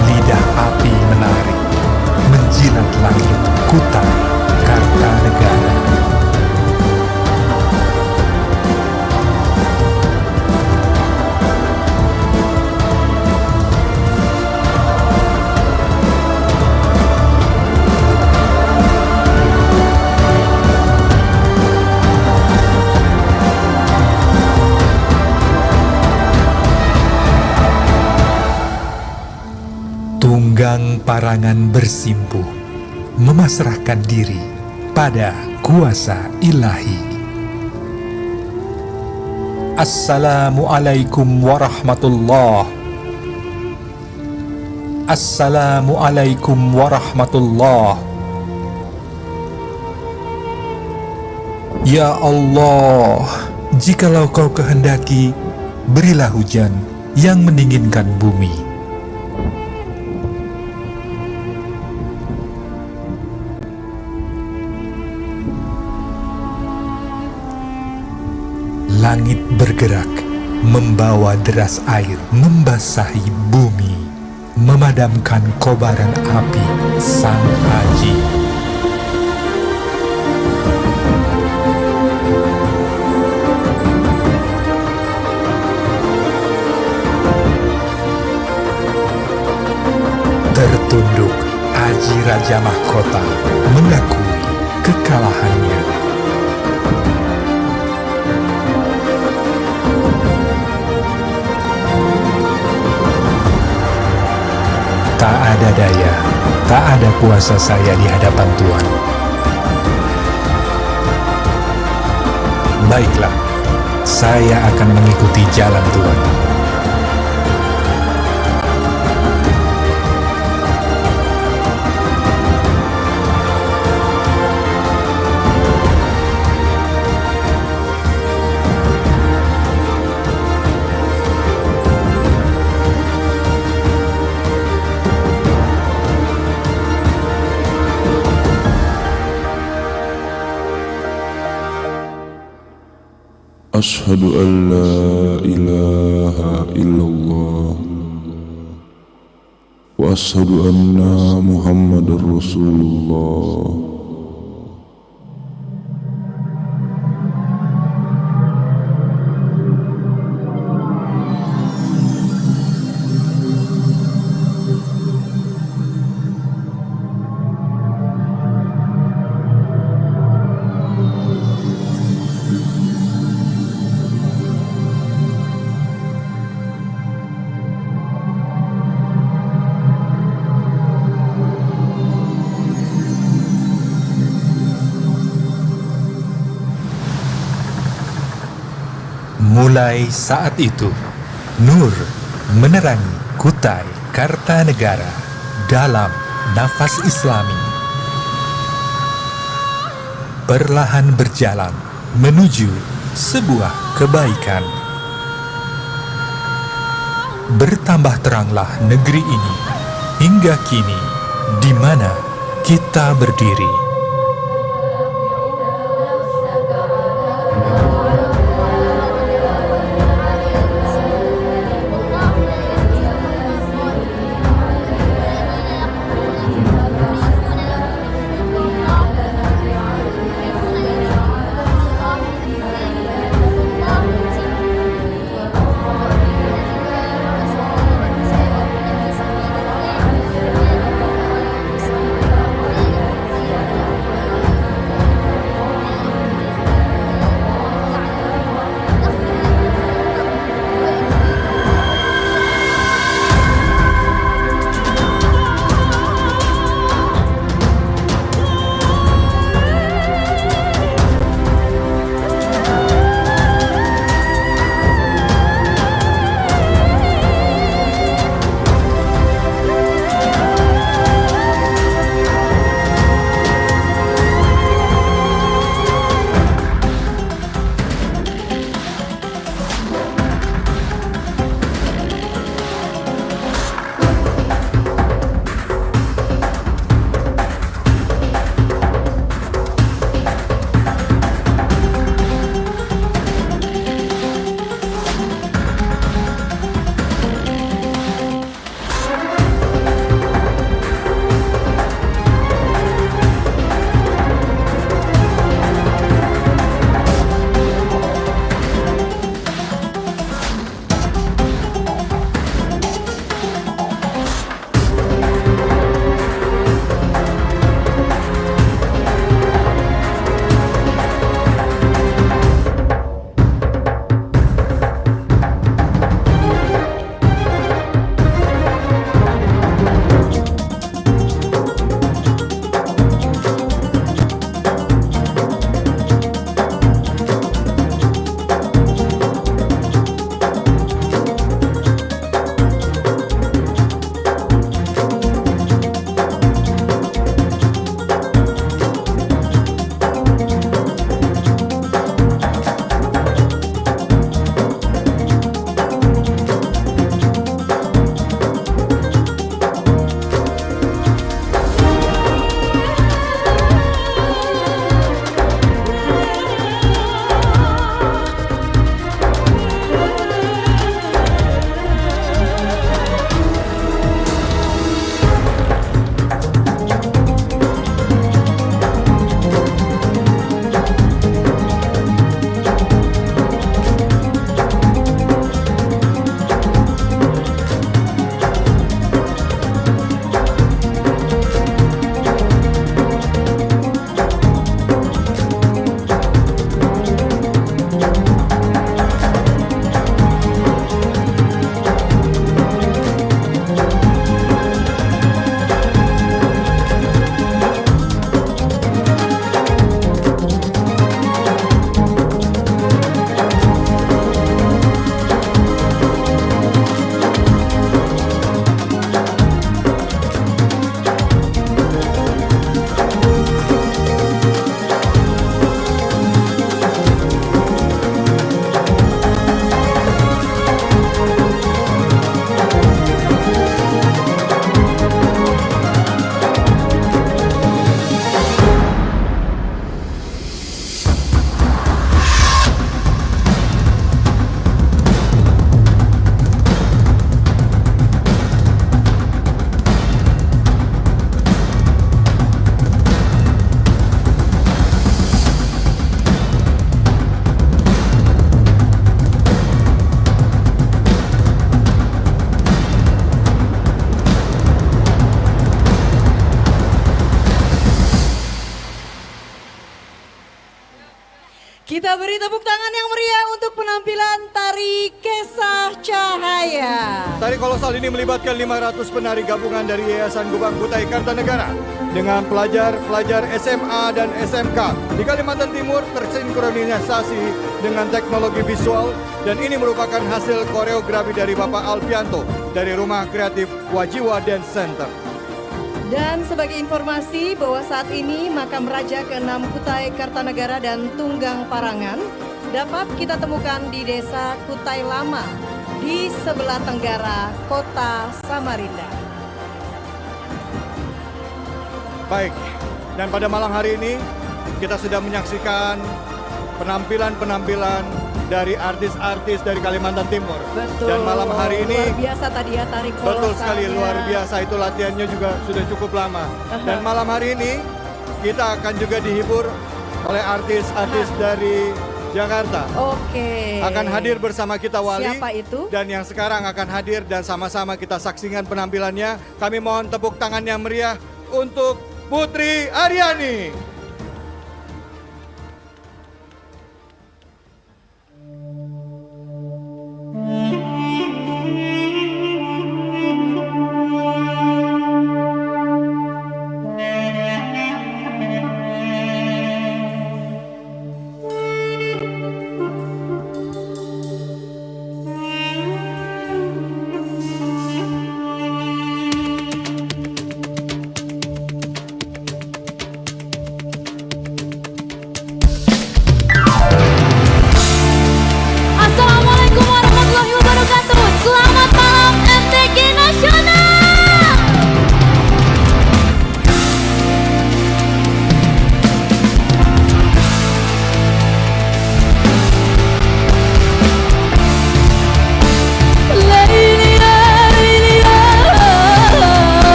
Lidah api menari, menjilat langit Kutai Kartanegara. peperangan bersimpuh, memasrahkan diri pada kuasa ilahi. Assalamualaikum warahmatullahi. Assalamualaikum warahmatullahi. Ya Allah, jikalau Kau kehendaki, berilah hujan yang mendinginkan bumi. Langit bergerak, membawa deras air, membasahi bumi, memadamkan kobaran api Sang Aji. Tertunduk, Aji Raja Mahkota mengakui kekalahannya. Tak ada daya, tak ada kuasa saya di hadapan Tuhan. Baiklah, saya akan mengikuti jalan Tuhan. أشهد أن لا إله إلا الله وأشهد أن محمد رسول الله. Mulai saat itu, Nur menerangi Kutai Kartanegara dalam nafas Islami. Perlahan berjalan menuju sebuah kebaikan. Bertambah teranglah negeri ini hingga kini di mana kita berdiri. Kita beri tepuk tangan yang meriah untuk penampilan Tari Kesah Cahaya. Tari kolosal ini melibatkan 500 penari gabungan dari Yayasan Gubang Kutai Kartanegara dengan pelajar-pelajar SMA dan SMK di Kalimantan Timur tersinkronisasi dengan teknologi visual, dan ini merupakan hasil koreografi dari Bapak Alfianto dari Rumah Kreatif Wajiwa Dance Center. Dan sebagai informasi bahwa saat ini makam raja ke-6 Kutai Kartanegara dan Tunggang Parangan dapat kita temukan di Desa Kutai Lama di sebelah tenggara Kota Samarinda. Baik, dan pada malam hari ini kita sudah menyaksikan penampilan-penampilan dari artis-artis dari Kalimantan Timur. Betul. Dan malam hari ini luar biasa tadi ya tari kolosalnya. betul sekali, luar biasa, itu latihannya juga sudah cukup lama. Dan malam hari ini kita akan juga dihibur oleh artis-artis dari Jakarta. Oke. Akan hadir bersama kita Wali. Siapa itu? Dan yang sekarang akan hadir dan sama-sama kita saksikan penampilannya. Kami mohon tepuk tangan yang meriah untuk Putri Aryani. Assalamualaikum warahmatullahi wabarakatuh. Selamat malam MTQ Nasional.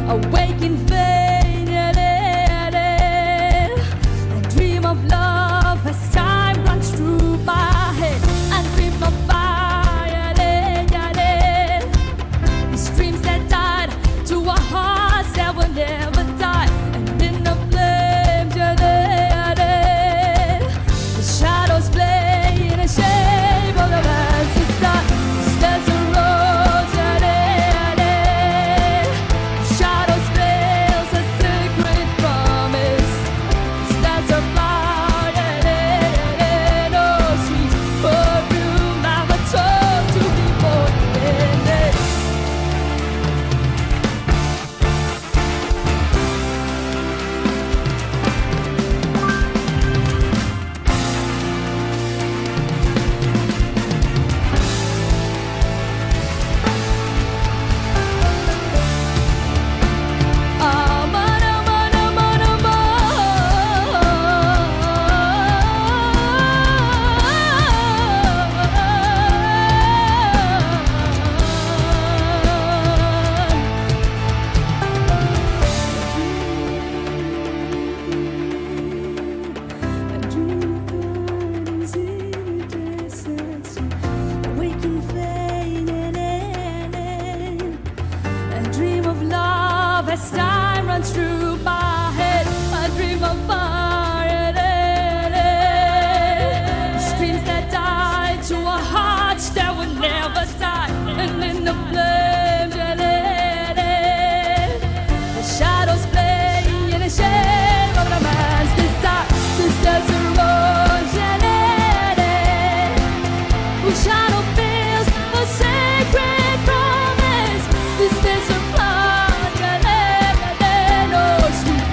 Awaken faith, I dream of love as time runs through my head. I dream of fire, these dreams that died to our hearts that will never die. And in the flames, the shadows play in the shape of the rising star. There's a rose, shadows veils a secret promise. There's a flower, oh sweet perfume I was told to be more than this. Awaken faith, I dream of love as time runs through my head. I dream of fire, dreams that die to our hearts that will never die. And in the flames, the shadows play in the shape of the man's desire. This desert rose, whose shadow fills a sacred promise. This desert flower, oh sweet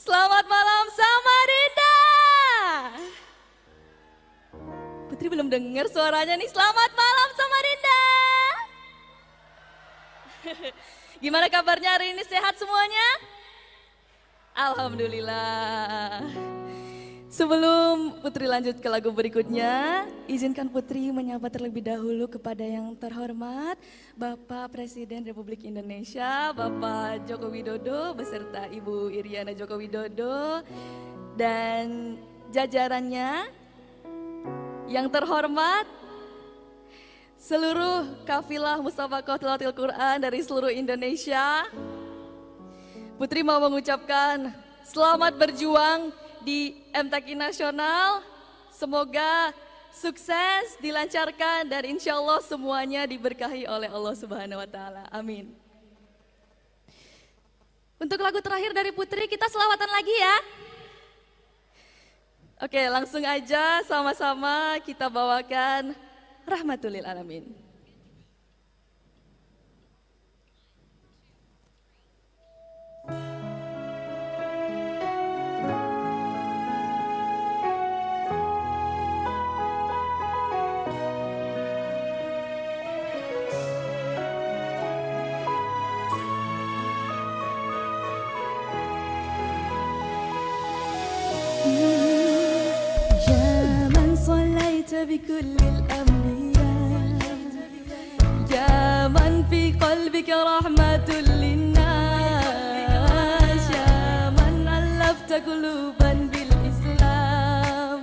Selamat malam Samarinda. Putri belum dengar suaranya nih. Selamat malam Samarinda. Gimana kabarnya hari ini, sehat semuanya? Alhamdulillah. Sebelum Putri lanjut ke lagu berikutnya, izinkan Putri menyapa terlebih dahulu kepada yang terhormat Bapak Presiden Republik Indonesia, Bapak Joko Widodo beserta Ibu Iriana Joko Widodo dan jajarannya. Yang terhormat seluruh kafilah Mustabaqah Tilawatil Quran dari seluruh Indonesia. Putri mau mengucapkan selamat berjuang di MTQ Nasional, semoga sukses, dilancarkan, dan insya Allah semuanya diberkahi oleh Allah Subhanahu Wa Taala. Amin. Untuk lagu terakhir dari Putri, kita selawatan lagi ya. Oke, langsung aja sama-sama kita bawakan Rahmatul lil Alamin. بكل الأنبياء يا من في قلبك رحمة للناس يا من ألفت قلوبا بالإسلام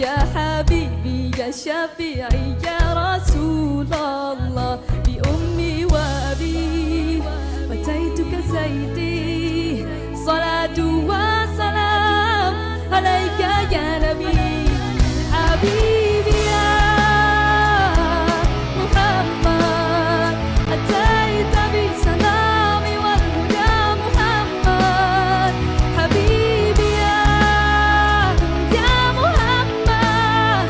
يا حبيبي يا شفيعي يا رسول الله بأمي وأبي أتيتك سيدي صلاة وسلام عليك يا نبي حبيبي يا محمد أتيت بالسلام والهدى محمد حبيبي يا محمد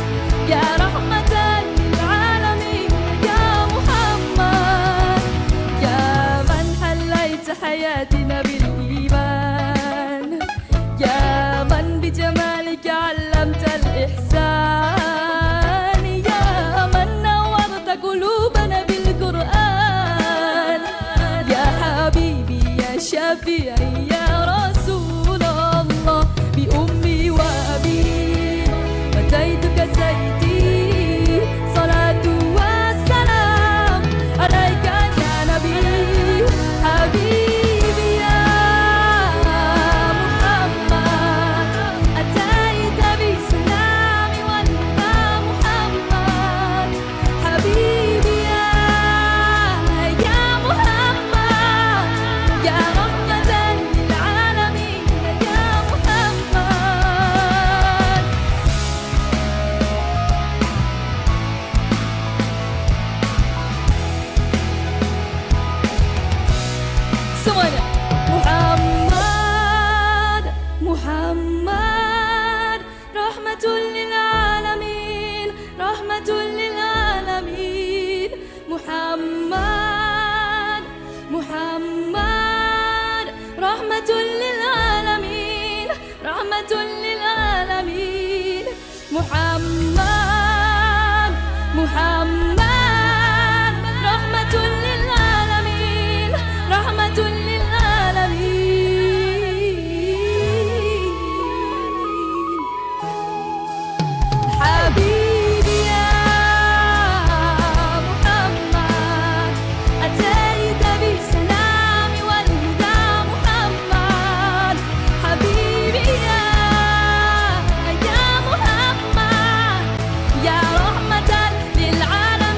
يا رحمة للعالمين يا محمد يا من حليت حياتنا بالإيمان يا من بجمالك علمت الإحسان يا من نورت قلوبنا بالقرآن يا حبيبي يا شفيعي يا رسول الله بأمي وأبي أتيتك سيدي صلاة والسلام عليك يا نبي حبيبي يا محمد أتيت بالسلام والهدى محمد حبيبي يا محمد يا رحمة للعالمين يا محمد. Semuanya Muhammad Muhammad rahmatul lil alamin rahmatul lil alamin Muhammad Muhammad rahmatul lil alamin rahmatul lil alamin Muhammad Muhammad rahmatul lil alamin rahmatul lil alamin حبيبي يا محمد أتيت بالسلام والهدى محمد حبيبي يا محمد يا رحمة للعالمين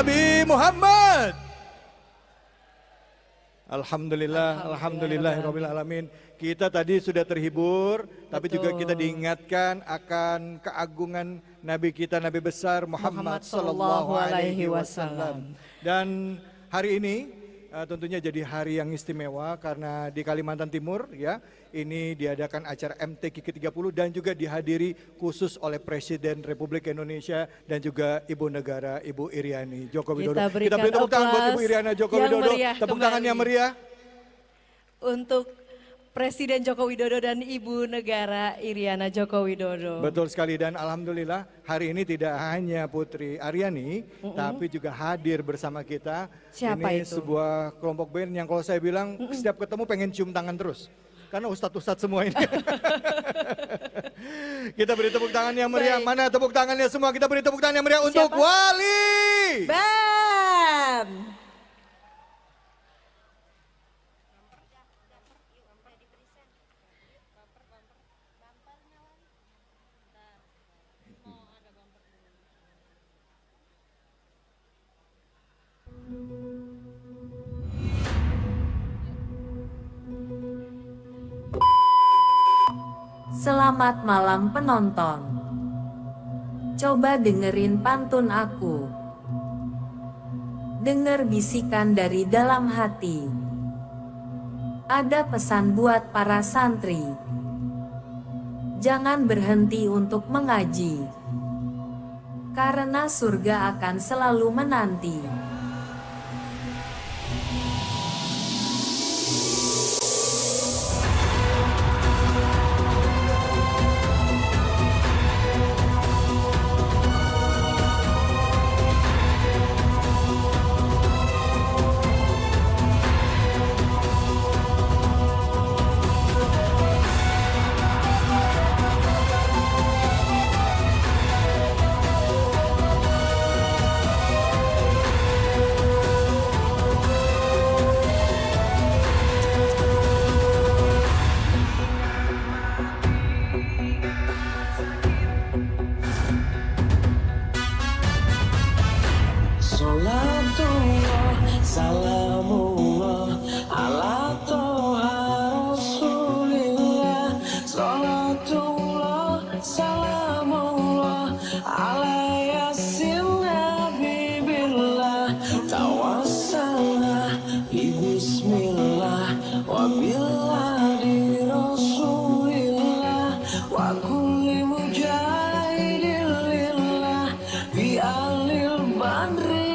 Nabi Muhammad. Alhamdulillahirabbil alamin. Kita tadi sudah terhibur, tapi juga kita diingatkan akan keagungan Nabi kita, Nabi besar Muhammad sallallahu alaihi wasallam. Dan hari ini tentunya jadi hari yang istimewa karena di Kalimantan Timur ya, ini diadakan acara MTQ ke-30 dan juga dihadiri khusus oleh Presiden Republik Indonesia dan juga Ibu Negara Ibu Iriana Joko Widodo. Kita beri tepuk tangan buat Ibu Iriana Joko Widodo. Tepuk tangan yang meriah untuk Presiden Joko Widodo dan Ibu Negara Iriana Joko Widodo. Betul sekali, dan alhamdulillah hari ini tidak hanya Putri Aryani tapi juga hadir bersama kita. Siapa ini itu? Sebuah kelompok band yang kalau saya bilang setiap ketemu pengen cium tangan terus. Karena ustadz-ustadz semua ini. Kita beri tepuk tangan yang meriah. Baik. Mana tepuk tangannya semua? Kita beri tepuk tangan yang meriah untuk Wali. Bam. Selamat malam penonton. Coba dengerin pantun aku. Denger bisikan dari dalam hati. Ada pesan buat para santri. Jangan berhenti untuk mengaji. Karena surga akan selalu menanti. Salatullah, salamullah, ala toha rasulillah. Salatullah, salamullah, ala yasin habibillah. Tawassalna bismillah, wa billahi rasulillah, wa kulli mujahidin lillah, bi alil badri.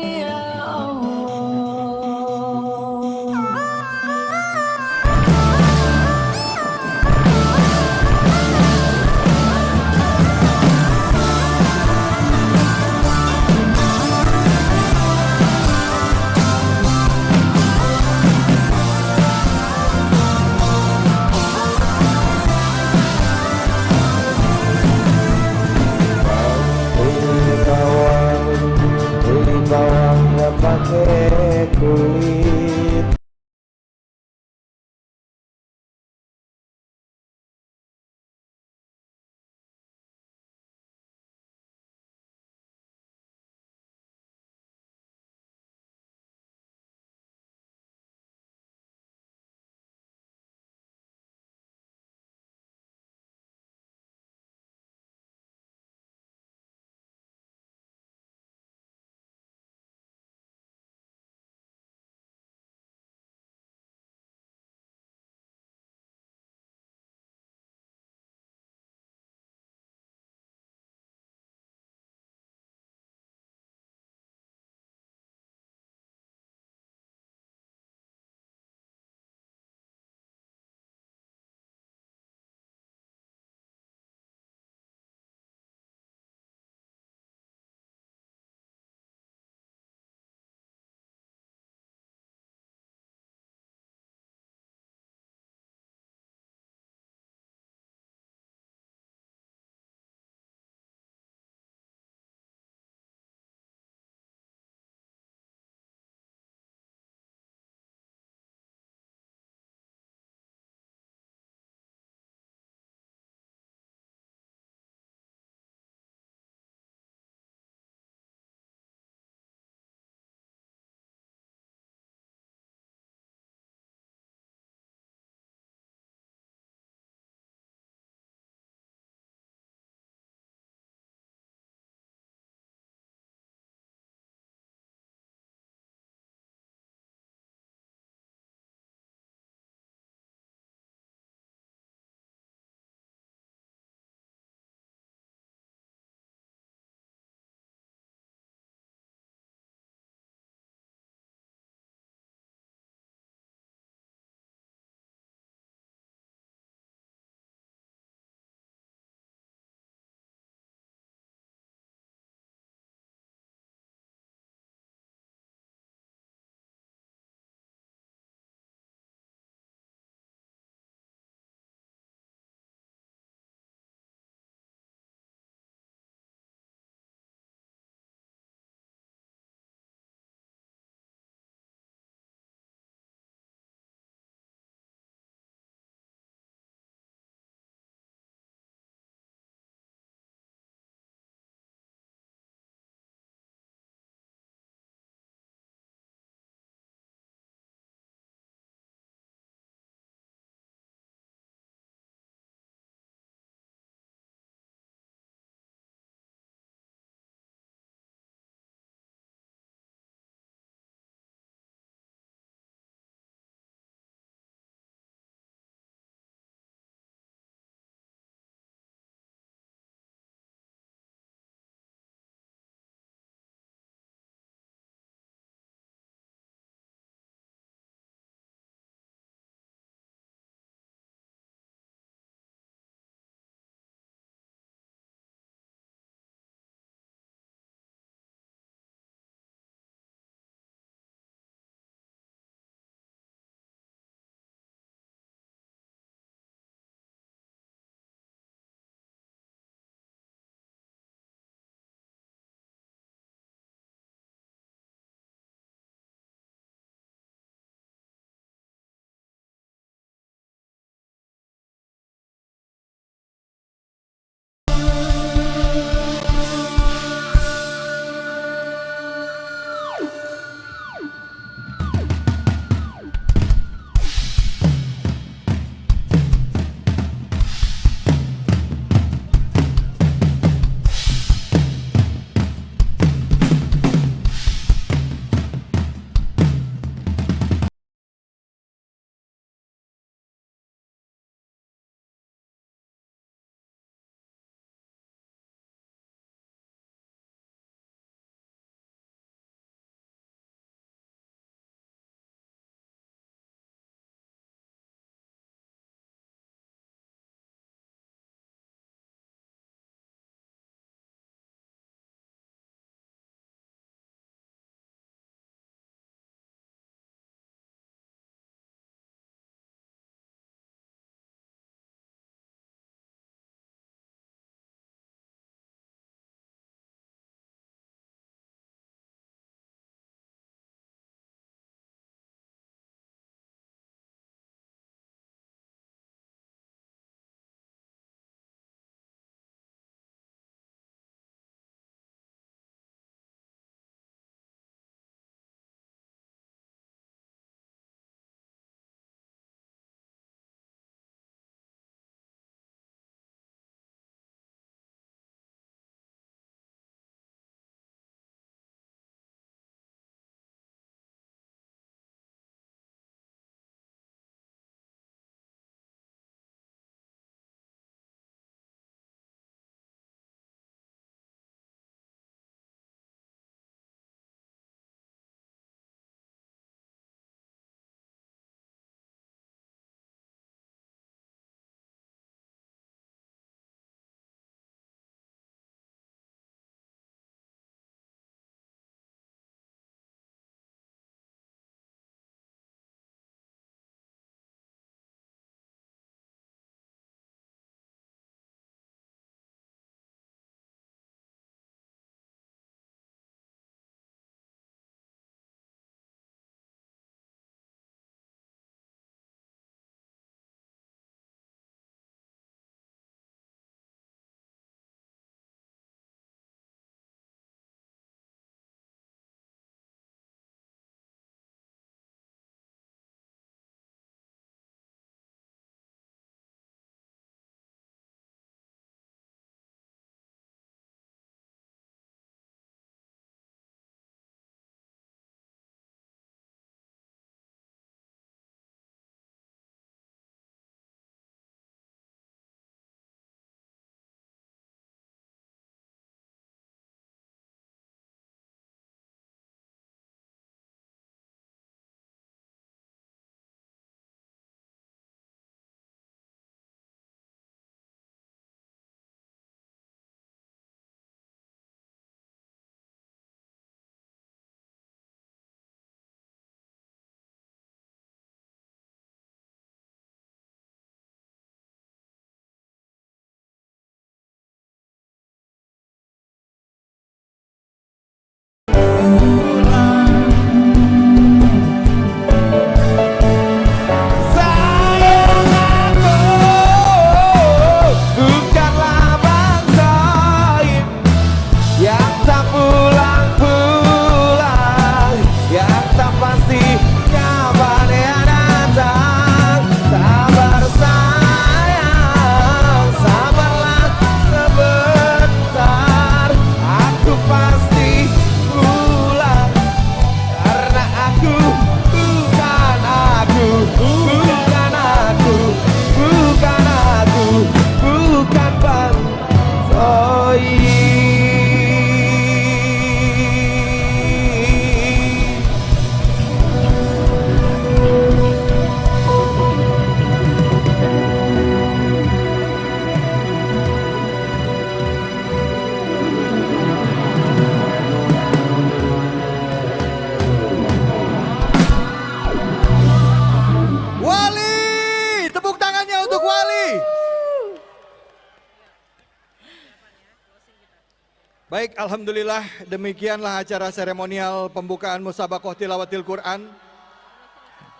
Baik, alhamdulillah demikianlah acara seremonial pembukaan Musabaqah Tilawatil Quran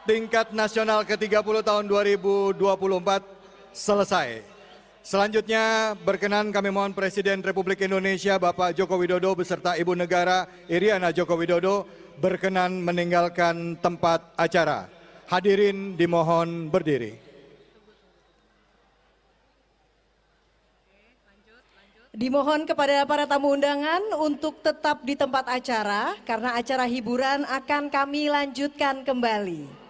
tingkat nasional ke-30 tahun 2024 selesai. Selanjutnya berkenan kami mohon Presiden Republik Indonesia Bapak Joko Widodo beserta Ibu Negara Iriana Joko Widodo berkenan meninggalkan tempat acara. Hadirin dimohon berdiri. Dimohon kepada para tamu undangan untuk tetap di tempat acara karena acara hiburan akan kami lanjutkan kembali.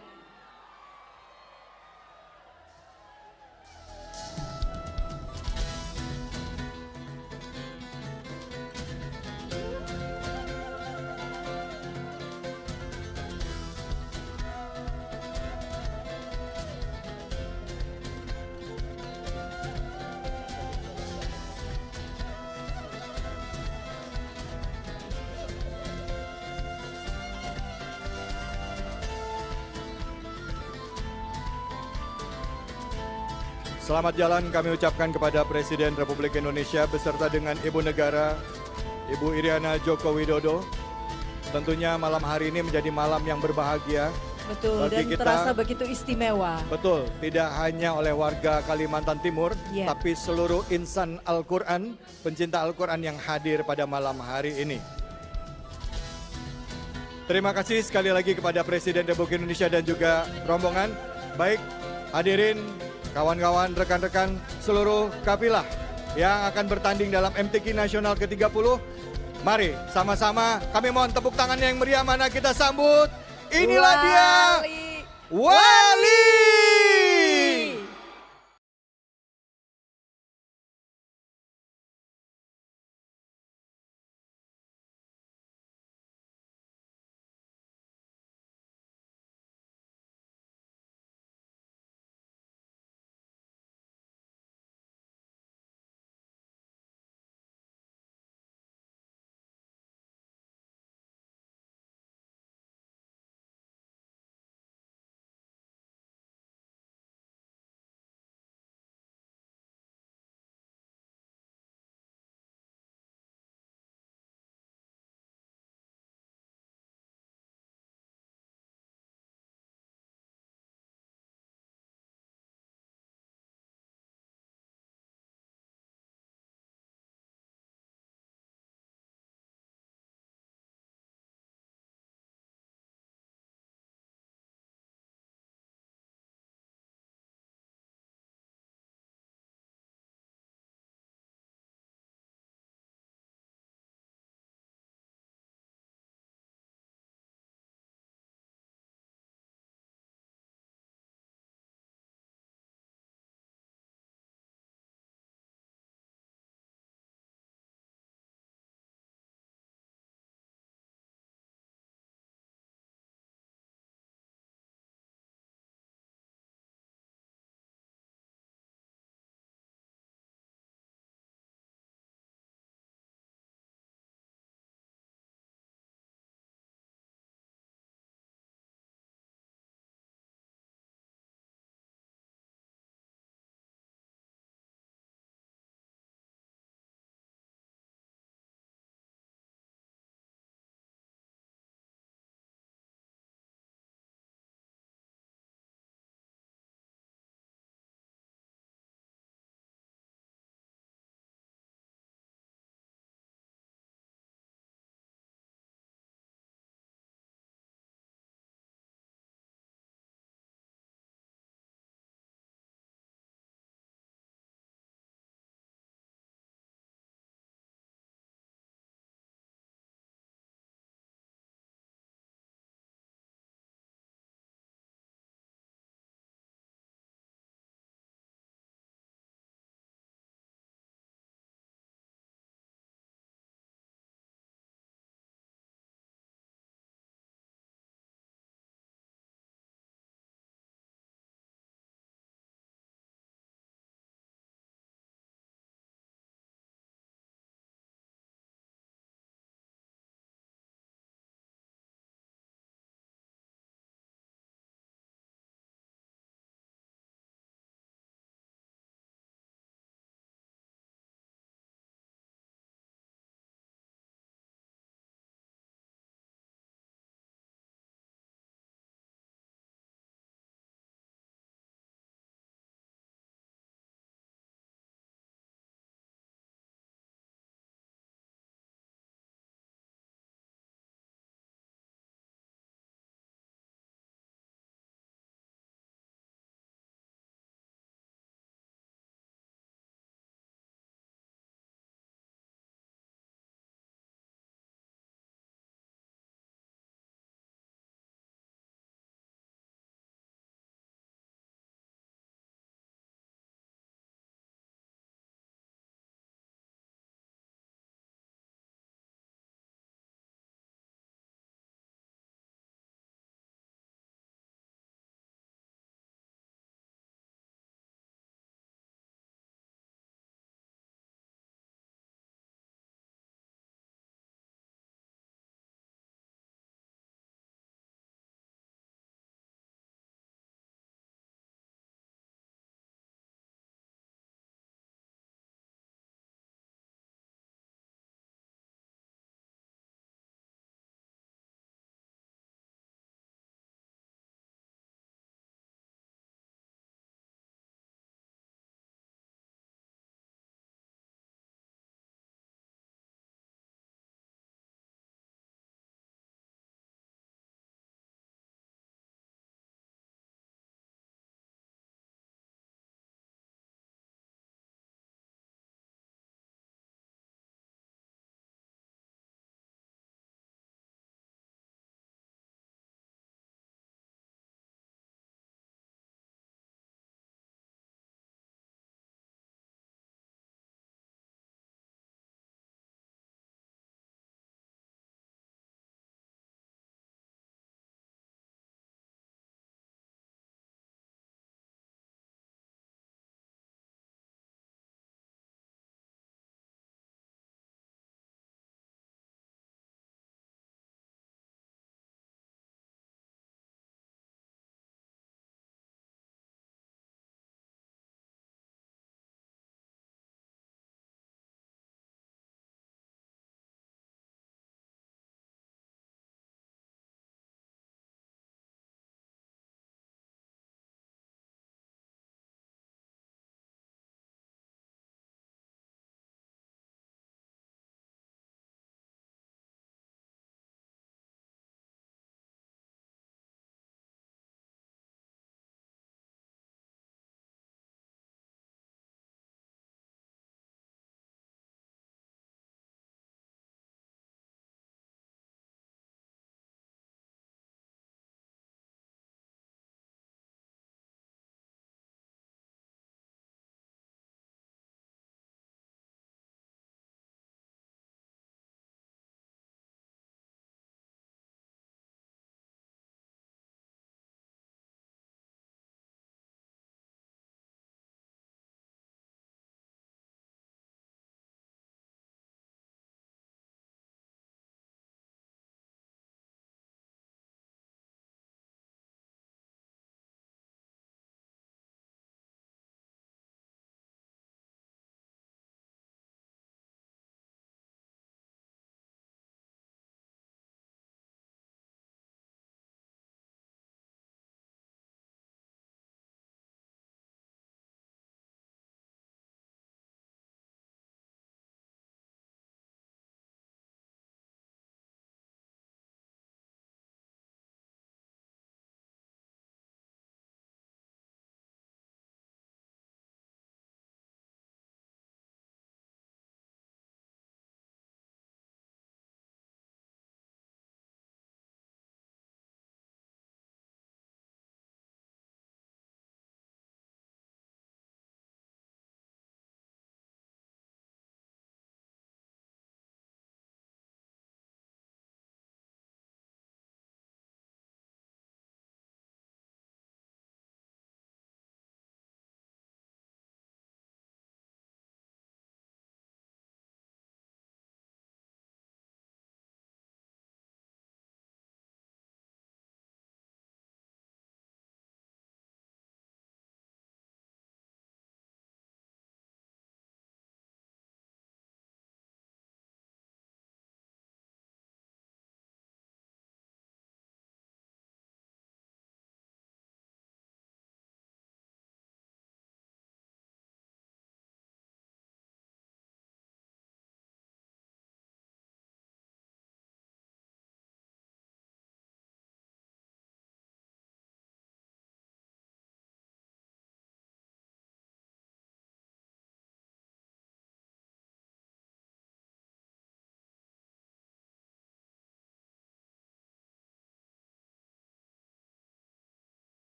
Selamat jalan kami ucapkan kepada Presiden Republik Indonesia beserta dengan Ibu Negara, Ibu Iriana Joko Widodo. Tentunya malam hari ini menjadi malam yang berbahagia. Betul, dan kita, terasa begitu istimewa. Betul, tidak hanya oleh warga Kalimantan Timur, tapi seluruh insan Al-Quran, pencinta Al-Quran yang hadir pada malam hari ini. Terima kasih sekali lagi kepada Presiden Republik Indonesia dan juga rombongan. Baik, hadirin, kawan-kawan, rekan-rekan seluruh kafilah yang akan bertanding dalam MTQ Nasional ke-30. Mari sama-sama kami mohon tepuk tangan yang meriah, mana kita sambut. Inilah dia.